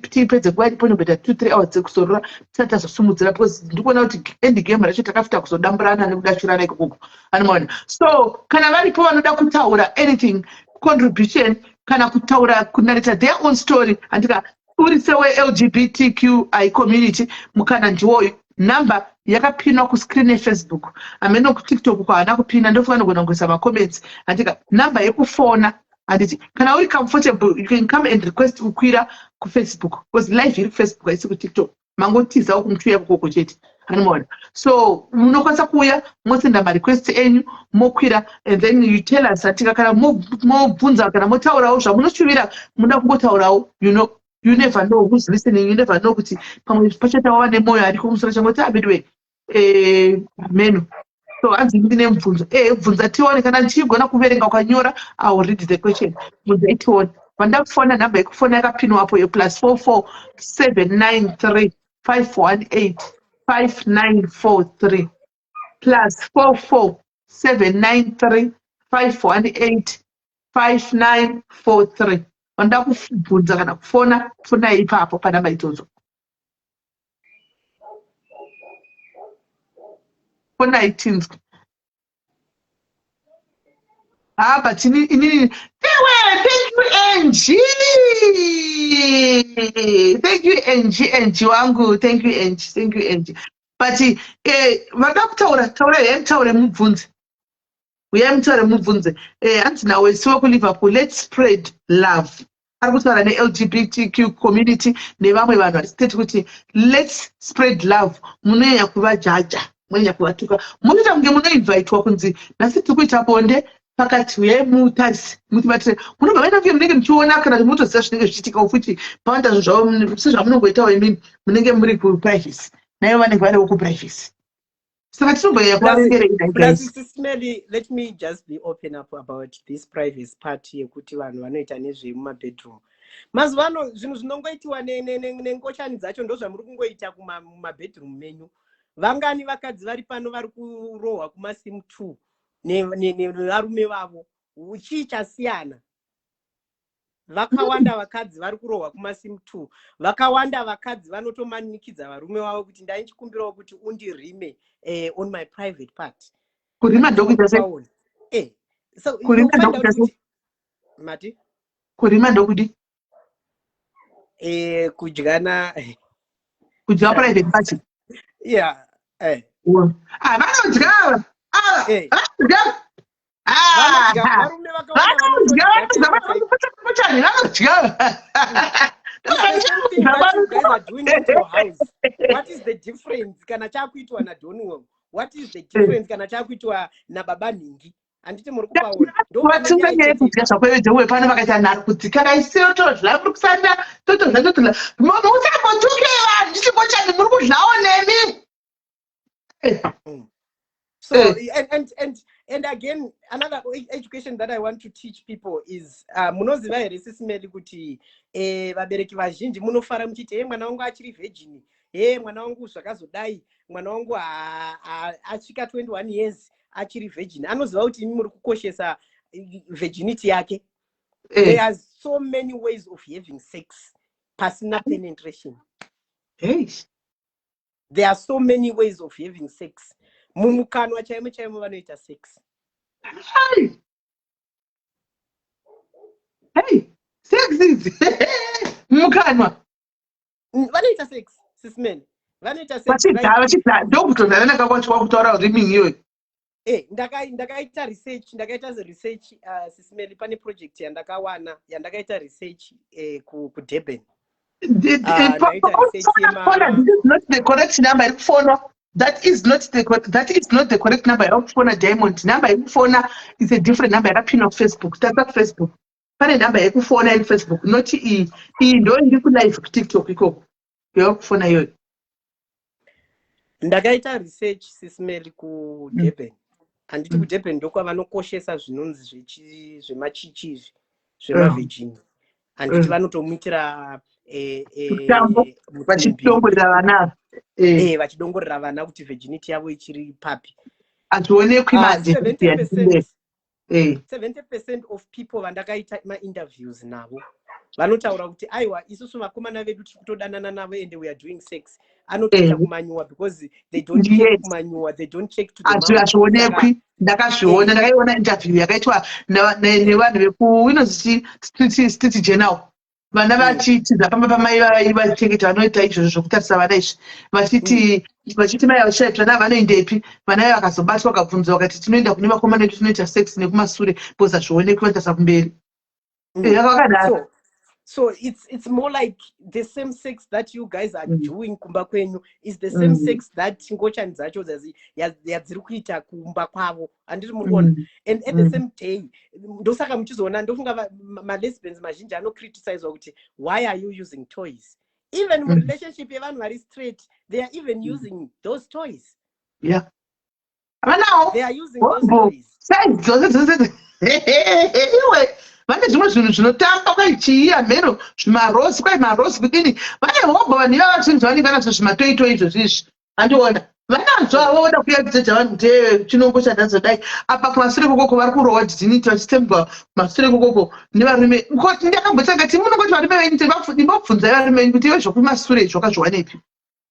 tipedze nguva iripo nobheta 2-3 hours dzekuzorora tisati tazosumudzira, because ndikuona kuti end game racho takafita kuzodamburana nekudashurana ikoko anomaona. So kana varipo vanoda kutaura anything contribution kana kutaura kunarita their own story, andika uri sewe LGBTQI community mukana ndiwoyo. Number yakapinwa kuscreen yeFacebook, ameno kuTikTok kwa ana kupina ndofana kunongoisa macomments. Andika number yekufona anditi kana uri comfortable you can come and request kukwira kuFacebook, because live iri kuFacebook isi kuTikTok mangotiza ukumtuya kukoko chete anomaona. So munokwanisa kuuya mosenda marequest enyu mokwira and then you tell us atika kana mobvunza kana motaurawo zvamunoshuvira muda kungotaurawo, you know. You never know who's listening. You never know kuti pamwe pachata wawane moyo ari kumusoro changoti abidwe menu. So anzi ndine mubvunzo bvunza tione kana ndichigona kuverenga ukanyora I will read the question. Bvunza tione. Vanda kufona namba yekufona yakapinwa hapo yo +44 793 518 5943 +44 793 518 5943. vanoda kubvunza kana kufona fonai ipapo panamba idzodzo. Fonai tinzwe. But inini thank you Angie. Thank you Angie wangu. Thank you Angie. But vanoda kutaura taura mubvunze. Uyamutaura mubvunze. Hanzi nawe siwe kuLiverpool, let's spread love. Ari kutaura neLGBTQ community nevamwe vanhu vari state kuti let's spread love. Munonyanya kuvajaja, munonyanya kuvatuka. Munoita kunge munoinvitwa kunzi nhasi tiri kuita bonde pakati wemutazi mutibatire. Munobva vaina kunge munenge muchiona kana munotoziva zvinenge zvichiitika futi pawanda zvavo sezvamunongoitawo imini munenge muri kuprivacy. Naivo vanenge variwo kuprivacy. Plus, let me just be open up about this privacy part yekuti vanhu vanoita nezvemumabedroom. Mazuvano zvinhu zvinongoitiwa nengochani dzacho ndo zvamuri kungoita kumabedroom menyu. Vangani vakadzi vari pano vari kurohwa kumasimu 2 nevarume vavo. Uchichasiyana. Vakawanda vakadzi vari kurohwa kumasimu 2. Vakawanda vakadzi vanotomanikidza varume vavo kuti ndaichikumbirawo kuti undirime on my private part. Kurima ndokuita sei? So kurima ndokuita sei? Mati? Kurima ndokudi? Kudyana. Kudya private part. Yeah. Vanodya. What is the difference kana chakuitwa naDonwell? What is the difference kana chakuitwa nababa Ningi? Anditi muri kupaona ndovatunganyaya kudya zvakwewejewe pano vakaita nharo kuti kana isiyo tozvila muri kusanda totozva musambotuke vanhu ndichimochani muri kudlawo nemi. So and again, another education that I want to teach people is munoziva here sisimeli kuti vabereki vazhinji munofara muchiti mwana wangu achiri virgin, mwana wangu zvakazodai, mwana wangu asvika 21 years achiri virgin. Anoziva kuti imi muri kukoshesa virginity yake. There are so many ways of having sex pasina penetration. There are so many ways of having sex. Mumukanwa chaimo vanoita sex. Sex is mumukanwa. Vanoita sex, sismen. Vanoita sex. Vachidha ndokutondana nakakwachiwa kutaura rimi iyoyo. Ndakaita research sismen pane project yandakawana yandakaita research kuDurban. This is not the correct number yekufonwa. That is not the correct number yekufona Diamond. Number yekufona is a different number yakapinwa Facebook. Tata Facebook. Pane number yekufona iri Facebook. Not iyi ndo iri kulive kuTikTok ikoko. Yekufona iyoyo. Ndakaita research sismeri kuDurban. Anditi kuDurban ndokwa vanokoshesa zvinonzi zvemachichi zvemavhejini. Anditi vanotomuitira vachidongorera vana. Vachidongorera vana kuti virginity yavo ichiri papi. Hazvionekwi 70% of people vandakaita ma-interviews navo vanotaura kuti aiwa isusu vakomana vedu tiri kutodanana navo and we are doing sex. Anotoita kumanyuwa because they don't check kumanyuwa, they don't check to the mouth. Hazvionekwi. Ndakazviona, ndakaiona interview yakaitwa nevanhu veku Street Journal. Vana vachitiza pamba pamai vachengeta vanoita izvozvo zvokutarisa vana izvi vachiti mai vashaipwa navo vanoendepi. Vana vakazobatwa vakabvunzwa vakati tinoenda kune vakomana edu tinoita sex nekumasure because hazvionekwi vanotarisa kumberi. Yakakadaro. So it's more like the same sex that you guys are doing kumba kwenyu is the same sex that ngochani dzacho yadziri kuita kumba kwavo. Anditi muriona. And at the same day ndosaka muchizoona ndofunga ma-lesbians mazhinji criticize kuti why are you using toys? Even in relationship yevanhu vari straight they are even using those toys. Yeah. They are using those toys. Vane zvimwe zvinhu zvinotamba kwaichii amhero zvimarosi kwai marosi kudini vane hobho vanhu ivava zvinhu zvavanenge vanazvo zvimatoito izvo zvizvi andiona vanazvo avo voda kuyadzidza vanhu chinongosha ndazodai apa kumashure kokoko vari kurohwa dignity vachitembwa kumashure kokoko nevarume ndakambotanga ti munongoti varume venyu ndimbobvunzai varume venyu kuti ive zvokumashure zvakazviwanepi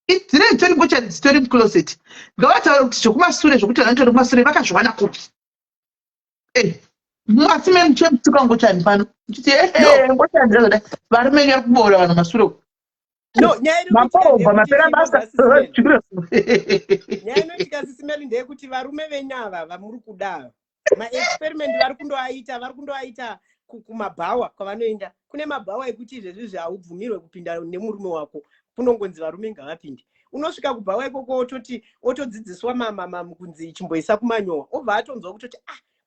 dzinei dzitori mbochani dzitori mucloset ngavataura kuti zvokumashure zvokuti vanotori kumashure vakazviwana kupi asi meni chemutuka ngochani pano chiti ngochani ndazodai varume venyu vari kuboora vanhu mashure uku maporobha mapera basa nyaya inoitika sisimeli ndeyekuti varume venyu ava vamuri kuda maexperiment vari kundoaita kumabhawa kwavanoenda. Kune mabhawa ekuti izvezvizvi haubvumirwe kupinda nemurume wako, kunongonzi varume ngavapinde. Unosvika kubhawa ikoko otodzidziswa kunzi chimboisa kumanyowa, obva atonzwa kutoti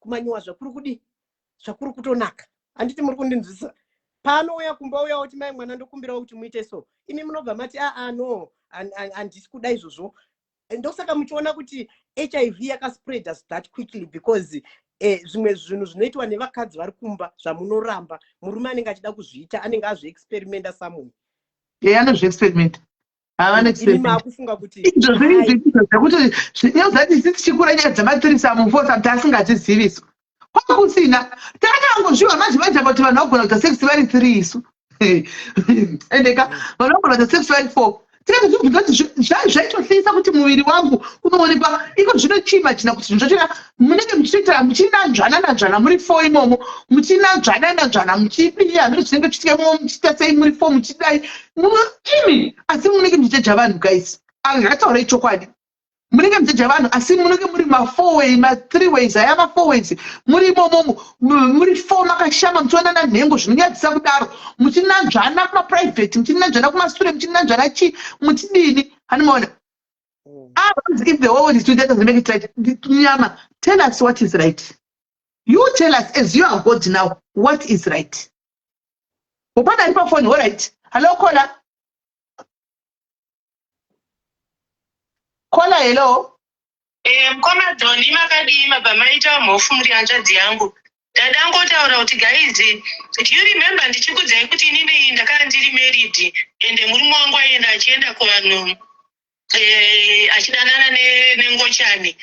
kumanyowa zvakuri kudi zvakuri kutonaka. Handiti muri kundinzwisa. Panouya kumba uya oti mai mwana ndokumbirawo kuti muite so, imi munobva mati no handisi kuda izvozvo. Ndosaka muchiona kuti HIV yakaspread that quickly because zvimwe zvinhu zvinoitwa nevakadzi vari kumba zvamunoramba murume anenge achida kuzviita anenge azviexperimenta samuni anozviexperimenta makufunga kuti zvekuti tichikura nyaya dzamatirisa mufosa kuti asingadziziviso kwakusina takangozviwa mazvimanja kuti vanhu vagona kuita sex vari 3 isu endeka vanhu vagona kuita sex vari 4 zvaitohleisa kuti muviri wangu unoonekwa iko zvinochimachina kuti zvinhu zvacho munenge muchitoitira muchinanzvana muri 4 imomo muchinanzvana muchidii hazvino zvinenge chitika imomo muchiita sei muri 4 muchidai imi asi munenge muchijeja vanhu guys ngataurai chokwadi munenge muchijeja vanhu asi munenge muri ma4 way ma3 ways aya ma4 ways muri imomo muri 4 makashama muchionana nhengo zvinonyadzisa kudaro muchinanzvana kumaprivate muchinanzvana kumashure muchinanzvana chi muchidini hanimaona if the world is doing that doesn't make it right nyama tell us what is right. You tell us as you are God now what is right. Upanda ipa phone all right. Hello caller. Caller hello. Mkoma Doni makadima bamaita mhofu muri hanzvadzi yangu. Ndadangotaura kuti guys, do you remember ndichikudzai kuti inini ndakanga ndiri married ende murume wangu aenda achienda kuvanhu achidanana nengochani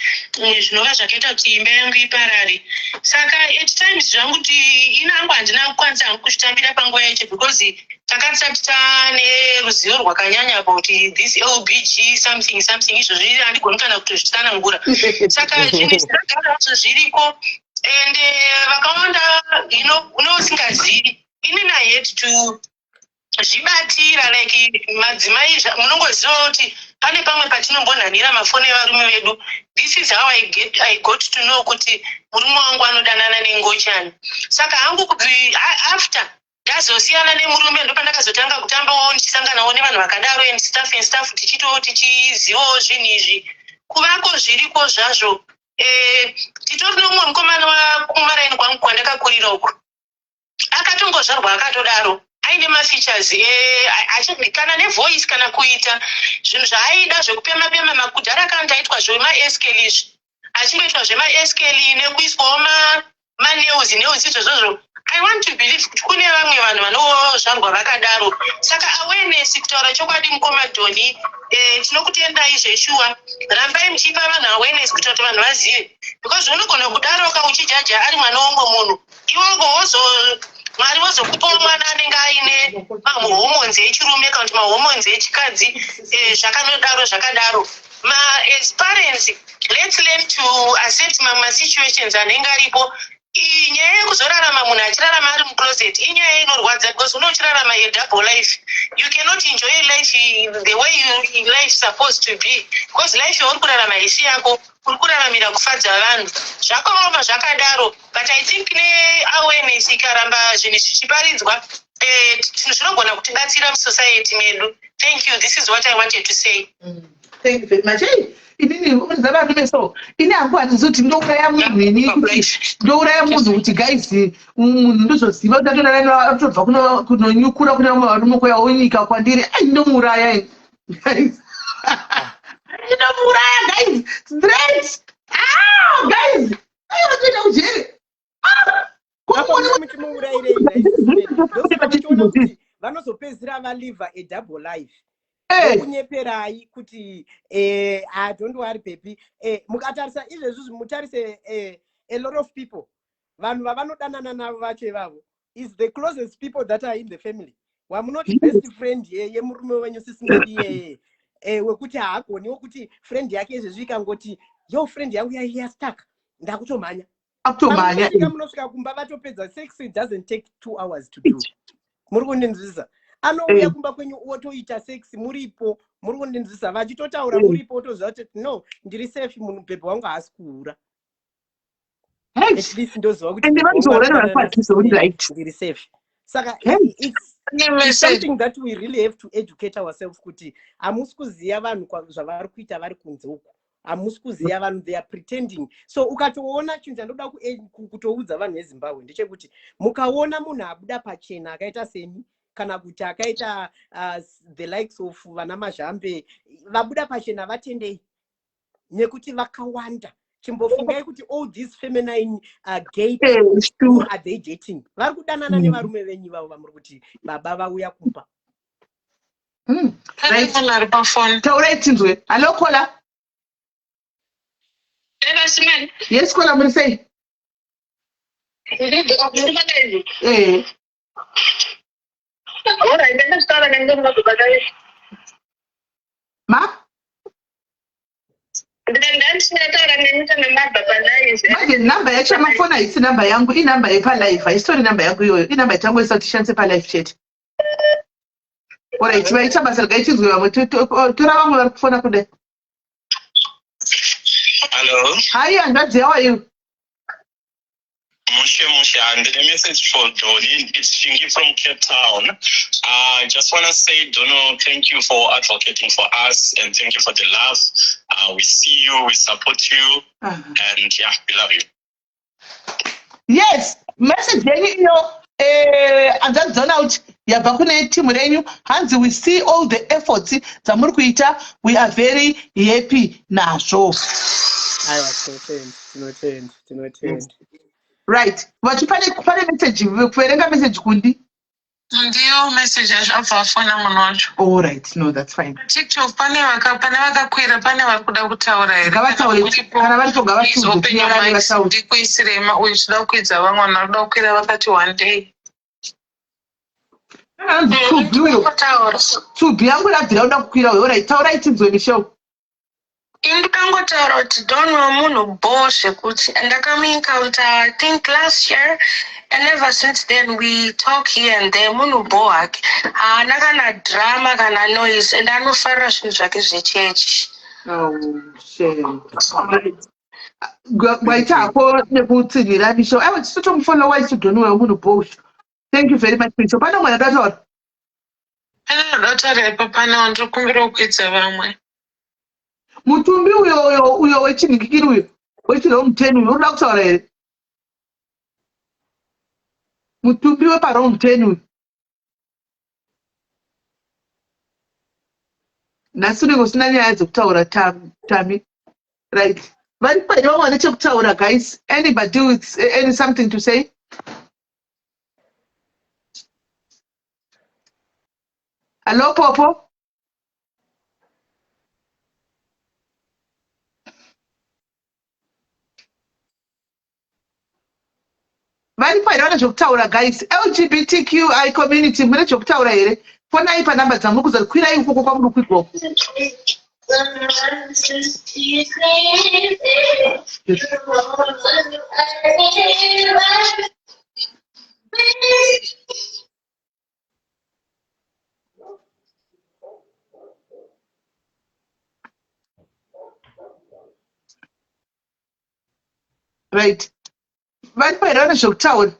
zvinova zvakaita kuti imba yangu iparare. Saka at times zvangu kuti inangu handina kukwanisa kuzvitambira panguva yacho because takasati tane ruzivo rwakanyanya about this LBG something izvozvi handigoni kana kutozvitsanangura. Saka zvinhu zvakagara zviriko and vakawanda unosingazivi inini I had to zvibatira like madzimai munongoziva kuti pane pamwe patinombonhanira mafoni evarume vedu. This is how I got to know kuti murume wangu anodanana nengochani. Saka hangu kubvi after ndazosiyana nemurume ndopandakazotanga kutambawo ndichisanganawo nevanhu vakadaro and stuff tichizivawo zvinhu izvi kuvako zviriko zvazvo. Titori nomumwe mukomana wakumaraini kwangu kwandakakurira uku akatongozvarwa akatodaro aine mafeatures kana nevoice kana kuita zvinhu zvaaida zvekupema makudhara akanga aitwa zvemaeskeli izvi achingoitwa zvemaeskeli nekuiswawo manews izvozvo. I want to believe kuti kune vamwe vanhu vanozvarwa vakadaro. Saka awareness kutaura chokwadi mukoma Doni tinokutendai zveshuwa rambai muchipa vanhu awareness kuti vanhu vazive because unogona kudaroka uchijaja ari mwana womwe munhu iwongo Mwari vozokupawo mwana anenge aine mahormones echirume kana kuti mahormones echikadzi zvakadaro. As parents, let's learn to accept situations anenge aripo. Nyaya yekuzorarama munhu achirarama ari mucloset inyaya inorwadza because unochirarama a double life. You cannot enjoy life the way life supposed to be because life yauri kurarama haisi yako, uri kuraramira kufadza vanhu. Zvakaoma zvakadaro, but I think awareness ikaramba zvinhu zvichiparidzwa zvinhu zvinogona kutibatsira musociety medu. Thank you. This is what I wanted to say. Thank you very much. Inini unzavarume so ini hangu handizoti ndouraya munhu ini kuti ndouraya munhu kuti guys munhu ndozoziva kuti atobva kunonyukura kuna varume kuya onyika kwandiri ndomuuraya guys ndomuuraya guys straight guys vatoita kujere vanozopedzira valiva a double life Kunyeperai kuti don't worry baby. Mukatarisa izvezvi mutarise a lot of people. Vanhu vavanodanana navo vacho ivavo is the closest people that are in the family. Wamunoti best friend yemurume wenyu sisingodi wekuti haagoni wokuti friend yake izvezvi ikangoti yo friend yangu yastuck ndakutomhanya. Munosvika kumba vatopedza sex. It doesn't take 2 hours to do. Muri kundinzwisisa? Anouya kumba kwenyu wotoita sex muripo, muri kundinzwisisa? Vachitotaura muripo wotoziva kuti no, ndiri safe, munhu bhebhe wangu haasi kuhura. At least ndoziva kuti ndiri safe. Saka it's something that we really have to educate ourselves kuti hamusi kuziva vanhu zvavari kuita vari kunze uku. Hamusi kuziva vanhu, they are pretending. So ukatoona chinhu chandoda kutoudza vanhu veZimbabwe ndechekuti mukaona munhu abuda pachena akaita semi kana kuti akaita the likes of vana Mazhambe vabuda pachena vatendei nekuti vakawanda. Chimbofungai kuti all these feminine gay people who are they dating vari kudanana nevarume venyu vavo vamuri kuti baba vauya kumba. Taura itinzwe. Hello Kola. Yes Kola, muri sei? Ma? Namba yachamafona haisi namba yangu, inamba yepalive, haistori namba yangu iyoyo, inamba yatangoisa tishandise palive chete. Alright, vaita basa rikaitinzwe vamwe, tora vamwe vari kufona kudai. Hello. Hi, Andadzi, how are you? Mushe, and the message for Doni, it's Shingi from Cape Town. I just want to say, Dono, thank you for advocating for us and thank you for the love. We see you, we support you, and yeah, we love you. Yes, message yenyu Andadzi out yabva kune team renyu. Hanzi, we see all the efforts dzamuri kuita. We are very happy nazvo. Tinotenda. Right. Vachipane message, kuverenga message kundi. Ndiyo message zvabvafona munhu wacho. All right, no, that's fine. TikTok pane vakakwira, pane vari kuda kutaura here. Kana varipo ngavatiudze ndikuisirema uyu zvida kukwidza vamwe vanhu vari kuda kukwira vakati one day. Tsubi yangu yabvira kuda kukwira. All right, taura itinzwe Michelle. Indangotaura kuti Don wemunhu bo zvekuti ndakamuencounter I think last year, and ever since then we talk here and there. Munhu bo hake haana kana drama kana noise and anofarira zvinhu zvake zvechechi. Shame. Waita hako nekutsigira Michelle. Aiwa tisotomufonera waiti Don wemunhu bo. Thank you very much Michelle. Pane mwana dataura. Pane dataura ipo pane ndiri kumbira kukwidza vamwe. Mutumbi uyo wechinhikikiri uyo wechiround 10 uyo unoda kutaura here? Mutumbi weparound 10 uyo nhasi unenge usina nyaya dzekutaura Tami, right? Vari paine vamwe vane chekutaura guys. Anybody with any something to say? Hello Popo. Vari paine vane zvekutaura guys. LGBTQI community mune zvekutaura here? Fonai panhamba dzangu kuzari kwirai ukoko kwamuri kuigoko. Right. Vari paine vane zvekutaura.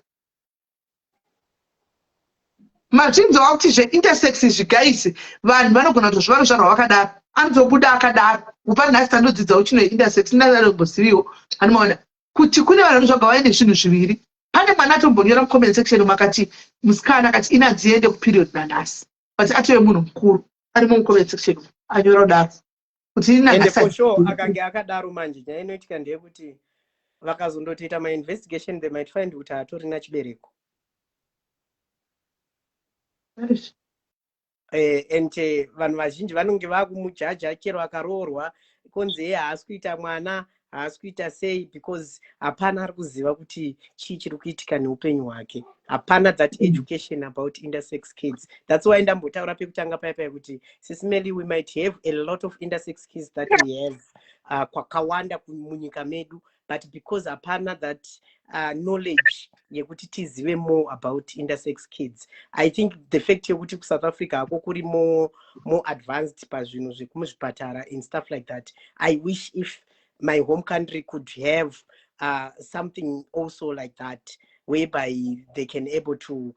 Mazvinzwa kuti zveintersex izvi guys, vanhu vanogona kutozviva ruzvarwa vakadaro, anozobuda akadaro. Upa nhasi tandodzidza uchino intersex, ndazaromboziviwo. Anomaona kuti kune vanhu vanozvaga vaine zvinhu zviviri. Pane mwana atombonyora mucomment section makati musikana akati inanzi ende kuperiod nanhasi, but atove munhu mukuru arimo mucomment section anyora kudaro kuti ende for sure akange akadaro manje nyaya inoitika ndeyekuti vakazondotoita mainvestigation they might find kuti hatorina chibereko. and vanhu vazhinji vanonge vakumujaja chero akaroorwa konzi haasi kuita mwana, haasi kuita sei, because hapana ari kuziva kuti chii chiri kuitika neupenyu hwake. Hapana that education about intersex kids. That's why ndambotaura pekutanga paya kuti Sisimeli, we might have a lot of intersex kids that we have kwakawanda munyika medu, but because hapana that knowledge yekuti tizive more about intersex kids. I think the fact yekuti South Africa hako kuri more advanced pazvinhu zvekumuzvipatara and stuff like that. I wish if my home country could have something also like that, whereby they can able to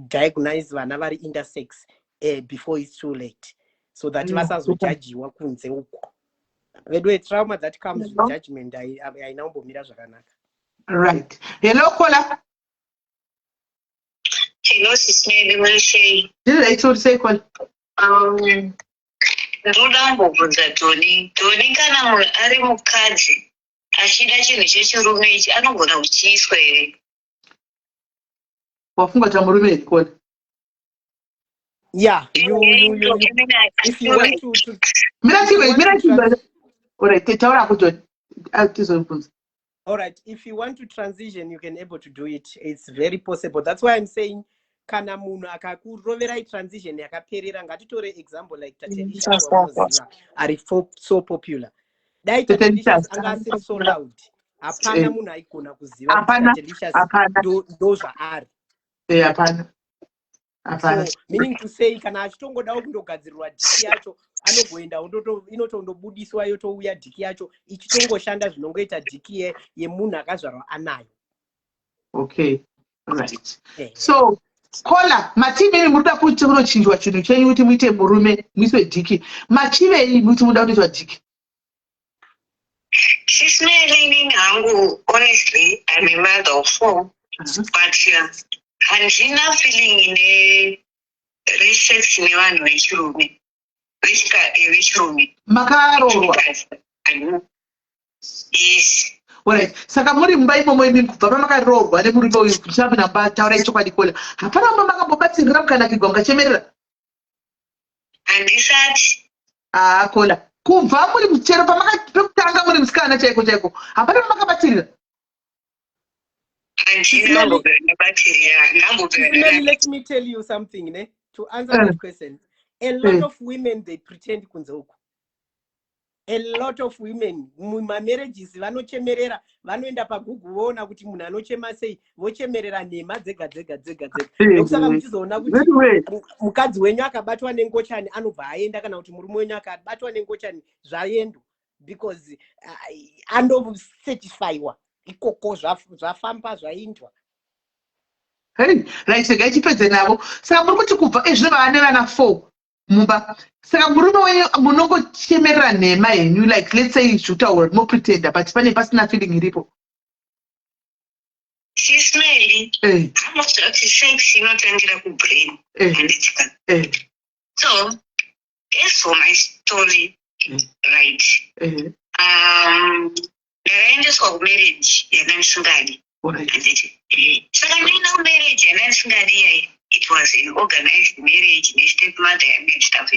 diagnose vana vari intersex before it's too late, so that vasazojajiwa kunze uko. Vedwe trauma that comes with judgment ainaombomira zvakanaka. Right. Hello Kola. Hello Sisimeli, mweshe. Did I told say Kola? Ndoda mbobvunza Doni kana munhu ari mukadzi achida chinhu chechirume ichi anogona kuchiiswa here? Wafunga cha murume Kola. Yeah, if you want to all right, if you want to transition, you can able to do it. It's very possible. That's why I'm saying kana munhu akakuroverai transition yakaperera, ngatitore example like Tatelisha wanoziva ari so popular. Dai Tatelisha anga asiri so loud, hapana munhu aikona kuziva Tatelisha ndo zvaari. Hapana. So, meaning to say, kana achitongodawo kundogadzirirwa dhiki yacho, anogoenda inotondobudiswa yotouya dhiki yacho ichitongoshanda zvinongoita dhiki yemunhu akazvarwa anayo. Okay, right. So Kola, matimeni muruda kuti kunochinjwa chinhu chenyu kuti muite murume muiswe dhiki. Machivei muti muda kuitwa dhiki? Sisimeli hangu, honestly, I'm a mother of 4, but handina feeling ine resex nevanhu vechirume vechirume makaroorwa. Yes. Alright, saka muri mumba imomo imi kubva pamakaroorwa nemurume uyu kuchava namba taurai chokwadi Kola, hapana mumba makambobatsirira mukanakirwa mukachemerera? Handisati. Kola, kubva muri muchero pekutanga muri musikana chaiko chaiko, hapana mumakabatsirira? Let me tell you something, to answer that question. A lot of women, they pretend kunzoko. A lot of women, marriages, vanochemerera, vanoenda paGoogle voona kuti munhu anochema sei, vochemerera nhema dzega. Ndokusaka muchizoona kuti mukadzi wenyu akabatwa nengochani anobva aenda, kana kuti murume wenyu akabatwa nengochani zvaendo, because andocertifyiwa. Ikoko zvafamba zvaindwa. Hey, right, saka chipedze navo. Saka muri kuti kubva ezvino vane vana 4 mumba. Saka murume wenyu munongochemerera nhema henyu, like let's say zvitaura no pretender, but pane pasina feeling iripo. Sisimeli, hamozva kuti sex inotangira kubrain handitika. So, as for my story, right, ndakaendeswa kumarriage yandanisingadi. Saka ndaenda kumarriage yandanisingadi yai, it was an organized marriage nestepmother yangu and stuff.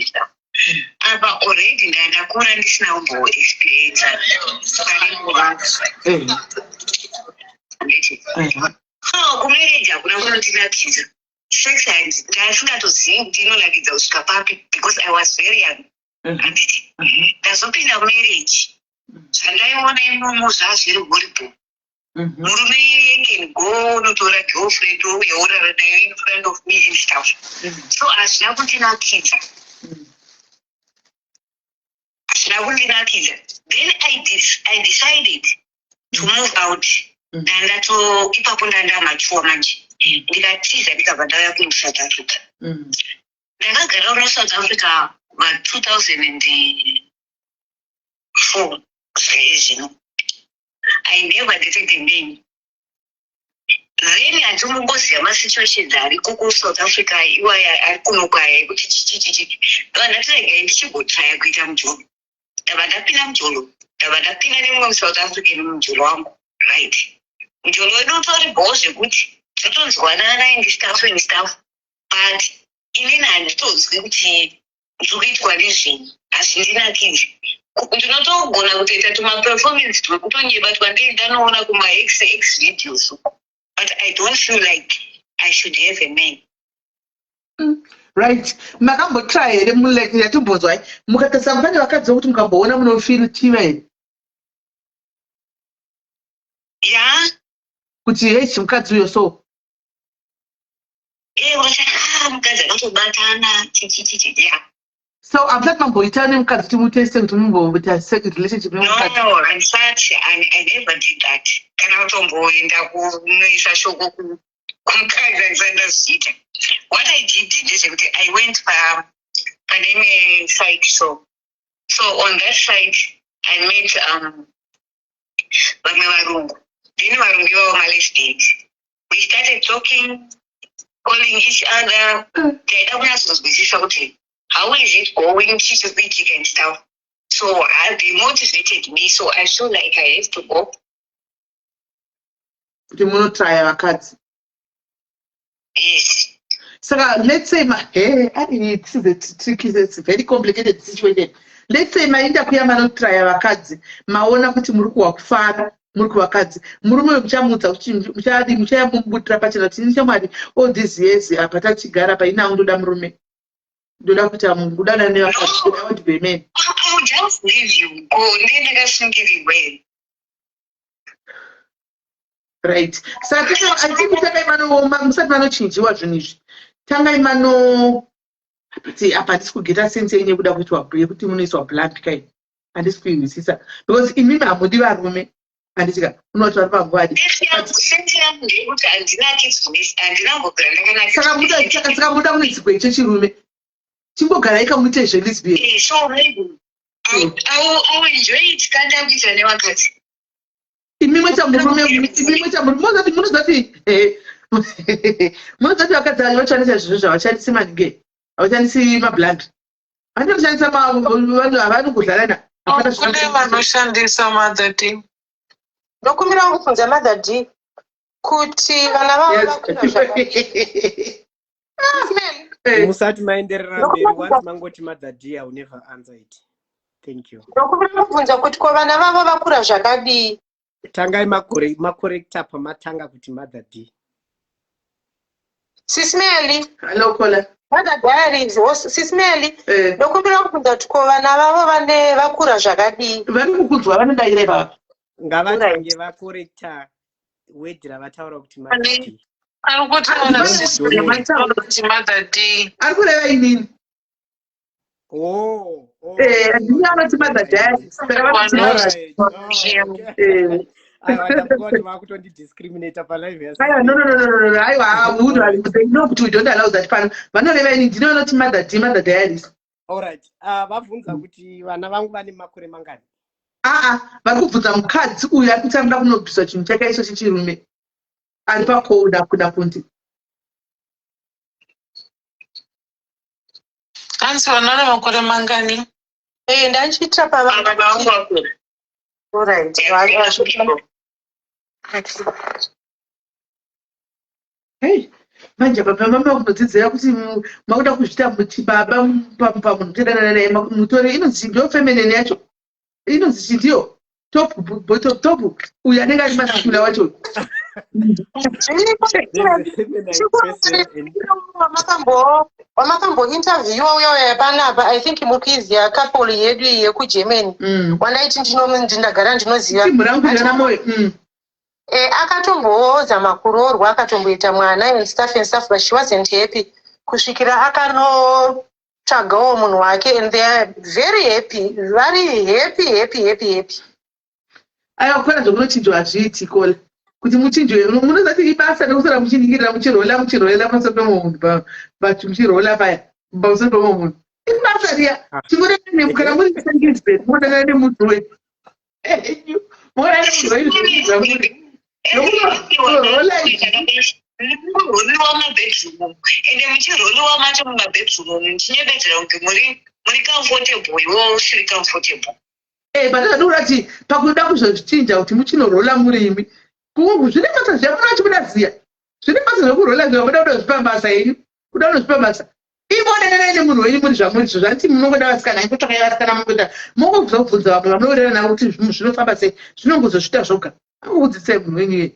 Apa already ndakura ndisina kumboexperience so kumarriage hakuna kunondinakidza. Sex ndasingatozivi kuti inonakidza kusvika papi, because I was very young. Ndazopinda kumarriage, zvandaiona imomo zvazviri horrible. Murume can go notora girlfriend yaurara nayo in front of me and stuff. So hazvina kundinakidza. Then I decided to move out. Ipapo ndandamachuwa manje. Ndikatiza ndikabva ndauya kuSouth Africa. Ndakagara uno South Africa ma2004 zvino. I never dated a man. Then handimboziva masituations ariko kuSouth Africa iwaya ari kunokwaya kuti chichichichi. Ndatirega ndichimbotraya kuita mujolo. Ndabva ndapinda mujolo. Ndabva ndapinda nemumwe muSouth African mujolo wangu. Right. Mujolo wedu utori bho zvekuti totonzwanana and stuff. but inini handitozwi kuti ndikuitwa nezvinhu asi ndinakidzi ndinotogona kutoita tumaperformance twekutonyebatwa ndanoona kumaxx videos, but I don't feel like I should have a man. Right. Makambotry here muleke yatombonzwa mukatasa pane vakadzi kuti mukamboona munofeel chiva here. Yeah. Kuti hey mukadzi uyo so. Mukadzi akatobatana yeah. So after mamboita nemukadzi kuti muteste kuti mumboita second relationship nemukadzi. No, in fact, I never did that. Kana kutomboenda kunoisa shoko kumukadzi andisaenda zita. What I did is I went for a site show. So on that site, I met vamwe varungu. Then varungu were my last date. We started talking, calling each other. How is it going? She's a bit and stuff. So they motivated me. So I feel like I have to go. You want to try our cards? Yes. So let's say this is a tricky, it's a very complicated situation. Let's say my interview man not try our cards. Maona kuti muri kuwakufara, muri kuwakadzi. Murume mchamutsa kuti mchadi mchayamubutra pachina tini chamari all these years apata chigara pa ina undoda murume. Ndoda kuti amudana nevakadzi I want to be men. I will just leave you. Go then I can give you way. Right. So I think tangai mano musati manochinjiwa zvinhu izvi. Tangai mano apa ndisi kugeta sense yenye kuda kuitwa yekuti munoiswa blood kai. Handisi kuinzwisisa because inini hamudi varume handisika unoti vari pangwadi. Saka muda munetsikwa icho chirume. Chimbogara ikamuite zvelisbian. So maybe I will enjoy it. Can't have it anyone cuts. Imimweta murume munozati munozati vakadzi vachandisa zvinhu zvavachandisi maninge havachandisi mabland vanoda kushandisa vanhu havani kudlarana kune vanoshandisa mother d ndokumbira kufunza mother d kuti vana vavo musati maenderera mberi once mangoti mother d I will never answer it. Thank you. ndokumbira kubvunza kuti ko vana vavo vakura zvakadii. Tangai makorekta pamatanga kuti mother d. Sismeli. Hello Kola. Mother diaries Sismeli. Ndokumbira kubvunza kuti ko vana vavo vane vakura zvakadii. Vari kukudzwa vanodaire baba. Ngavatange vakorekta wedra vataura kuti mother d. Ari kutaura kuti mother d. Ari kureva inini. Oh. Ndinyanoti mother diaries. Discriminate live. No. I know we don't allow that pan. Vanoreva inini ndinyanoti mother diaries. All right. Vabvunza kuti vana vangu vane makore mangani? Vari kubvunza mukadzi uyu ari kutanga kunobvisa chinhu chakaiso chechirume. Ari pakoda kuda kunti. Hansi vanana makore mangani? Ndandichitra pavana vangu vakura. All right. Hey, manje baba mama unodzidzira kuti makuda kuzvita muti baba pamunhu tedana naye mutore inonzi ndio feminine yacho. Inonzi ndio top uyu anenge ari masculine wacho. Wamakambo interview uyo panapa I think mukiziya couple yedu yekuGermany. Wanaiti ndinogara ndinoziva. Murangu moyo. Akatomboza makurorwa akatomboita mwana and stuff but she wasn't happy kusvikira akanotsvagawo munhu wake and they are very happy. Ayakona zvomunochinjwa hazviiti Kola. Kuti muchinjwe munozati ibasa rekusara muchiningirira muchirolela pamusoro pemunhu muchirola paya pamusoro pemunhu. Ibasa riya chingoreva kana muri engagement munodana nemunhu wenyu. Munodana nemunhu wenyu. Muchiroliwa mabedroom ende muchiroliwa macho mumabedroom tinyebedzera kuti muri comfortable iwo usiri comfortable. Patadurati pakuda kuzochinja kuti muchinorola murimi kungu zvine basa zvamunachimunaziya zvine basa zvokurola zvavamuda kuda zvipambasa yenyu kuda kunozvipa basa imonenene munhu wenyu muri zvamuri izvo zvanti munongoda vasikana aingotsvakai vasikana mungoita mongozobvunza vamwe vanoorerana kuti zvinofamba sei zvinongozosvita zvoga angokudzidzisai munhu wenyu ye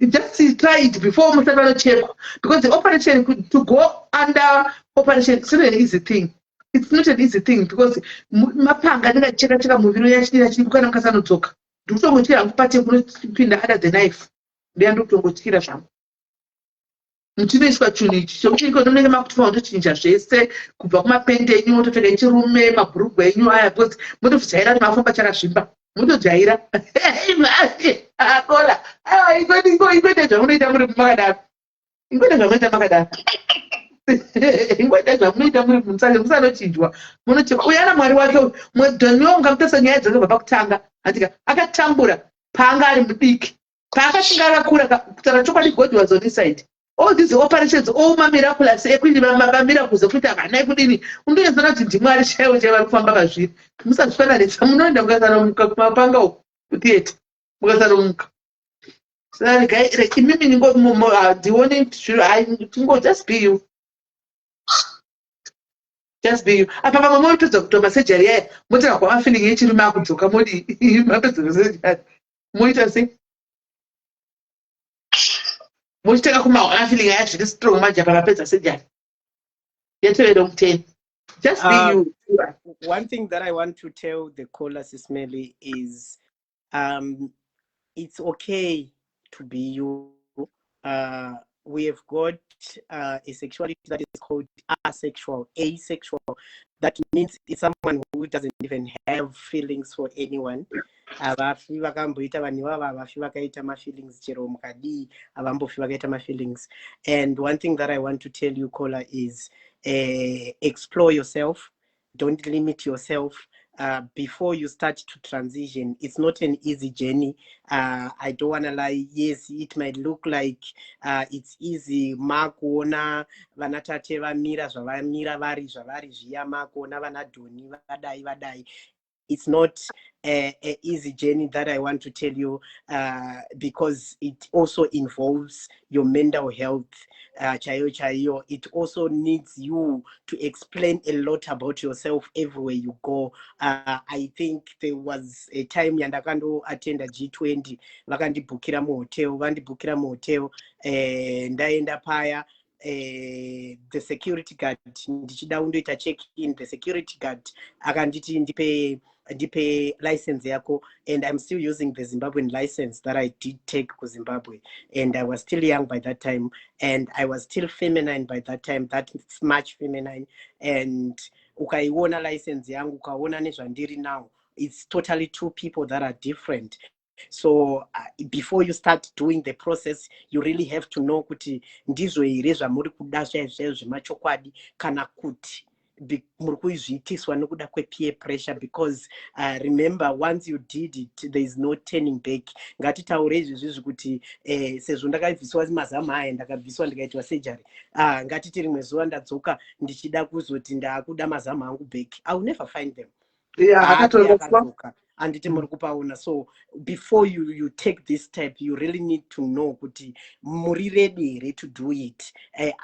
just try it before musati vanochekwa because the operation to go under operation is not an easy thing. It's not an easy thing because mapanga anenge achicheka muviri uyachidira achidibukana mukasanodzoka ndikutongotyira hangu pate kunopinda under the knife ndeya ndokutongotyira zvangu muchinoiswa chinhu ichi chokutiniko ndomunenge makutima kutochinja zvese kubva kumapende enyu motopfeka echirume mabhurugwa enyu aya because motojaira kuti mafamba chakazvimba motojaira akola ingoita zvamunoita muri makadaro ingoita zvamunoita makadaro ingoita zvamunoita muri musange musanochinjwa munochekwa uye ana mwari wake mudhonyonga mutose nyaya dzake kubva pakutanga andika akatambura paanga ari mudiki paakashinga akakura kutaura chokwadi god was on his side. All these operations all mamiraculous ekuti mamiracles ekuti akanai kudini undoenzana kuti ndimwari chaiwo chaivari kufamba kazviri musazvifananisa munoenda mukasanomuka kumapanga uku kutieta mukasanomuka imimi ndione tingo just be you just be you apa pamwe motodza kutoma sejari yaya motanga kwamafeeling yechirume akudzoka modi mapedza sejari moita sei muchiteka kumaona feeling yacho zviri strong manje pakapedza sejari yetoenda muteni just be you. One thing that I want to tell the caller, Sis Melly, is it's okay to be you. We have got a sexuality that is called asexual. That means it's someone who doesn't even have feelings for anyone. Avafi vakamboita vanhu ivava avafi vakaita mafeelings chero mukadii avambofi vakaita mafeelings. And one thing that I want to tell you, caller, is explore yourself. Don't limit yourself. Before you start to transition, it's not an easy journey. I don't want to lie. Yes, it might look like it's easy. Makuona vanatate vamira zvavamira vari zvavari zviya makuona vanadhoni vadai. It's not an easy journey that I want to tell you because it also involves your mental health. Chayo. It also needs you to explain a lot about yourself everywhere you go. I think there was a time yandakando attend a G20 vakandibhukira muhotel ndaenda paya the security guard ndichida kundoita check in. The security guard akanditi ndipe license yako, and I'm still using the Zimbabwean license that I did take to Zimbabwe, and I was still young by that time, and I was still feminine by that time, that much feminine. And ukaiona license yangu ukaona nezvandiri now, it's totally two people that are different. So before you start doing the process, you really have to know kuti ndizvo here zvamuri kuda zvaizvo zvemachokwadi kana kuti muri kuizviitiswa nokuda kwepeer pressure. Because remember, once you did it, there is no turning back. Ngatitaure izvizvi kuti sezvo ndakabviswa mazamu aya ndakabviswa ndikaitwa surgery, ngatiti rimwe zuva ndadzoka ndichida kuzoti ndakuda mazamu angu back, I will never find them. Anditi muri kupaona. So before you take this step, you really need to know kuti muri ready to do it.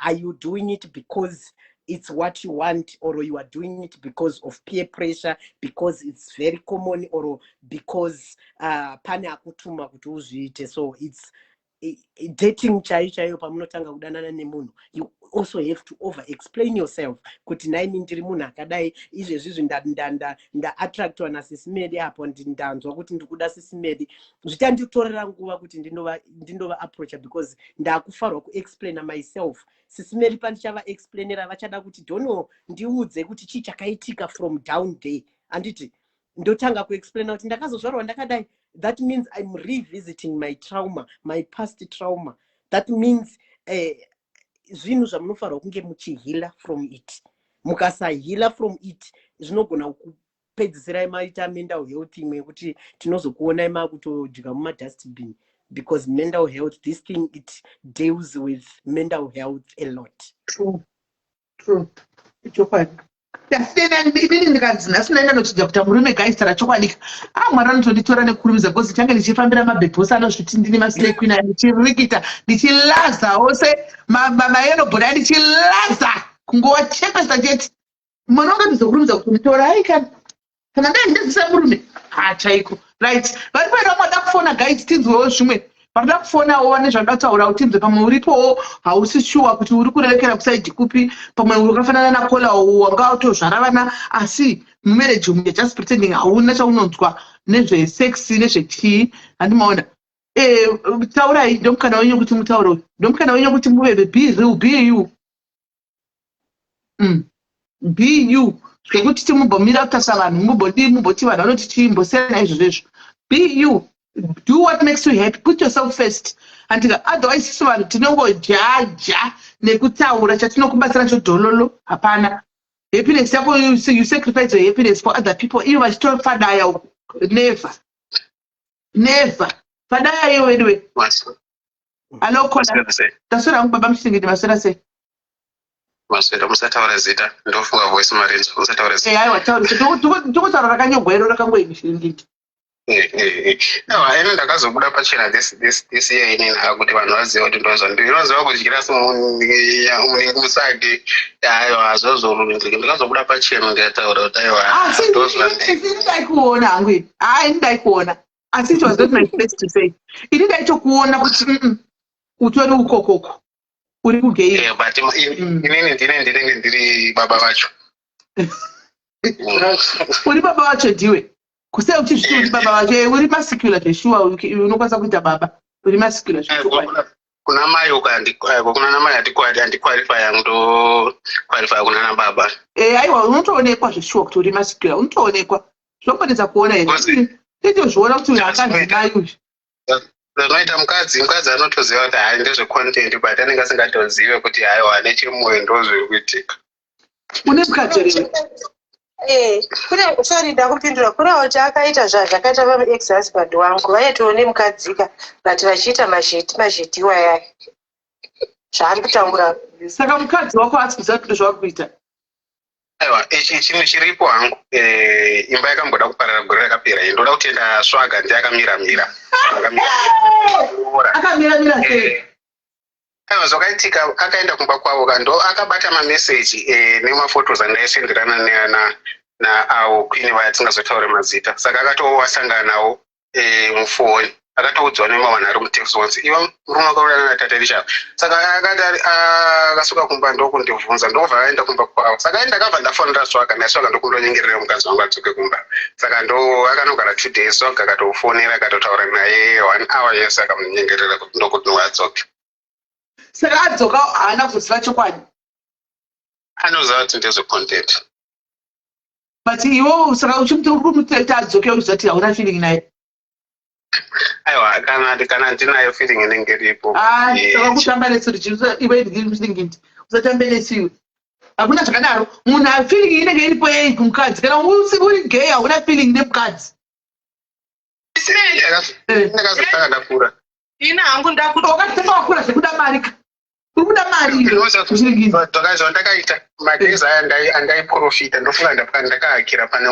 Are you doing it because it's what you want, or you are doing it because of peer pressure, because it's very common, or because pane akutuma kuti uzviite? So it's dating chaiyo pamunotanga kudanana nemunhu, you also have to over explain yourself kuti naini ndiri munhu akadai izvezvizvi nda-attractwa naSisi Melly apo ndanzwa kuti ndikuda Sisi Melly, zvichanditorera nguva kuti ndindova approacha because ndakufarwa kuexplaina myself. Sisi Melly pandichava explainera vachada kuti dono ndiudze kuti chii chakaitika from down there, anditi ndotanga kuexplaina kuti ndakazozvarwa ndakadai. That means I'm revisiting my trauma, my past trauma. That means zvinhu zvamunofarwa kunge muchihila from it. Mukasahila from it, zvinogona kupedzisirai maita mental health imwe yekuti tinozokuonai makutodya mumadustbin. Because mental health, this thing, it deals with mental health a lot. True. It's your point. inini ndikanzi nhasi naenda nochidya kuti murume gaisara chokwadika mwari anotonditora nekukurumidza bhozi change ndichifambira mabhebhosi anozviti ndini maslay queen ndichirikita ndichilazawo se mayerobhori ndichilaza kungowachekesa chete munonga ndizokurumidza kuti mutora aikana kana dai ndezisa murume chaiko right vari kuenda mwada kufona guys tinzwewo zvimwe varida kufonawo nezvanoda kutaura utinzwe pamwe uripowo hausi shuwa kuti uri kurerekera kusaidhi kupi pamwe wakafanana nakola wanga utozvara vana asi mumarriage umu just pretending hauna chaunonzwa nezvesexi nezvechii handimaona taurai ndomukana wenyu kuti mutaure uyu ndomukana wenyu kuti muveve bu zvekuti timumbomira kutarisa vanhu mumboti vanhu vanoti chiimbosiyana izvozvo izvo bu do what makes you happy, put yourself first. And otherwise isu vanhu tinongojaja nekutaura chatinokubatsira chodhololo hapana. Happiness yako you sacrifice your happiness for other people. Iyo vachitofadaya uko never fadaya iyo anyway. Alokona tasura wangu baba mshingidi masura sei maswera musataura zita ndofunga voice marenzo musataura zita aiwa tauri tokotaura rakanyogwa iro rakangoimishingidi no ene ndakazobuda pachena this year inini kuti vanhu vaziva kuti ndinoziva kudyira musage aiwa hazvazorumindiki ndakazobuda pachena ndikataura kuti aiwa ndaikuona hangu ndaikuona asi it was not my place to say ini ndaitokuona kuti utori ukokoko uri kugeira but inini ndinenge ndiri baba vacho uri baba vacho ndiwe kusei uchizviti kuti baba vacho uri mascular zveshuwa unokwanisa kuita baba uri mascular zveshuwa kuna mai kuna mai andiqualify qualify kuna na baba aiwa unotoonekwa zveshuwa kuti uri mascular unotoonekwa zvombonetsa kuona here titozviona kuti uyu akazi mai uyu zvinoita mukadzi anotoziva kuti hai ndezvecontent but anenge asingatozive kuti haiwa nechemwoyo ndozviri kuitika une mukadzi riwe kune sorry ndakupindura kunewo chaakaita zvakaita vamu-ex husband wangu vaitowo nemukadzika but vachiita mazhitiwa yake zvaari kutaura saka mukadzi wako asi kuziva kuti zvavari kuita aiwa chinhu chiripo hangu imba yakamboda kuparara gore rakapera ndoda kutenda swaga ndiakamira akamira sei aiwa zvakaitika akaenda kumba kwavo kando akabata mameseji nemafotos andaisenderana naawo queen vaya tingazotaure mazita saka akatowasangana nawo mufoni akatoudzwa nemavanhu ari mutext once iva murume akaurana natatarisha saka akasuka kumba ndokundibvunza ndobva aenda kumba kwavo saka aenda akabva ndafonera swaga naiswaga ndokundonyengerera mukadzi wangu adzoke kumba saka akanogara 2 days swaga akatofonera akatotaura naye 1 hour yese akamunyengerera kuti ndokuti adzoke saka adzoka haana kuziva chokwadi anoziva kuti ndezvecontent but iwo saka uchimutita adzoke uchiziva kuti hauna feeling naye aiwa kana ndinayo feeling inenge iripo saka kutamba nesi iwe ndingiti usatambe nesiwe hakuna zvakadaro munhu feeling inenge iripo yei kumukadzi kana uri gay hauna feeling nemukadzi ndakazotanga ndakura ina hangu ndakuti wakatanga wakura zvekuda mari uri kuda mari zvakaizva ndakaita madays aya andaiprofita ndofunga ndakahakira pane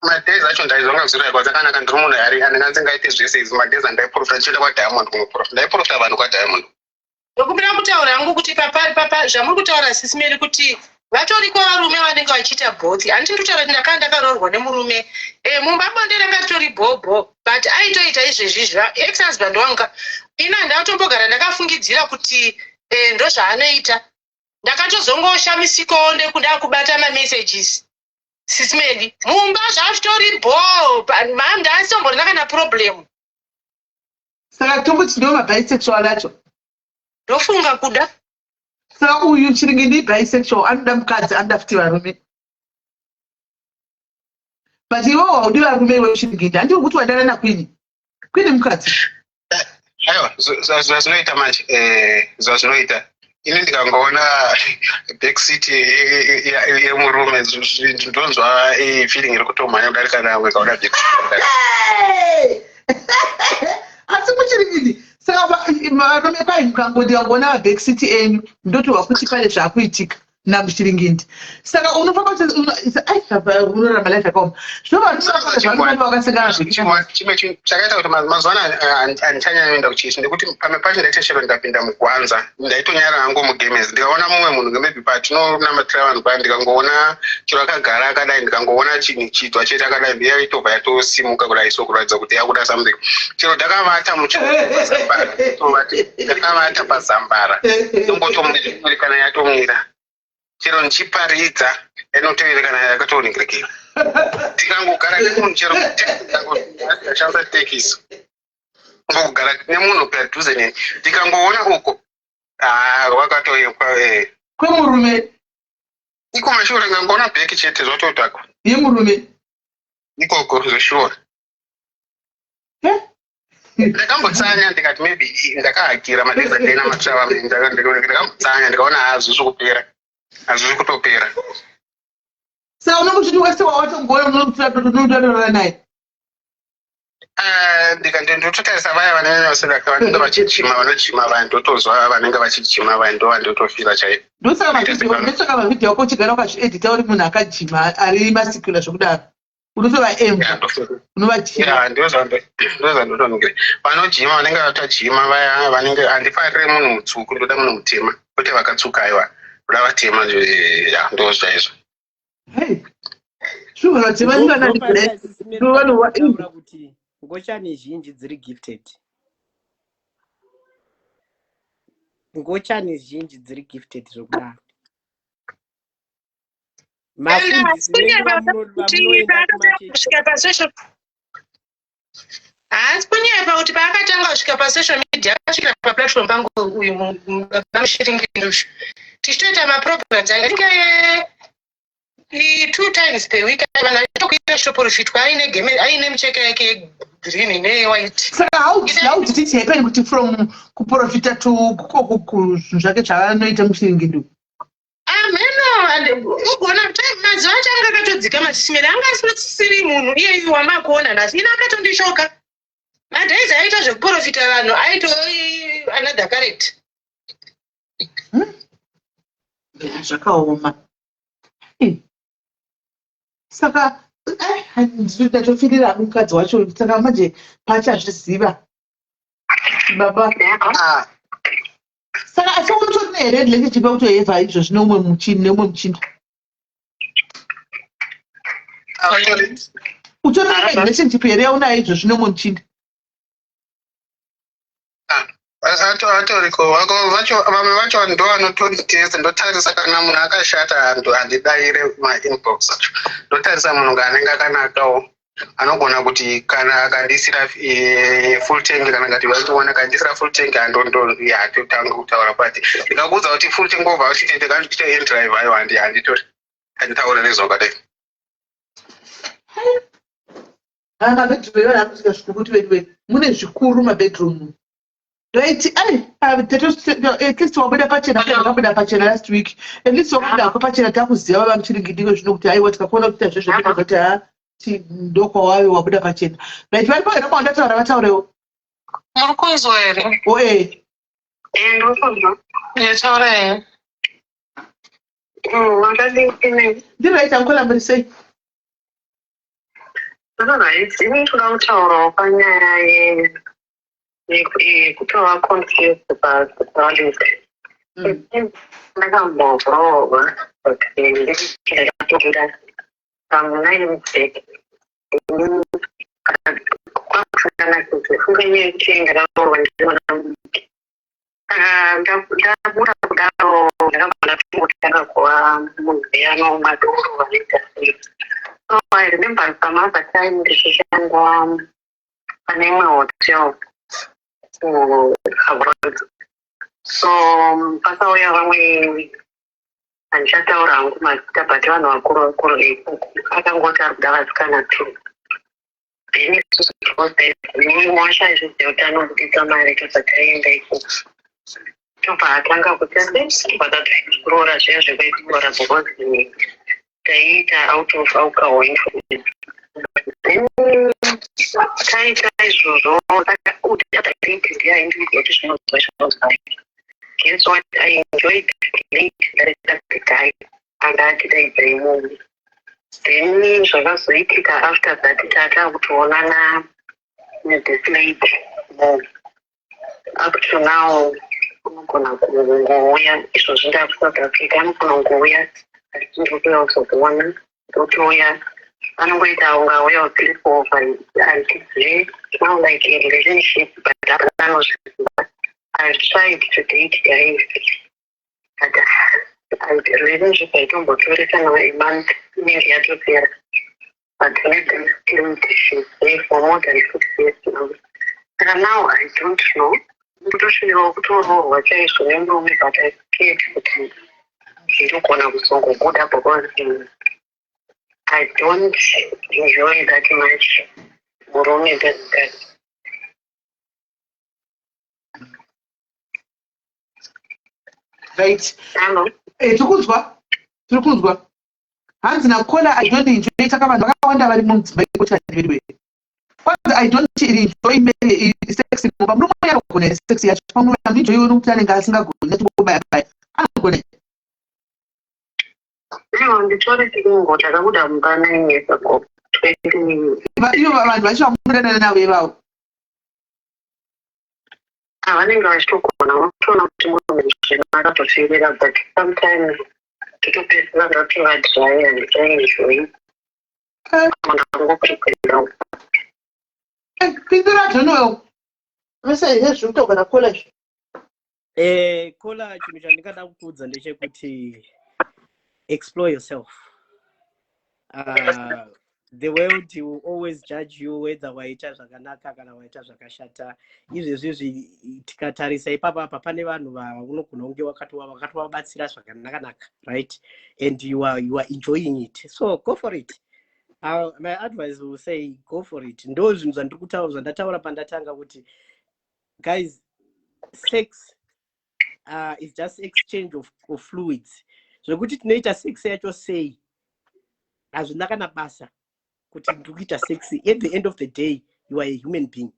madays acho ndaizonga zvirayikwa dzakanaka ndiri munhu andinganzingaite zvese izvi madays andaiprofita ndichienda kwadiamond kunoprofita ndaiprofita vanhu kwadiamond ndokumbira kutaura hangu kuti papa zvamuri kutaura sisimeri kuti vatoriko varume vanenge vachiita bhoti handiti kutaura kuti ndakanga ndakaroorwa nemurume mumba bonde ranga ritori bhobho but aitoita izvezvi ex husband wanga ina ndatombogara ndakafungidzira kuti ndo zvaanoita ndakatozongoshamisikawo ndekuda kubata mamessages sisimedi mumba zvazvitori bho ndasitomborina kana problem saka tomboti ndo mabisexual acho ndofunga kuda saka uyu chiringindi bisexual anoda mukadzi anoda futi varume but iwo haudi varume iwe chiringindi handii kuti wadana nakwini mukadzi aiwa zvazvinoita manje zvazvinoita ini ndikangoona backseat yemurume ndonzwa feeling iri kutomhanya kudarika nawe kaona backseat asi muchiringindi saka varume kwai mukangondikangoona mabhekisiti enyu ndotova kuti pane zvakuitika namuchiringindi saka unofamba unoramba life yakaoma zvinova vakasangana chimwe chakaita kuti mazuva ano handichanyanya kuchiisi ndekuti pamwe pacho ndaita chero ndikapinda mugwanza ndaitonyara hangu mugames ndikaona mumwe munhu maybe patinonamatira vanhu paya ndikangoona chiro akagara akadai ndikangoona chinhu chitwa chete akadai mbiya itobva yatosimuka kudai so kuratidza kuti yakuda something chero ndakavata ndakavata pazambara ndongotomurekana yatomira chero ndichiparidza inotoerekana yakatoonekera tikangogara nemunhu chero ndashandisa tekisi ngogara nemunhu padhuze neni ndikangoona uko wakatoyekwa kwemurume iko mashure ngangoona bheki chete zvototako yemurume ikoko zveshuwa ndakambotsanya ndikati maybe ndakahakira madezadena matrava ndakambotsanya ndikaona hazvisi kupera hazvisi kutopera saka unokuti wese wawatongoona unotaura naye ndikandototarisa vaya vanenge vachichima vanochima vanhu ndotozwa vanenge vachichima vanhu ndo vandotofira chaivo ndosaka ndetsvaka mavhidhio ako uchigara ukazviedhita uri munhu akajima ari masikula zvokudaro unotova emva unovajima ndozvandotonongera vanojima vanenge vatajima vaya vanenge handifarire munhu mutsvuku ndoda munhu mutema kwete vakatsuka aiwa kuda vatema ndozvaizvo kuti ngochani zhinji dziri gifted ngochani zhinji dziri gifted zvokudaro hasi kunyepa kuti paakatanga kusvika pasocial media akasvika paplatform pangu uyu pamushiringindushu tichitoita maprograms ainge 2 times per week vanhu vachitokuita zvichiprofitwa aine micheka yake green newhite saka hauti tichihepeni kuti from kuprofita to zvinhu zvake zvaanoita mushiringindu mheno ugona kuti mazuva acho anga akatodzika masisimere anga asisiri munhu iyeyu wamakuona nhasi ina akatondishoka madhaizi aita zvekuprofita vanhu aito another character zvakaoma saka ndatofirira mukadzi wacho saka manje pachazviziva baba saka asi unotori nehere relationship yekutoevha izvozvi neumwe muchini utori relationship here yaunayo izvozvi neumwe muchini atoriko vamwe vacho ndo vanototesa ndotarisa kana munhu akashata handidayire mainbox acho ndotarisa munhu ngaanenge akanakawo anogona kuti kana akandisira full tank kana ngati vachiona akandisira full tank handotanga kutaura pati ndikakuudza kuti full tank obva uchitete kandichitoendrive ayo handitori handitaure nezvakadai mabedroom evana akusvika zvikukuti vedu mune zvikuru mabedroom right atleast wabuda pachena akabuda pachena last week at least wabuda ako pachena takuziva vava muchiringindiko zvino kuti aiwa tikakuona kuita zvezvo kuti ndoko wawe wabuda pachena right vari paera kwandataura vataurewo muri kuizwa here nditaura here ndiri right ankola muri sei ini toda kutaurawo panyaya kupiwa confused pavalisi ndakambobvova ndikatoda pamune mistake kwakusangana kuti fungenye kuti ndakaorwa ndiona ndabuda kudaro ndakambona kutanga kuva munhu yano madoro vanoita sei so I remember some other time ndichishanda pane imwe hotel abroad so pasauya vamwe handichataura hangu mazita but vanhu vakuru vakuru ikoko akangoti ari kuda vasikana tu then washaizviziva kuti anobudisa mari tobva ikoko tobva atanga kuti patatoexplora zviya zvekuexplora because taiita out of alcohol then taita izvozvo kuti ataingi haindiri kuti zvinozwa zvinozwa. Guess what? I enjoyed late that guy and I did a movie. Then zvakazoitika after that takakutoonana netheslate movie. Up to now unogona kungouya izvozvo ndakusouth Africa anogona kungouya achindikuya kuzokuona ndotoya anongoita ungauya usiri kuova andizve now like a relationship but apanozviziva. I've tried to date guys but relationship aitombotoresana a month inenge yatopera but let them still she's there for more than 6 years now. And now I don't know. Kutosvirawo kutorohwa chaizvo nemurume but I scared kuti zvinogona kuzongobuda because I don't enjoy that much murume bezikadzi. Right. Hello. Tiri kunzwa. Hanzi nakola I don't enjoy saka vanhu vakawanda vari mudzimba yekuti andivedwe. Kwanza I don't enjoy sex ngoba murume anogona sex yacho pamwe anoenjoy nokuti anenge asingagoni kubaya baya. Anogona. Nditori tingo takabuda mumba 9 years ago. 20. Ivo vanhu vacho vamudanana navo ivavo. Vanenge vachitogona unotoona kuti murume akatofirira but sometimes totopedzera zvatovadhaya ndichaenjoy. Mandangokutokwenda. Pindura zvonowo. Mese hezvitogona college. Kola chinhu chandingada kukuudza ndechekuti explore yourself. The world will always judge you whether waita zvakanaka kana waita zvakashata. Izvezvi tikatarisa ipapa pane vanhu vaunogona kunge wakatovabatsira zvakanaka, right? And you are enjoying it. So go for it. My advice will say go for it. Ndo zvinhu zvandataura pandatanga kuti guys, sex is just exchange of fluids. Zvekuti tinoita sex yacho sei hazvina kana basa kuti ndikuita sex. At the end of the day you are a human being.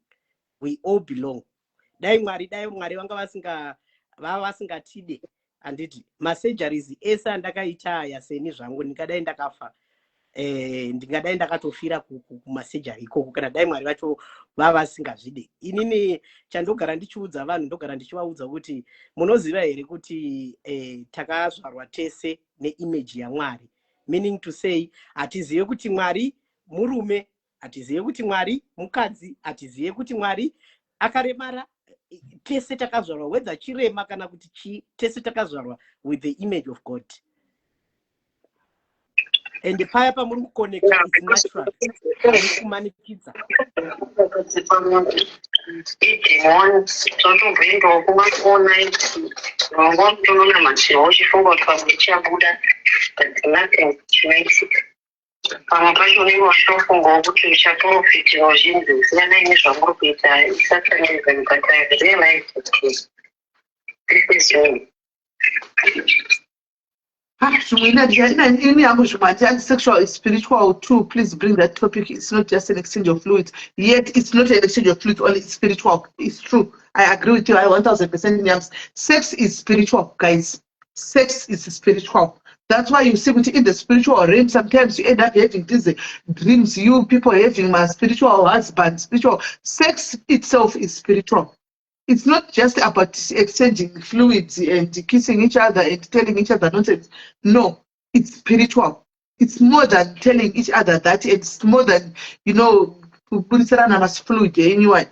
We all belong. Dai Mwari vanga vasingatide anditi masurgeries ese andakaita aya seni zvangu ndingadai ndakafa. Ndingadai ndakatofira kumasurgery ikoko kana dai Mwari vacho vasingazvide. Inini chandogara ndichiudza vanhu ndogara ndichivaudza kuti munoziva here kuti takazvarwa tese neimage yaMwari. Meaning to say hatizive kuti Mwari murume, hatizive kuti Mwari mukadzi, hatizive kuti Mwari akaremara. Tese takazvarwa whether chirema kana kuti tese takazvarwa with the image of God. And the paya pamuri kuconnect is natural. Kumanikidza. Idemons totomboendawo kumakona nongotoona machiro uchifunga kuti pamwe chichabuda but nothing chinoitika. Pamwe pacho unenge uchitofungawo kuti uchaprofitirawo zvinhu zvisiyana nezvamuri kuita isatangiza mukati realize kuti this is you. Sexual is spiritual too. Please bring that topic. It's not just an exchange of fluids. Yet it's not an exchange of fluids, only it's spiritual. It's true. I agree with you. I 1000%. Sex is spiritual, guys. Sex is spiritual. That's why you see in the spiritual realm, sometimes you end up having these dreams, you people having my spiritual husband, spiritual. Sex itself is spiritual. It's not just about exchanging fluids and kissing each other and telling each other nonsense. No, it's spiritual. It's more than telling each other that. It's more than, put it on fluid anyway.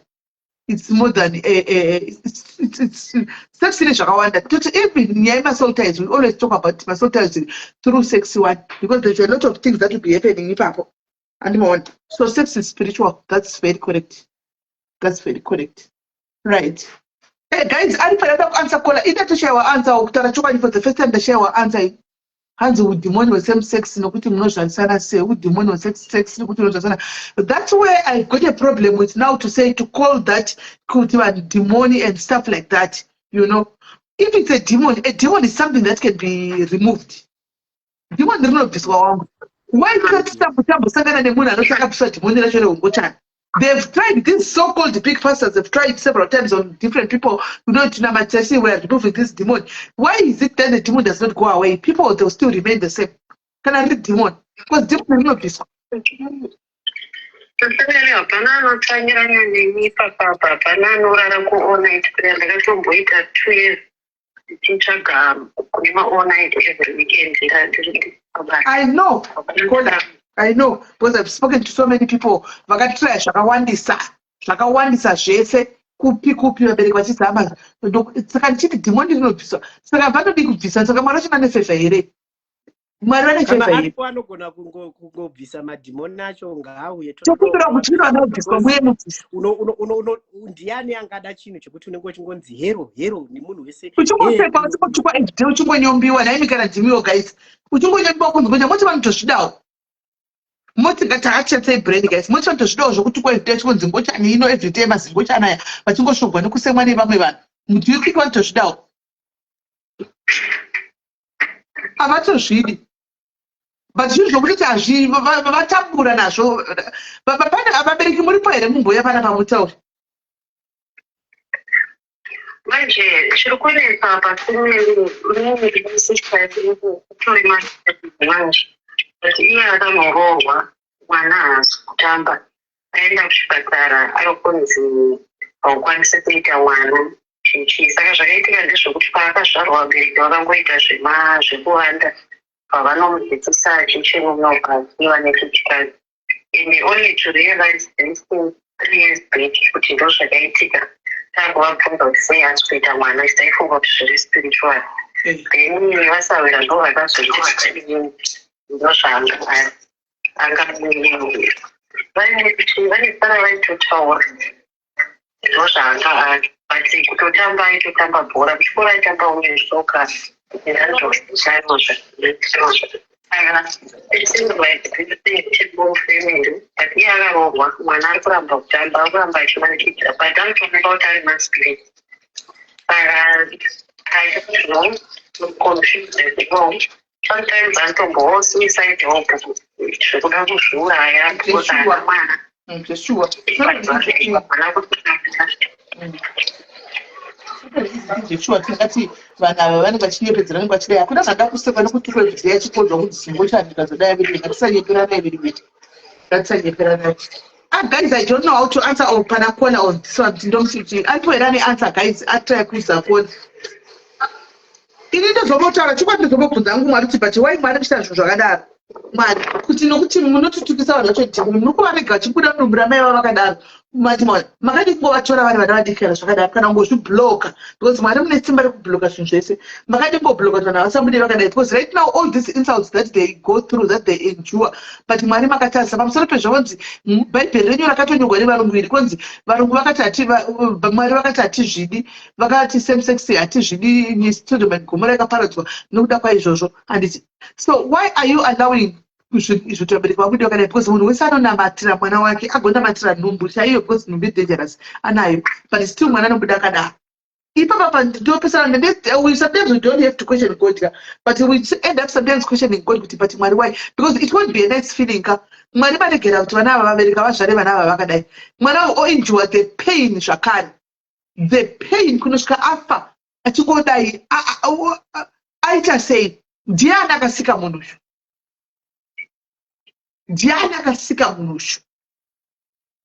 It's more than it's sex in even soul ties. We always talk about my soul ties through sex one because there's a lot of things that will be happening in people. And so sex is spiritual. That's very correct. That's very correct. Right. Hey guys, I didn't answer caller. Either to share our answer or for the first time to share our answer. Hands with demon with same sex, no put emotion sana say with demon with sex, no put emotion sana. That's where I got a problem with now to say to call that demon and stuff like that. If it's a demon is something that can be removed. Demon is not this one. Why can't They've tried, these so-called big pastors have tried several times on different people. You know, Tinamatesi, we are removing this demon. Why is it that the demon does not go away? People, they'll still remain the same. Can I read demon? Because demon will not be so. Tofanele hapana anotsvanyirana nemi ipapapa, hapana anorara kuonite kuya ndakatomboita 2 years tichitsvaga kune maonite every weekend ndiri pabasa. I know, because I've spoken to so many people. Vakatry zvakawandisa zvese kupi vabereki vachizama. Saka ndichiti dhimoni rinobviswa. Saka vanodi kubvisa. Saka Mwari vachina nefevha here? Mwari vane kana fevha here? aripo anogona kungobvisa madhimoni acho ngaauye. Chokutora kuti uno anobviswa muye mubvisa. Ndiani angada chinhu chekuti unenge uchingonzi hero nemunhu wese. Uchingopfekwa uchingotukwa everyday uchingonyombiwa naimi kana dhimiwo guys. Uchingonyombiwa kunzi ngoja moti vanotozvidawo. Moti ngataachatsei brain guys. Moti vanotozvidawo zvokutukwa everyday chikonzi ngochani ino everyday mazingochana aya vachingosvogwa nekusemwa nevamwe vanhu. Muti wekuti vanotozvidawo. Havatozvidi. But zvinhu zvokuti vatambura nazvo. Pane vabereki muripo here mumboya pana pamutauri? Manje chiri kunetsa pakutori manje kuti iye akamorohwa mwana haasi kutamba aenda kuchipatara anokunzi haukwanise kuita mwana chichi. Saka zvakaitika ndezvokuti paakazvarwa vabereki vakangoita zvekuwanda pavanomudzidzisa chichemunoka iva nechechikadzi. And only to realize this 3 years back kuti ndo zvakaitika. Takuvabvunza kuti sei haasi kuita mwana taifunga kuti zviri spiritual. Then vasawira ndo vakazoita ndo zvaanga vane tsara vaitotaura ndo zvaanga ari. But kutotamba aitotamba bhora kuchikora aitamba uye soka. But iye akarohwa mwana ari kuramba kutamba ari kuramba achimanikidzira but anotooneka kuti ari maspirit. Saka confused. Sometimes anotombosuicide hope zvekuda kuzviuraya because haana mwana. Sure, tingati vanhu ava vanenge vachinyepedzera vanenge vachidai hakuna zvanga kusekwa nekutukwa zvidziya chikodzwa kunzi zimbochanika zodai viri ngatisanyeperarai viri vete ngatisanyeperarai. Guys, I don't know how to answer or panakona on this one. Ndomsiti aripo here ane answer guys atry kuza kona. Ini ndozvomotaura chikwadi ndozvomobvunza hangu Mwari kuti but why Mwari kuchita zvinhu zvakadaro? Mwari kuti nokuti munotutukisa vanhu vacho kuti muri kuvarega vachibuda munumbira mai vavo vakadaro. Makadi kungovatora vari vana vadikira zvakadaro kana kungozvibloka because Mwari mune simba rekubloka zvinhu zvese. Makadi kungobloka kuti vanhu havasabude vakadai because right now all these insults that they go through that they endure but Mwari makatarisa pamusoro pezvonzi bhaibheri renyu rakatonyorwa nevarungu konzi varungu vakati Mwari vakati hatizvidi vakati same sex hatizvidi neSodom and Gomorrah yakaparadzwa nokuda kwaizvozvo handiti. So why are you allowing izvo vabereki vabude vakadai because munhu wese anonamatira mwana wake agonamatira nhumbu chaiyo because nhumbu dangerous anayo but still mwana anobuda akadaro. Ipapa ndopesana we sometimes we don't have to question God but we end up sometimes questioning God kuti but Mwari why because it won't be a nice feeling Mwari varegera kuti vana ava vabereka vazvare vana ava vakadai mwana oenjoy the pain zvakare the pain kunosvika afa achingodai aita sei. Ndiani akasika munhu uyu? Ndiani akasika munhu uyu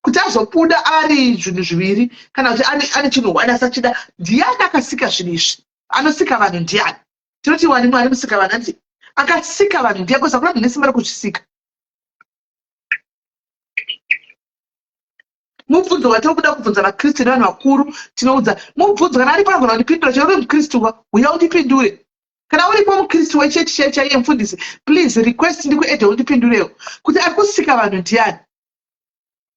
kuti azobuda ari zvinhu zviviri kana kuti ane chinhu wani asachida? Ndiani akasika zvinhu izvi? Anosika vanhu ndiani? Tinoti wani Mwari musika vanhu ati akasika vanhu ndiye because hakuna munhu nesimba rekuzvisika. Mubvunzo watiri kuda kubvunza vaKristu nevanhu vakuru tinoudza mubvunzo kana aripo anogona kundipindura chero mukristu uya undipindure. Kana uripo mukristu wechechi chaiye mufundisi please request ndikuedhe undipindurewo kuti ari kusika vanhu ndiani?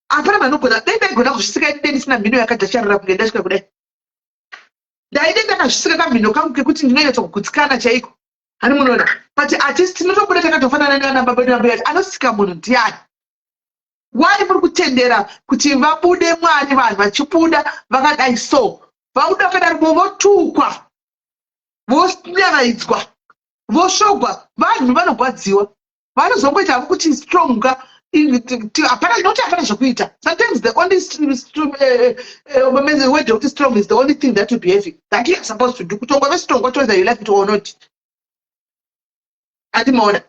Hapana vanogona dai ndaigona kuzvisika ini ndisina mhino yakadhacharira kunge ndasvika kudai. Daide ndakazvisika kamhino kangu kekuti ndinonyatsa kugutsikana chaiko. Hani munoona but atisi tinotobuda takatofanana nevana baba nevanhu yati anosika munhu ndiani? Why muri kutendera kuti vabude Mwari vanhu vachibuda vakadai so vabuda vakadaro votukwa vonyaraidzwa vosvogwa vanhu vanogwadziwa vanozongoita havo kuti stronga hapana not hapana zvokuita. Sometimes the only word of strong is the only thing that you behave that you are supposed to do. Kutongova strong whether you like it or not. At the moment,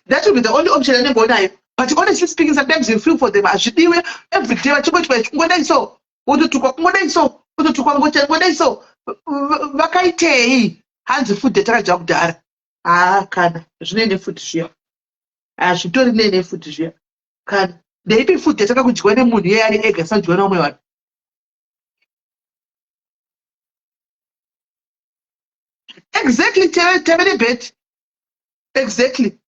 that will be the only option I'm going to. But honestly speaking, sometimes you feel for them. I should do every day. I so. What do you so? Vakaitei hands food the job there. Can nene food here. I should do nene food here. Can they be food the which when moon here and egg and such one? Exactly, tell me a bit. Exactly.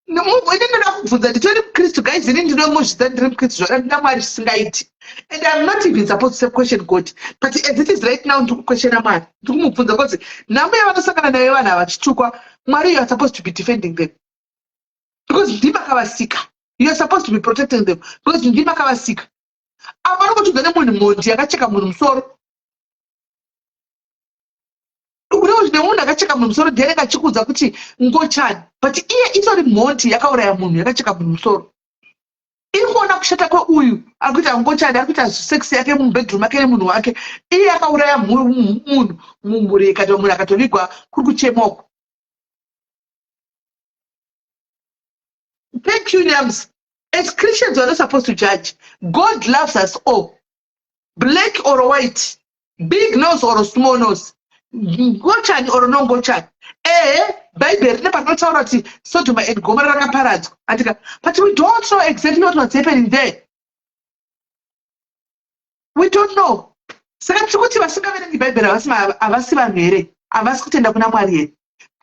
No, we didn't know for the dream Christ guys didn't know much that dream Christ and I'm not even supposed to question God. But as it is right now to question a man, to move for the God. Now we have a second and Maria, you are supposed to be defending them. Because Dimaka was sick. You are supposed to be protecting them. Because Dimaka was sick. I'm not going to the moon, I check a moon sore. Unoona akacheka mumusoro dereka achikuudza kuti ngochani but iye itori mhoti yakauraya munhu yakacheka mumusoro iri kuona kushata kweuyu ari kuita ngochani ari kuita sex yake mubedroom yake nemunhu wake iye akauraya munhu mumhuri ikati munhu akatovigwa kuri kuchemoko. Thank you, Nams. As Christians, we are not supposed to judge. God loves us all, black or white, big nose or small nose. Gochani or no gochani. Bible never not authority so to my Gomorrah parad. But we don't know exactly what's happening there. We don't know. Sakachukuti vasika vene Bible avasi vanhu avasi kutenda kuna Mwari.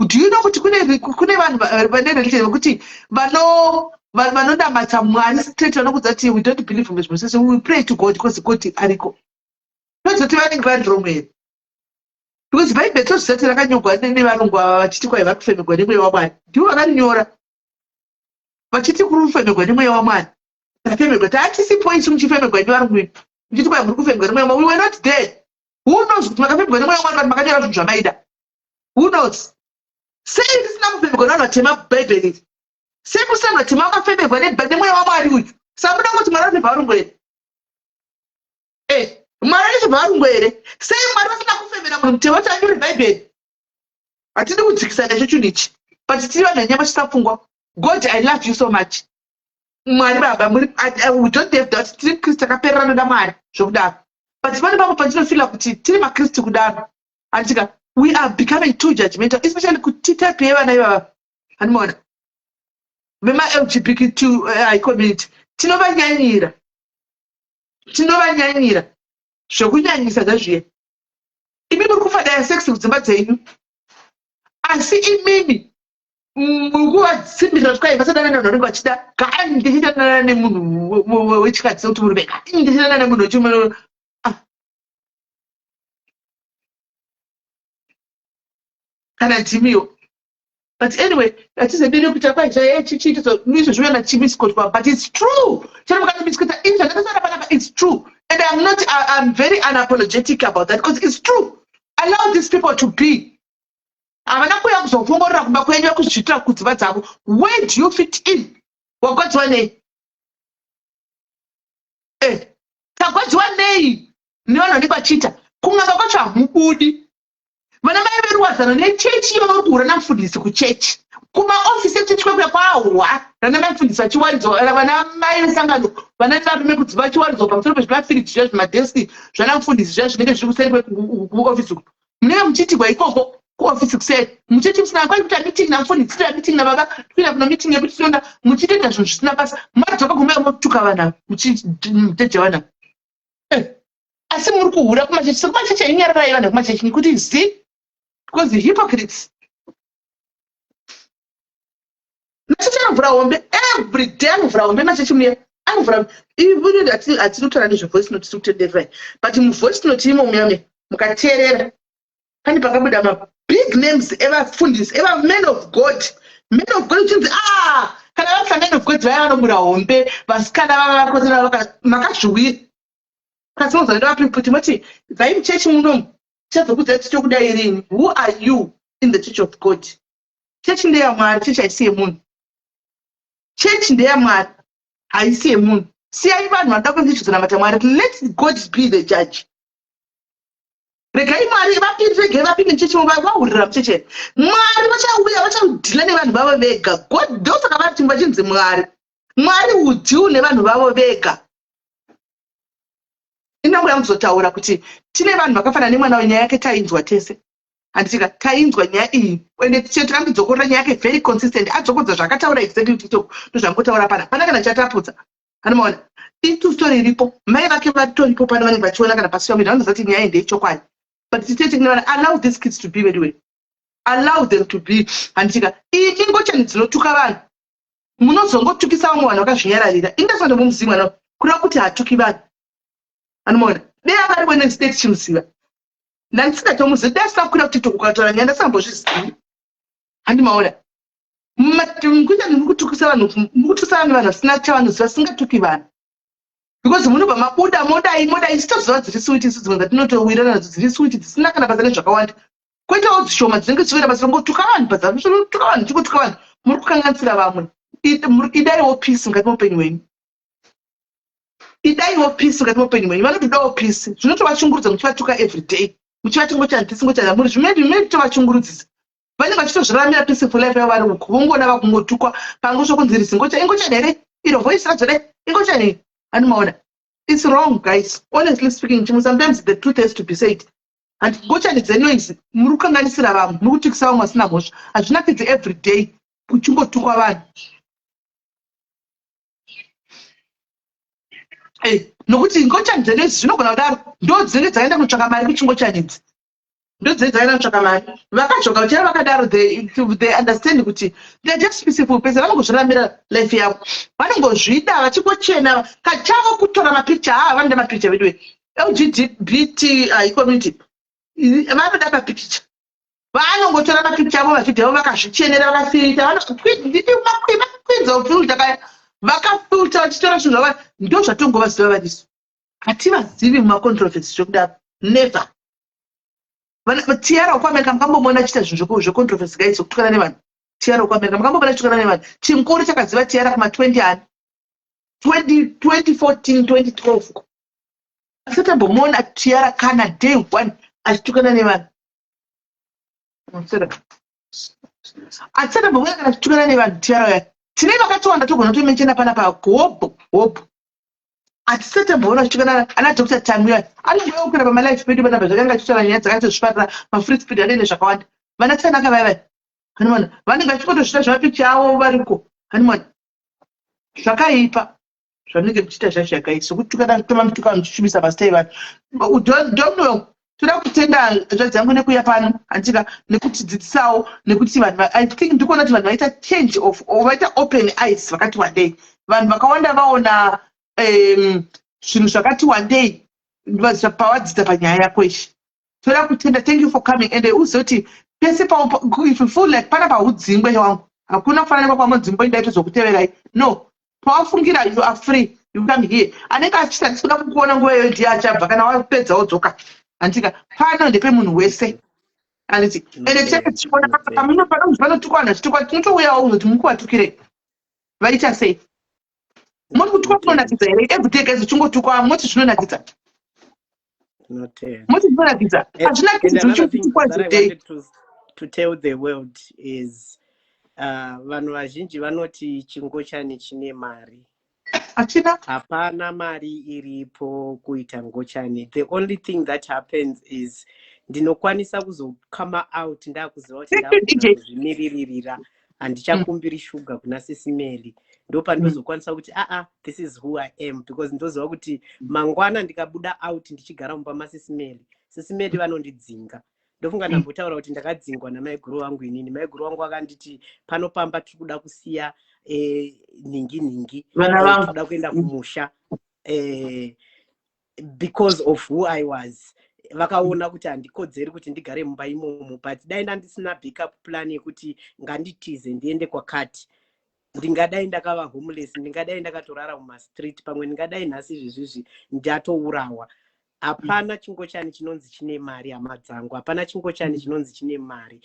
Do you know kuti kune vanhu vane religion kuti vanonamata Mwari straight vanokudza kuti we don't believe in this. We pray to God because God ariko. Nozoti vane grand room here. Because Bible tells us that rakanyogwa nevarungu vachiti kwai vakufemerwa nemweya waMwari. Ndivo vakanyora. Vachiti kuri kufemerwa nemweya waMwari. Takafemerwa taatisi points muchifemerwa nevarungu. Muchiti kwai muri kufemerwa nemweya waMwari. We were not there. Who knows kuti makafemerwa nemweya waMwari kuti makanyora zvinhu zvamaida. Who knows? Sei risina kufemerwa nevanhu vatema Bible iri. Sei kusina vanhu vatema vakafemerwa nemweya waMwari uyu. Samuda kuti Mwari anobva varungu here. Mwari anobva varungu here. Sei Mwari vasina kufemera munhu mutema kuti anyore Bible. Hatidi kudzikisana nechinhu ichi. But tiri vanhu vanyama chisapfungwa. God, I love you so much. Mwari baba, we don't have that. Tiri Kristu akapererana naMwari zvokudaro. But pane pamwe patinofila kuti tiri maKristu kudaro. Antika, we are becoming too judgmental, especially kuti type vana ivava. Hanimona. Vema LGBTQI community. Tinovanyanyira. Zvokunyanyisa zvazviye. Imi muri kufadaya sex kudzimba dzenyu. Asi imimi mukuvatsimbirira kwai vasadana nevanhu vanenge vachida kani ndichidanana nemunhu wechikadzi kuti murume kani ndichidanana nemunhu wechirume. Kana Jimiyo. But anyway, that is a video which I find so but it's true. It's true. And I'm very unapologetic about that because it's true. Allow these people to be. Where do you fit in? What's one name? What's one name? No, cheater. Vana mai veruwadzana nechechi yorokura namufundisi kuchechi kuma ofisi echechi kwekura kwawa rana mafundisi vachiwaridzwa vana mai vesangano vana varume kuti vachiwaridzwa pamusoro pezvimafiriji zviya zvimadeski zvana mufundisi zviya zvinenge zviri kuseri kuofisi munenge muchiitirwa ikoko kuofisi kuseri muchechi musina kwai kuita meeting namufundisi toita meeting nababa toenda kuna meeting yekuti toenda muchitoita zvinhu zvisina basa madzoka kumea motuka vanhu muchiteja vanhu asi muri kuhura kumachechi sekumachechi ainyararai vanhu kumachechi nekuti zi because the hypocrites. Every day I'm from the message. I'm from even at the voice note to the right. But in voice note, Mukatere, big names ever fundis, ever men of God. Men of God, can I have men of God? I don't know, Vascana, Makashui. Because I don't put much. If I'm church, who are you in the church of God? Church in there, man. Church I see a moon. Church in there, man. haisi yemunhu. Siyai vanhu vanoda kuzvichizonamata Mwari. Let God be the judge. Regai Mwari vapinde vapinde mucheche vahurira mucheche. Mwari vachauya vachaudhila nevanhu vavo vega. God ndosaka vari vachinzi Mwari. Mwari udhiu nevanhu vavo vega. Inangoya muzotaura kuti tine vanhu vakafanana nemwana wenyaya yake tainzwa tese. Handitika tainzwa nyaya iyi. Ende tirambidzokora nyaya yake very consistent. Adzokodza zvakataura exactly TikTok. Ndozvangotaura pana. Pana kana chatapudza. Anomaona. Itu story iripo. Mai vake vatoripo pano vanenge vachiona kana pasi pamwe vanoziva kuti nyaya ndeyechokwadi. But allow these kids to be anyway. Allow them to be. Handitika. Iyi chingochani dzinotuka vanhu. Munozongotukisa vamwe vanhu vakazvinyararira. Ingasando mumuzivi mwana kuda kuti hatuki vanhu. Anomaona. Dei vari wene state chimuziva. Ndandisingatomuzivi. Dai sakuda kuti tokukataura nyaya ndasambozvizivi. Handimaona. Mukuchani mukutukisa vanhu. Mukutukisa vanhu vasina chavanoziva singatuki vanhu. Because munobva mabuda modai sitoziva dziri switi dzimwe dzatinotowirana nadzo dziri switi dzisina kana basa nezvakawanda. Kwoitawo dzishoma dzinenge dzichiwira basa rongotuka vanhu padzavo tuka vanhu chikutuka vanhu muri kukanganisira vamwe. Idaiwo peace mukati muupenyu hwenyu. Idaiwo peace mukati muupenyu hwenyu. Vanotodawo peace. Zvinotovashungurudza muchivatuka everyday. Muchivatongochani tisingochana muri zvimwe tovashungurudzisa. Vanenge vachitozviraramira peaceful life yavo vari uku. Vongona vakungotukwa pangosho kunzirisi ingochani here iro voice racho re ingochani. Anomaona. It's wrong, guys. Honestly speaking, sometimes the truth has to be said. And gochani dzenoizi muri kukanganisira vamwe muri kutukisa vamwe vasina mhosva. Hazvinakidzi everyday kuchingotukwa vanhu. Nokuti ngochani dzenoizi zvinogona kudaro ndo dzinenge dzaenda kunotsvaka mari kuchingochani idzi. Ndo dzinenge dzaenda kunotsvaka mari. Vakachoka kuti vakadaro they understand kuti they're just peaceful. Pese vanongozviramira life yavo. Vanongozvida vachingochena kachavo kutora mapicha. Vanoda mapicha vedu. LGBT community. Vanoda mapicha. Vanongotora mapicha avo vachidya avo vakazvichenera vakafirita. Vanokwidza ufilta vakafilta vachitora zvinhu zvavo. Ndo zvatongovaziva variso. Hativazivi mumacontroversy zvokudaro. Never. Tiara wekuAmerika makambomona achiita zvinhu zvecontroversy guys zokutukana nevanhu. Tiara wekuAmerika makambomona achitukana nevanhu. Chimukuru chakaziva Tiara kuma20 ani. 2014, 2012. Asi tambomona Tiara kana day one achitukana nevanhu. Asi tambomona kana achitukana nevanhu Tiara waya. Tine vakatowanda togona kutomenchena panapa hobo. Atisa tambomona achitukana ana Dr. Tamwiwa. Anongoya kukwira pamalife pedu panapa zvakanga achitaura nyaya dzakatozviparira mafree speed anoenda zvakawanda. Vana Tanaka vaya. Hanimona. Vanenge vachikotozvita zvemapicha avo variko. Hanimona. Zvakaipa. Zvanenge muchiita zvacho guys sokutukana tomamutukana muchichumisa pastai vanhu. Don't know. Toda kutenda zvadzangu nekuya pano handika nekutidzidzisawo nekuti vanhu I think ndikuona kuti vanhu vaita change of vaita open eyes vakati one day. Vanhu vakawanda vaona zvinhu zvakati one day pawadzidza panyaya yako ishi. Toda kutenda. Thank you for coming. And uzoti pese if you feel like pana paudzingwe wangu hakuna kufanana kwamudzingwe ndaitozokuteverai. No. Pawafungira you are free. You come here. Anenge achitsada kukuona nguva iyo ndiye achabva kana wapedza wodzoka. Handika pano ndepemunhu wese. Anditi. Ende tenge tichiona panotukwana chitukwa tinotouyawo uzoti muri kuvatukirei. Vaita sei? Muri kutukwa kunonakidza here? Everyday guys uchingotukwa moti zvinonakidza. Moti zvinonakidza. Hazvinakidzi uchitukwa today. To tell the world is vanhu vazhinji vanoti chingochani chine mari. Achina? Hapana mari iripo kuita ngochani. The only thing that happens is ndinokwanisa kuzokama out ndakuziva kuti ndakuzvimiririra handichakumbiri shuga kuna Sisimeli. Ndo pandozokwanisa kuti this is who I am because ndoziva kuti mangwana ndikabuda out ndichigara mumba maSisimeli. Sisimeli vanondidzinga. Ndofunga ndambotaura kuti ndakadzingwa namaiguru wangu inini. Maiguru wangu akanditi panopamba tiri kuda kusiya ningi kuda kuenda kumusha because of who I was. Vakaona kuti handikodzeri kuti ndigare mumba imomo but dai ndandisina backup plan yekuti nganditize ndiende kwakati. Ndingadai ndakava homeless, ndingadai ndakatorara mumastreet, pamwe ndingadai nhasi izvizvi ndatourawa. Hapana chingochani chinonzi chine mari hama dzangu. Hapana chingochani chinonzi chine mari.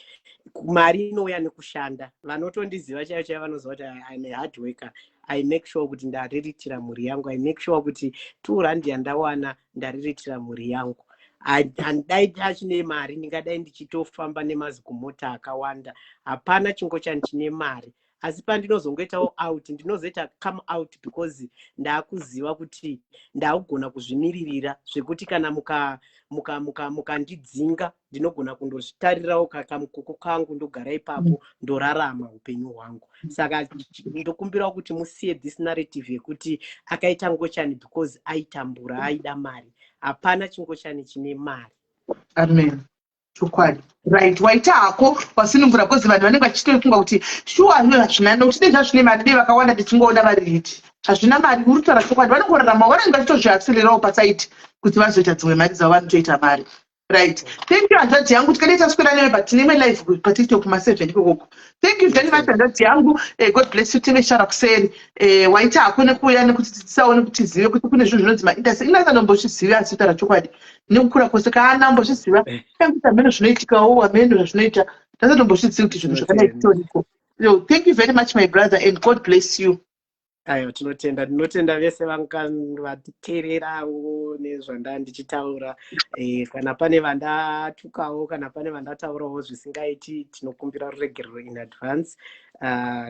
Mari inouya nekushanda. Vanotondiziva chaivo vanoziva kuti I'm a hard worker. I make sure kuti ndariritira mhuri yangu. I make sure kuti 2 rand yandawana ndariritira mhuri yangu. Handidai ndachine mari ndingadai ndichitofamba nemazigumota akawanda. Hapana chingochani chine mari. Asi pandinozongoitawo out ndinozoita come out because ndakuziva kuti ndakugona kuzvimiririra zvekuti kana mukandidzinga ndinogona kundozvitarirawo kamukuku kangu ndogara ipapo ndorarama upenyu hwangu. Saka ndokumbirawo kuti musiye this narrative yekuti akaita ngochani because aitambura aida mari. Hapana chingochani chine mari. Amen. Chokwadi. Right, waita hako wasinumvura because vanhu vanenge vachitofunga kuti shuwa hazvina nokuti dei zvazvine mari dei vakawanda tichingoona vari hiti. Hazvina mari uri kutaura chokwadi vanongorarama vanenge vachitozviakselerawo pasaiti kuti vazoita dzimwe mari dzavo vanotoita mari. Right. Thank you hanzvadzi yangu tikaita swera newe but tine live paTikTok kuma7 ikoko. Thank you very much hanzvadzi yangu. God bless you tine shara kuseri. Waita hako nekuuya nekuti tisaone kuti zive kuti kune zvinhu zvinonzi maindasi. Ina nombozviziva asi kutaura chokwadi. Nekukura kwose kana mbozviziva. Kuti ameno zvinoitikawo ameno zvinoita. Ndazatombozviziva kuti zvinhu zvakadai kutoriko. So thank you very much my brother and God bless you. Ayo tinotenda vese vatiteererawo nezvanda ndichitaura. Kana pane vandatukawo kana pane vandataurawo zvisingaiti tinokumbira ruregerero in advance.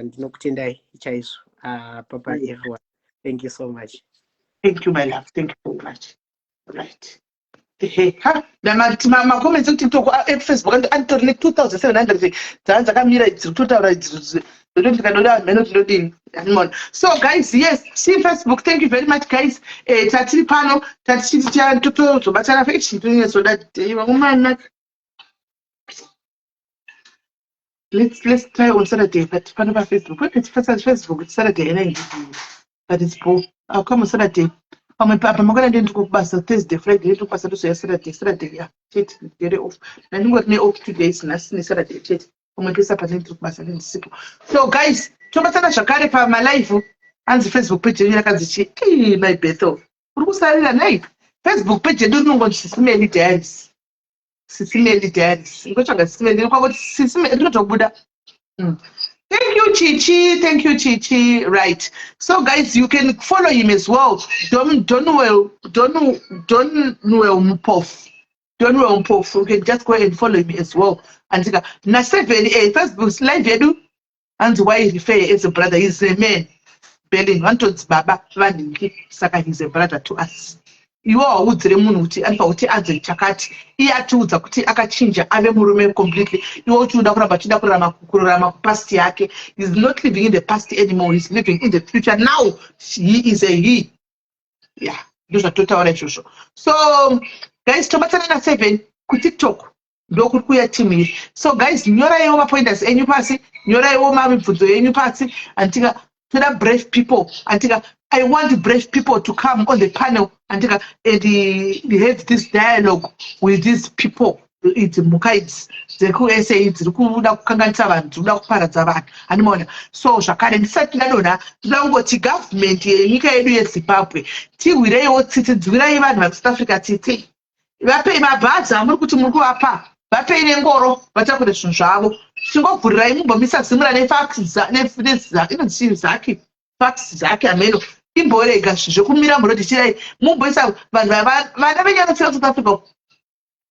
Ndinokutendai chaizvo. Papa everyone. Thank you so much. Thank you my love. Thank you so much. Right. Comments on TikTok and Facebook and 2,700 dzakamira dzirikutaura so guys, yes, see Facebook. Thank you very much guys. Tatiri pano tatichita totozobatana fechituni so that let's try on Saturday but pano pa Facebook. When it's Facebook it's Saturday and but it's both. I'll come on Saturday. I'm going to go back Thursday, Friday, to pass to Saturday, yeah. Get it off. And you got me off 2 days, and that's Saturday. I'm going to get up and to pass and simple. So, guys, Tomatana Shakari for my life and the Facebook page, and you can see, my beto. Who's that night? Facebook page, you don't know what Sicily dance. Sicily dance. Go to Sicily, Thank you, Chichi. Thank you, Chichi. Right. So, guys, you can follow him as well. Don't know Mpof. You can just go and follow him as well. And na 7 Facebook live edu. And why he refer as a brother? He's a man. Belling Anton's Baba Vandy. Saka he's a brother to us. You are udzire munhu kuti alipa kuti adze chakati iye atiudza kuti akachinja ave murume completely iwe uchiuda kuramba chida kurarama kupast yake. He's not living in the past anymore, he's living in the future now. He is a he. Yeah, ndozva totaura izvozvo. So guys, tobatana na 7 kuTikTok ndokuri kuya team iyi. So guys, nyoraiwo mapointers enyu pasi, nyoraiwo mabvunzo yenyu pasi antika toda brave people antika I want brave people to come on the panel and have this dialogue with these people. It's Mukaids. The who say it's the Kangan to Paradza and Mona. So Shakari said, Ladona, Language government, Nika Zimbabwe. Tea with a citizens, Vilayan, South Africa, Titi. If I pay my bags, I'm going to Mukuapa. But pay in Goro, but I could have Shavo. She go for Raymond, but Mr. Similar facts, that even seems Zaki. Facts Zaki Ameno. Imbore gasho kumira muri tichirai mumboisa vanhu vana venyana South Africa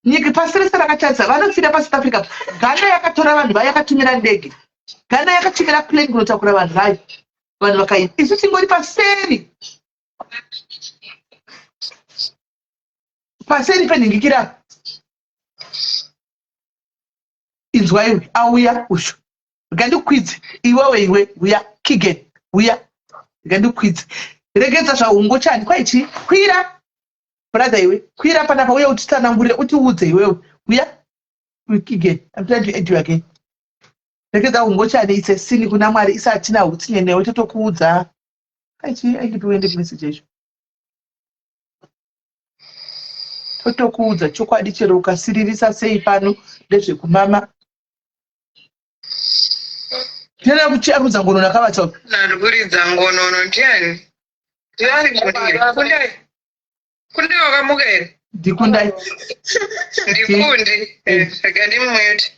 nyika pasi rese rakachanza vanofira pa South Africa. Ghana yakatora vanhu vaya yakatumira ndege. Ghana yakatumira plane kunotakura vanhu vayo. Vanhu vakaita isu tingori paseri penhingikira inzwa iwe auya usho gandikwidzi iwe uya kigen uya gandikwidzi regedza zvaungo chani kwaichi kwira brother iwe kwira panapa uye utitsanangurire utiudze iwewe uya again I'm trying to add you again regedza ungo chani ise sini kuna Mwari isati na utine newe totokuudza kwaichi aitiwende message yacho totokuudza chokwadi chero ukasiririsa sei pano ndezvekumama tena kuchiarudza ngono nakavata narikuridza ngono ndiani ndiani kundai wakamuka here ndikundai ndikundi saka ndimumwete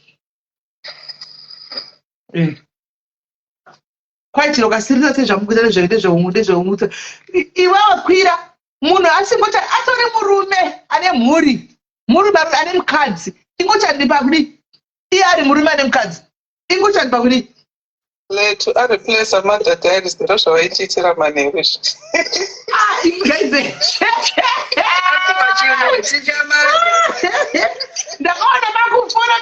kwaitira ukasirira sezvamukuita nezveumutsa iwewe kwira munhu asingoti atori murume ane mhuri ane mukadzi ingochandipa kudi iye ari murume ane mukadzi ingochandipa kudi letu ariplesa madhadhari zviro zvavaichiitira manheru ndakaona makupfuura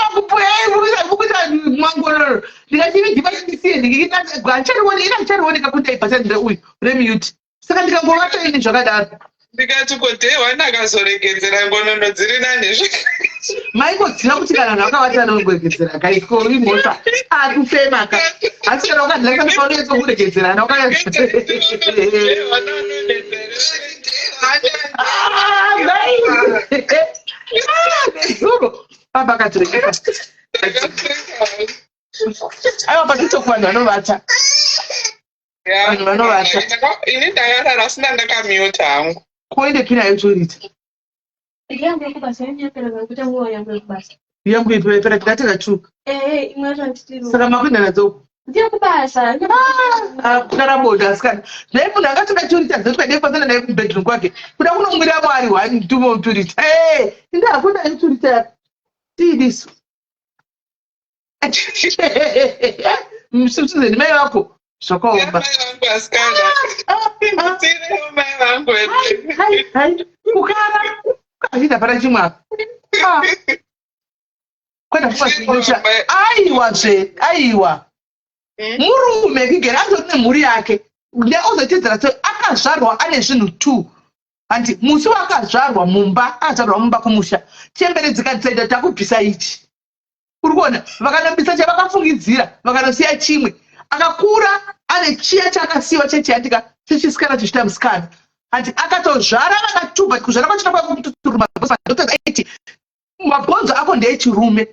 mukuita mwangororo ndikachiriwoneka kuti aipasandire uyu remute saka ndikangovatoini zvakadaro ndikati kodhehwana akazoregedzera ngonono dziri nani maikodzira kuti kana vanhu vakavata nokuregedzera kaiko imhosva akufemaka asi kana ukadhilakaaonoetsa kuregedzerana papa katirekea aiwa patitoku vanhu vanovata vanhu vanovata ini ndakarara asina ndakamiuta hangu koende pina yotorita yangu ipera tikateka chuka saka makuenda nadzo karaboda asikana naye munhu akatoka churita dzotikadepasana naye kubedroom kwake kuda kunomwira mwari wani mtumo muturita indakunda iturita tiidiso msutuzeni mai wako zvakaomba ukara ukazvida para chimwe kwenda kupazimusha aiwa murume kigera azoti nemhuri yake neozotedzera so akazvarwa ane zvinhu 2 handi musi wakazvarwa mumba akazvarwa mumba kumusha chemberedzika dzisaita takubvisa ichi uri kuona vakanobvisa chavakafungidzira vakanosiya chimwe akakura ane chiya chakasiyiwa chechiandika chechisikana chichita musikana handi akatozvara vakatuba kuzvara kwachinoaiti mabhonzo ako ndeechirume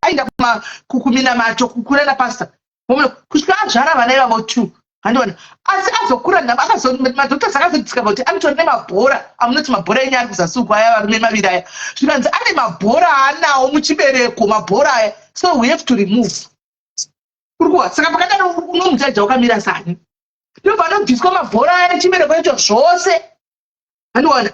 aenda kumina mato kukurana pasta kusvika azvara vana ivavo 2 handiona asi azokura madhoktors akazotiskava kuti anotori nemabhora amunoti mabhora enyari kuzasuku aya varume maviri aya zvikanzi ane mabhora aanawo muchibereko mabhora aya so we have to remove uri kuwa saka pakadaro unomujaja wakamira sani ndo panobviswa mabhora aya nechibereko icho zvose handiona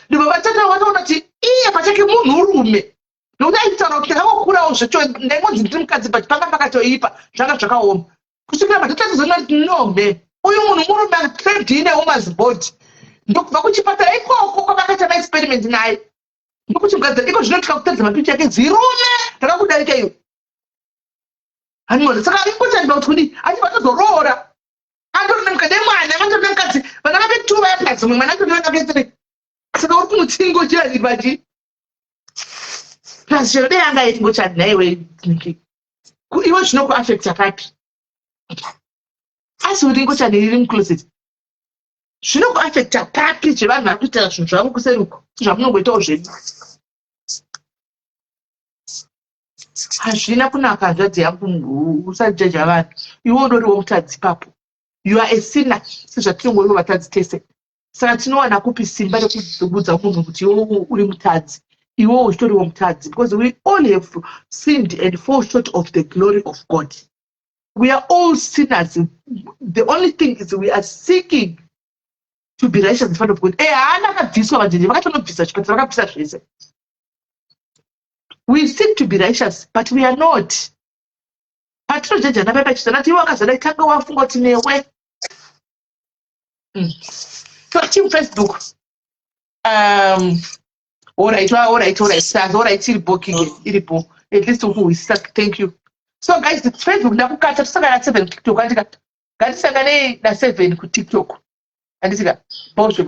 ndipo vatata vataona kuti iye pachake munhurume nokuti aitaura kuti akakurawo zvecho ndaingonzi ndiri mukadzi but panga pakatoipa zvanga zvakaoma kusvikira madhokotazozona kuti nome uyu munhu murume akatredine umazibhodi ndokubva kuchipatara ikoko kwavakaita maexperiment naye ndokuchimugadzira iko zvinotika kutaridza mapicha yake zirume rakakudarika iyo handiona saka ingotandira kuti kudi achivatozoroora andori nemukadzi mwana vatori nemukadzi vana vake 2 vayapadzi mumwe mwana atori vake 3 saka uri kumutsingo chiaribaji plus chero dei anga yetingochati naiwe iwe zvinokuafecta kapi asi uri ngochani riri mucloset zvinokuafecta papi zvevanhu vari kuita zvinhu zvavo kuseruko zvamunongoitawo zvedu hazvina kunaka zvadzi yangu usajaja vanhu iwe udoriwo mutadzi papo you are a sinner sezvatinongoriwo vatadzi tese saka tinowana kupi simba rekuzobudza munhu kuti iwe uri mutadzi iwewo uchitoriwo mutadzi because we all have sinned and fall short of the glory of God. We are all sinners. The only thing is we are seeking to be righteous in front of God. We seek to be righteous, but we are not. So team Facebook. All right, at least we suck. Thank you. So guys, the Facebook na kukata tusaka 7 TikTok andika. Gadisangane na 7 ku TikTok. Andika. Both